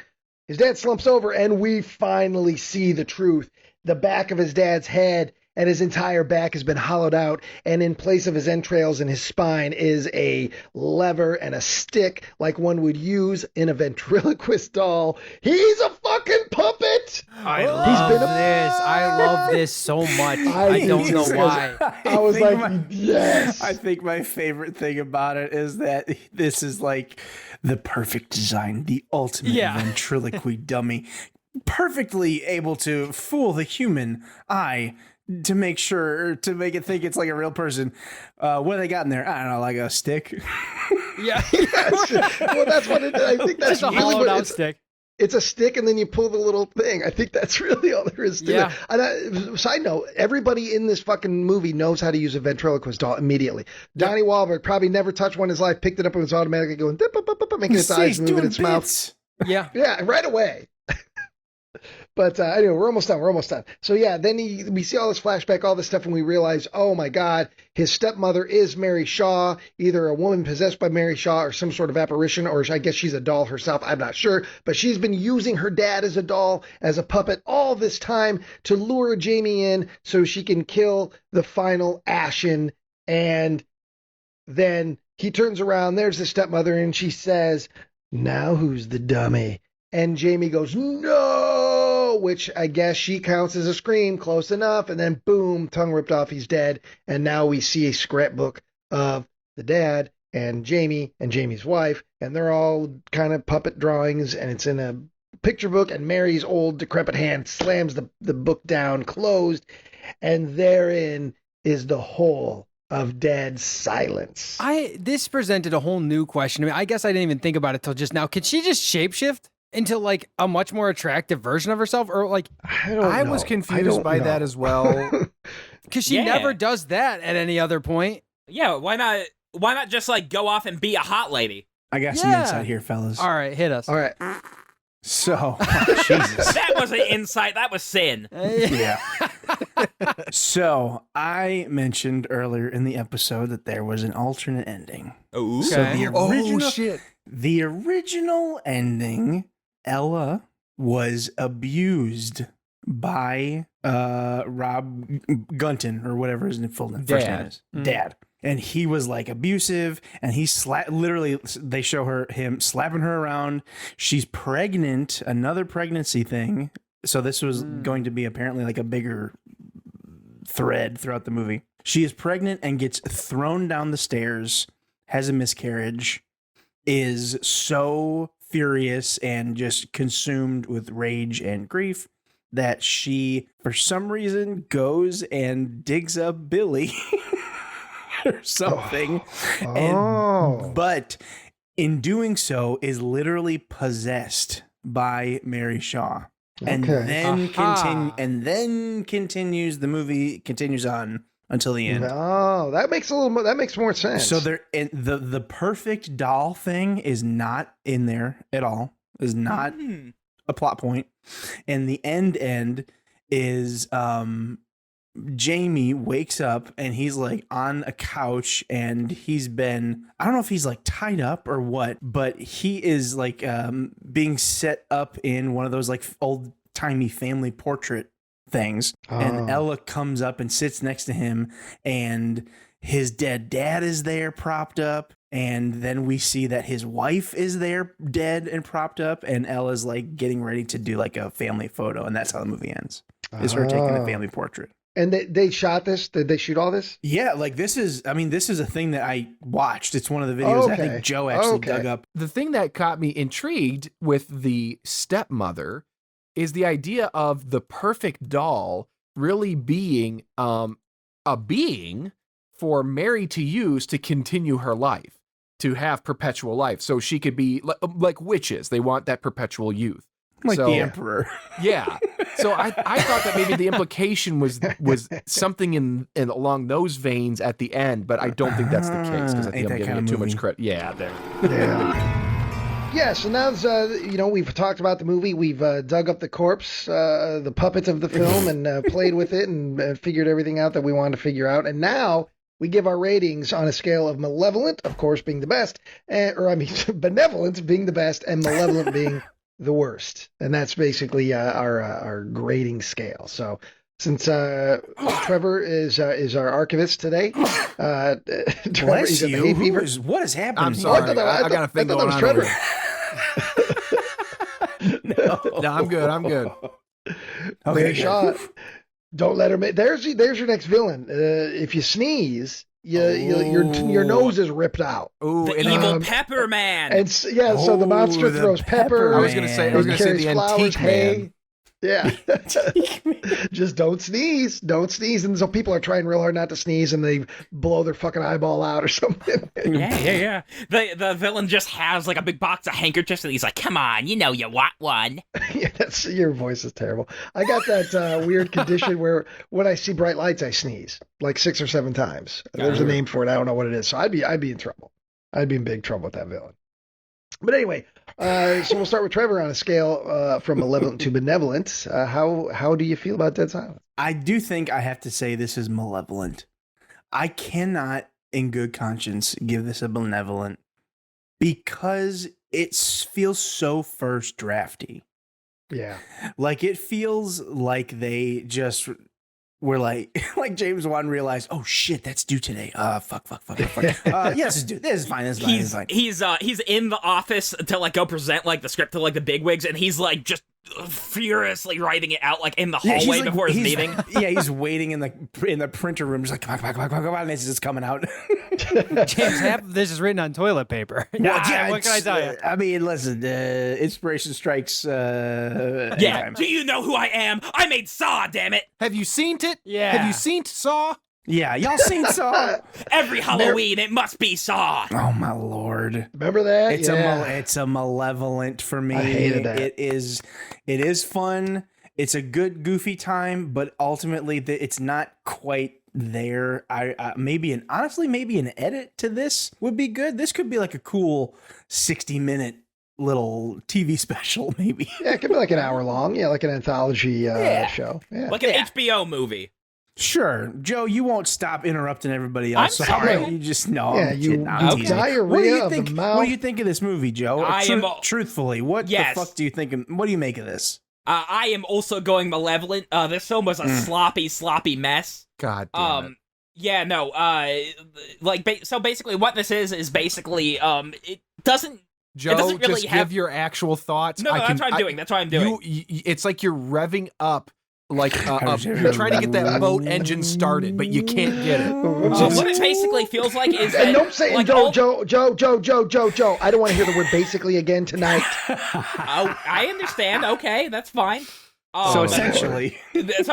His dad slumps over and we finally see the truth. The back of his dad's head and his entire back has been hollowed out, and in place of his entrails and his spine is a lever and a stick like one would use in a ventriloquist doll. He's a fucking puppet. I love this so much. I don't know why. I was like, yes. I think my favorite thing about it is that this is like the perfect design, the ultimate ventriloquy dummy, perfectly able to fool the human eye to make it think it's like a real person. What have they got in there? I don't know, like a stick. Yeah. Well, that's what it is. I think that's Just a really hollowed what out stick. It's a stick, and then you pull the little thing. I think that's really all there is to it. And side note, everybody in this fucking movie knows how to use a ventriloquist doll immediately. Donnie Wahlberg probably never touched one in his life, picked it up and was automatically going, making its eyes move in its mouth. Yeah. Yeah, right away. But anyway, we're almost done. So yeah, then we see all this flashback, all this stuff, and we realize, oh my God, his stepmother is Mary Shaw, either a woman possessed by Mary Shaw or some sort of apparition, or I guess she's a doll herself. I'm not sure, but she's been using her dad as a doll, as a puppet all this time to lure Jamie in so she can kill the final Ashen. And then he turns around, there's the stepmother, and she says, now who's the dummy? And Jamie goes, no, which I guess she counts as a scream, close enough. And then boom, tongue ripped off, he's dead. And now we see a scrapbook of the dad and Jamie's wife. And they're all kind of puppet drawings. And it's in a picture book. And Mary's old decrepit hand slams the book down, closed. And therein is the whole of dead silence. This presented a whole new question. I mean, I guess I didn't even think about it till just now. Could she just shapeshift into like a much more attractive version of herself, or like I was confused by that as well, because she never does that at any other point. Yeah, why not just like go off and be a hot lady? I got some insight here, fellas. All right, hit us. All right. So, Jesus. That wasn't insight, that was sin. Yeah. So, I mentioned earlier in the episode that there was an alternate ending. Ooh. So the shit. original ending, Ella was abused by Rob Gunton, or whatever his full name, first name is. Dad. And he was like abusive, and he literally, they show him slapping her around. She's pregnant, another pregnancy thing. So this was going to be apparently like a bigger thread throughout the movie. She is pregnant and gets thrown down the stairs, has a miscarriage, is so furious and just consumed with rage and grief that she, for some reason, goes and digs up Billy or something. But in doing so is literally possessed by Mary Shaw. And then continues, the movie continues on until the end. Oh, that makes more sense. So the perfect doll thing is not in there at all. Is not a plot point. And the end is Jamie wakes up and he's like on a couch, and he's been, I don't know if he's like tied up or what, but he is like being set up in one of those like old timey family portrait things. And Ella comes up and sits next to him, and his dead dad is there propped up. And then we see that his wife is there dead and propped up, and Ella's like getting ready to do like a family photo. And that's how the movie ends, is her taking a family portrait. And they shot this? Did they shoot all this? Yeah, like this is a thing that I watched. It's one of the videos I think Joe actually dug up. The thing that caught me intrigued with the stepmother is the idea of the perfect doll really being a being for Mary to use to continue her life, to have perpetual life. So she could be like witches. They want that perpetual youth. Like the emperor. Yeah. So I thought that maybe the implication was something in along those veins at the end, but I don't think that's the case, because I think I'm giving it too much credit. Yeah, there. Yeah, so now we've talked about the movie. We've dug up the corpse, the puppet of the film, and played with it and figured everything out that we wanted to figure out. And now we give our ratings on a scale of Malevolent, of course, being the best, Benevolent being the best, and Malevolent being the worst. And that's basically our grading scale. So Since Trevor is our archivist today, Trevor, Bless he's got the you. hay fever. What is happening? I'm here? sorry. I got a thing going on over here. No. No, I'm good. I'm good. Okay, Fair shot. Don't let her make. There's your next villain. If you sneeze, your nose is ripped out. Ooh, The and evil Pepper Man. And so the monster the throws pepper. Pepper I was gonna say the antique man. Yeah. Just don't sneeze. Don't sneeze. And so people are trying real hard not to sneeze and they blow their fucking eyeball out or something. Yeah. The villain just has like a big box of handkerchiefs and he's like, come on, you want one. Yeah, your voice is terrible. I got that weird condition where when I see bright lights, I sneeze like 6 or 7 times. There's a name for it. I don't know what it is. So I'd be in trouble. I'd be in big trouble with that villain. But anyway, so we'll start with Trevor on a scale from malevolent to benevolent. How do you feel about Dead Silence? I do think I have to say this is malevolent. I cannot, in good conscience, give this a benevolent because it feels so first drafty. Yeah. Like it feels like they just were like James Wan realized, oh shit, that's due today. Fuck. Yes, it's due. This is fine. This is fine. He's in the office to like go present like the script to like the bigwigs, and he's like just furiously writing it out like in the hallway before his meeting. Yeah, he's waiting in the printer room, just like come on, and it's just coming out. James, half of this is written on toilet paper. Yeah, what can I tell you? I mean, listen, inspiration strikes. Yeah. Anytime. Do you know who I am? I made Saw. Damn it! Have you seen it? Yeah. Have you seen Saw? Yeah, y'all seen Saw? Every Halloween, it must be Saw. Oh my lord! Remember that? It's a malevolent for me. I hated that. It is fun. It's a good goofy time, but ultimately it's not quite there. Maybe an edit to this would be good. This could be like a cool 60-minute little TV special, maybe. Yeah, it could be like an hour long. Yeah, like an anthology show. Yeah. Like an HBO movie. Sure, Joe, you won't stop interrupting everybody else. I'm sorry. You just know. Yeah, I'm teasing. diarrhea of the mouth. What do you think of this movie, Joe? Truthfully, what the fuck do you think? What do you make of this? I am also going malevolent. This film was a sloppy mess. God damn it. Yeah, no. So basically, what this is basically it doesn't. Joe, it doesn't really just have give your actual thoughts. No, that's what I'm doing. That's what I'm doing. It's like you're revving up. Like you're trying to get that boat engine started, but you can't get it. What it basically feels like is that, And don't say like, Joe. I don't want to hear the word basically again tonight. Oh, I understand. Okay, that's fine. So essentially, this is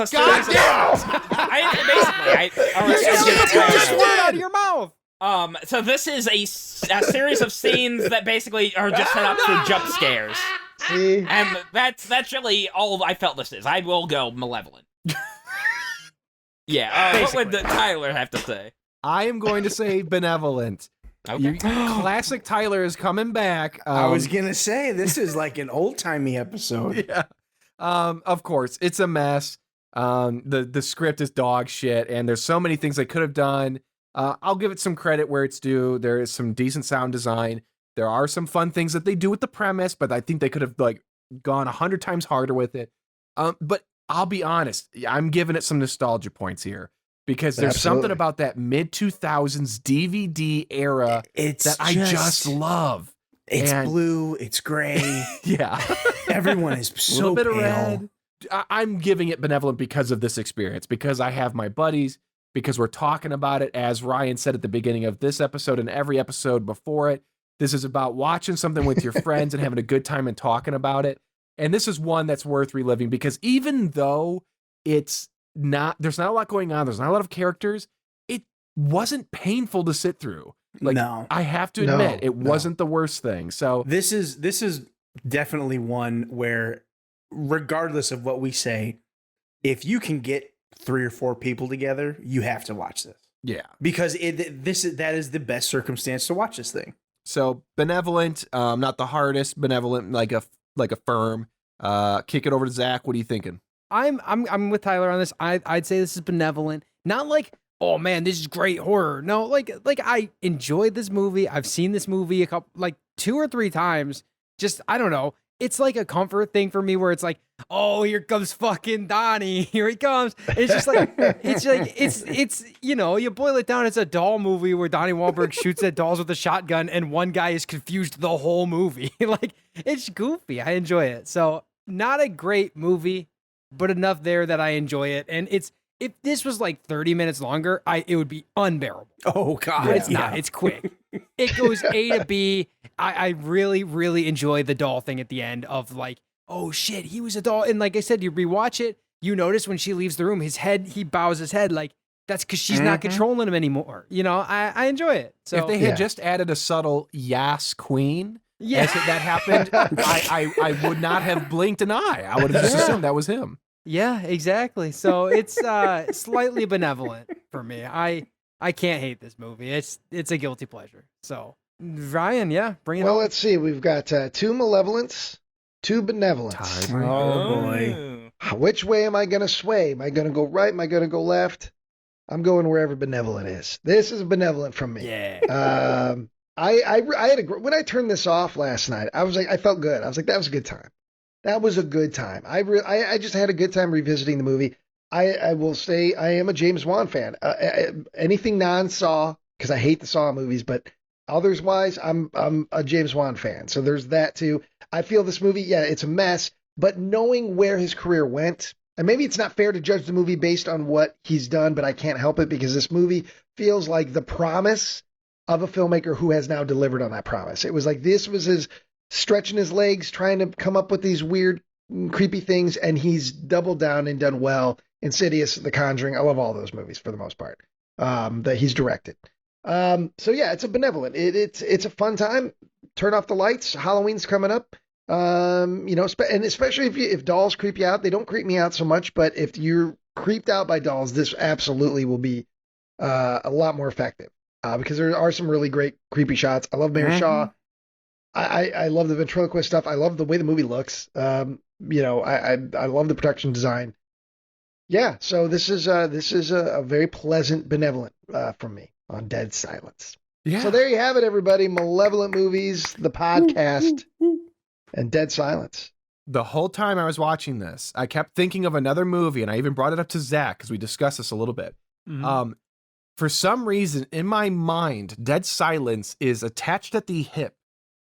a series. Just word out of your mouth. So this is a series of scenes that basically are just set up for jump scares. See? And that's really all I felt this is. I will go malevolent. Yeah. What would Tyler have to say? I am going to say benevolent. Okay. Classic Tyler is coming back. I was gonna say this is like an old timey episode. Yeah. Of course, it's a mess. The script is dog shit, and there's so many things they could have done. I'll give it some credit where it's due. There is some decent sound design. There are some fun things that they do with the premise, but I think they could have like gone 100 times harder with it. But I'll be honest, I'm giving it some nostalgia points here because there's something about that mid 2000s DVD era that I just love. It's blue, it's gray. Yeah, everyone is so a little bit pale. Of red. I'm giving it benevolent because of this experience, because I have my buddies, because we're talking about it, as Ryan said at the beginning of this episode and every episode before it. This is about watching something with your friends and having a good time and talking about it. And this is one that's worth reliving because even though there's not a lot going on, there's not a lot of characters, it wasn't painful to sit through. Like, no. I have to admit, it wasn't the worst thing. So this is definitely one where, regardless of what we say, if you can get 3 or 4 people together, you have to watch this. Yeah, because that is the best circumstance to watch this thing. So benevolent, not the hardest, benevolent, like a firm. Kick it over to Zach. What are you thinking? I'm with Tyler on this. I'd say this is benevolent. Not like, oh man, this is great horror. No, like I enjoyed this movie. I've seen this movie 2 or 3 times. Just, I don't know. it's like a comfort thing for me where it's like, oh, here comes fucking Donnie. Here he comes. And it's just like, it's, you know, you boil it down. It's a doll movie where Donnie Wahlberg shoots at dolls with a shotgun and one guy is confused the whole movie. Like, it's goofy. I enjoy it. So not a great movie, but enough there that I enjoy it. And if this was like 30 minutes longer, it would be unbearable. Oh God. But it's not. It's quick. It goes A to B. I really, really enjoy the doll thing at the end of like, oh shit, he was a doll. And like I said, you rewatch it, you notice when she leaves the room, he bows his head like that's because she's not controlling him anymore. You know, I enjoy it. So if they had just added a subtle "Yas Queen," as that happened, I would not have blinked an eye. I would have just assumed that was him. Yeah, exactly. So it's slightly benevolent for me. I can't hate this movie. It's a guilty pleasure. So Ryan, bring it on. Well, let's see. We've got 2 Malevolents, 2 Benevolents. Oh boy. Which way am I going to sway? Am I going to go right? Am I going to go left? I'm going wherever Benevolent is. This is Benevolent from me. Yeah. I had when I turned this off last night, I was like, I felt good. I was like, that was a good time. That was a good time. I just had a good time revisiting the movie. I will say I am a James Wan fan. Anything non-Saw, because I hate the Saw movies, but others-wise, I'm a James Wan fan. So there's that too. I feel this movie, it's a mess, but knowing where his career went, and maybe it's not fair to judge the movie based on what he's done, but I can't help it because this movie feels like the promise of a filmmaker who has now delivered on that promise. It was like this was his stretching his legs, trying to come up with these weird, creepy things, and he's doubled down and done well. Insidious, The Conjuring, I love all those movies for the most part that he's directed. So yeah, it's a Benevolent. It's a fun time. Turn off the lights. Halloween's coming up. You know, and especially if dolls creep you out, they don't creep me out so much. But if you're creeped out by dolls, this absolutely will be a lot more effective because there are some really great creepy shots. I love Mary Shaw. I love the ventriloquist stuff. I love the way the movie looks. You know, I love the production design. Yeah, so this is a very pleasant Benevolent from me on Dead Silence. Yeah. So there you have it, everybody. Malevolent Movies, the podcast, and Dead Silence. The whole time I was watching this, I kept thinking of another movie, and I even brought it up to Zach because we discussed this a little bit. For some reason, in my mind, Dead Silence is attached at the hip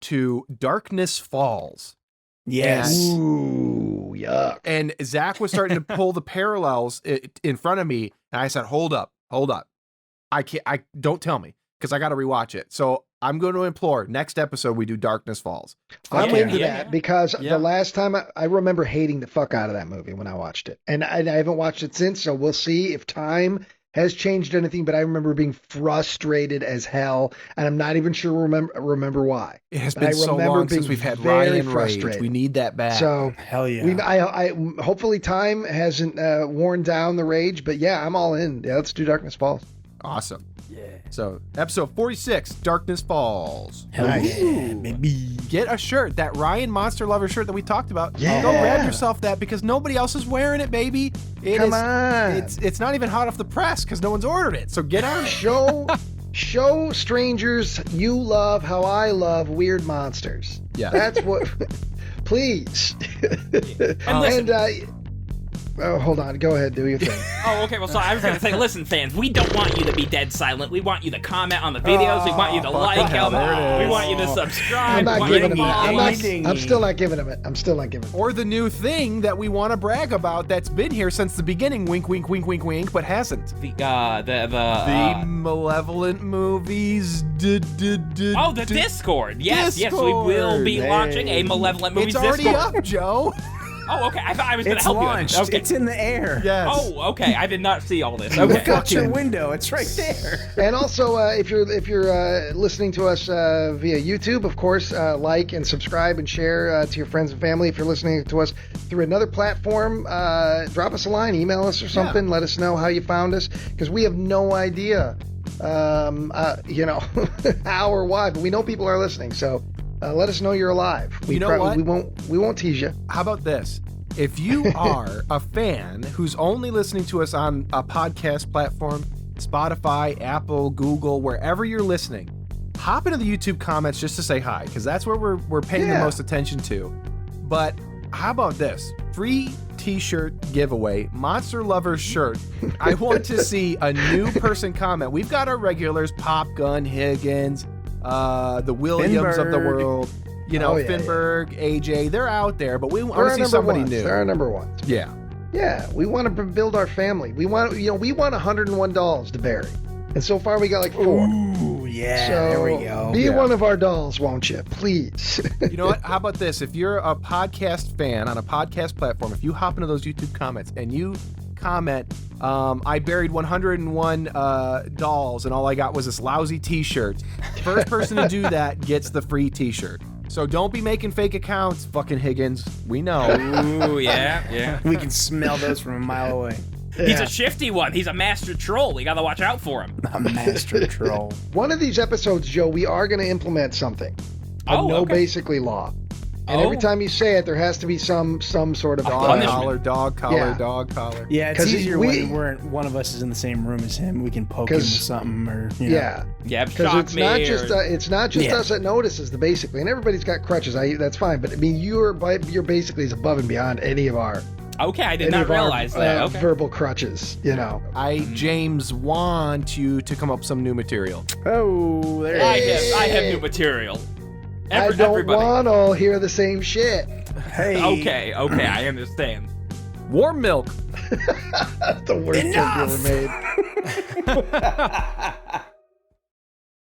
to Darkness Falls. Yes. Ooh, yuck. And Zach was starting to pull the parallels in front of me, and I said, hold up. Don't tell me, because I got to rewatch it. So I'm going to implore, next episode we do Darkness Falls. I'm into that because the last time I remember hating the fuck out of that movie when I watched it. And I haven't watched it since, so we'll see if time has changed anything, but I remember being frustrated as hell, and I'm not even sure remember why. It has been so long since we've had Ryan Rage. We need that back. So hell yeah. I hopefully time hasn't worn down the rage, but yeah, I'm all in. Yeah, let's do Darkness Falls. Awesome. Yeah. So episode 46, Darkness Falls. Hell yeah, baby. Get a shirt, that Ryan Monster Lover shirt that we talked about. Yeah. Go grab yourself that because nobody else is wearing it, baby. Come on. It's not even hot off the press because no one's ordered it. So get on it. Show strangers you love how I love weird monsters. Yeah. That's what. Please. And hold on. Go ahead. Do your thing. Oh, okay. Well, so I was going to say, listen, fans, we don't want you to be dead silent. We want you to comment on the videos. We want you to like them. We want you to subscribe. I'm not We want you giving to him follow us. I'm still not giving him it. I'm still not giving him it. Or the new thing that we want to brag about that's been here since the beginning, wink, wink, wink, wink, wink, but hasn't. The Malevolent Movies. Oh, the Discord. Yes, we will be launching a Malevolent Movies It's already Discord. up, Joe. Oh, okay. I thought I was going to It's help launched. you. Okay. It's in the air. Yes. Oh, okay. I did not see all this. Look Okay. out your window. It's right there. And also, if you're listening to us via YouTube, of course, like and subscribe and share to your friends and family. If you're listening to us through another platform, drop us a line, email us or something. Let us know how you found us because we have no idea, you know, how or why, but we know people are listening. So let us know you're alive. You know what? We won't tease you. How about this? If you are a fan who's only listening to us on a podcast platform, Spotify, Apple, Google, wherever you're listening, hop into the YouTube comments just to say hi, because that's where we're paying the most attention to. But how about this? Free t-shirt giveaway, Monster Lover shirt. I want to see a new person comment. We've got our regulars, Pop Gun, Higgins, the Williams of the world, Finberg, AJ. They're out there, but we want to see somebody new. They're our number ones. Yeah. Yeah, we want to build our family. We want $101 to bury. And so far we got like 4. Ooh, yeah, so there we go. Be one of our dolls, won't you? Please. You know what? How about this? If you're a podcast fan on a podcast platform, if you hop into those YouTube comments and you comment, I buried 101 dolls and all I got was this lousy t-shirt. First person to do that gets the free t-shirt. So don't be making fake accounts, fucking Higgins. We know. Ooh, yeah. We can smell those from a mile away. He's a shifty one. He's a master troll. We gotta watch out for him. A master troll. One of these episodes, Joe, we are going to implement something. Basically law. And every time you say it, there has to be some sort of dog collar. Yeah, it's easier when one of us is in the same room as him. We can poke him with something, or yeah, because it's not just us that notices basically, and everybody's got crutches. That's fine, but I mean, you're basically is above and beyond any of our. Okay, I did not realize that. Verbal crutches, James, want you to come up with some new material. Oh, there I have new material. I don't want to hear the same shit. Hey. Okay, I understand. Warm milk. That's the worst joke you ever made.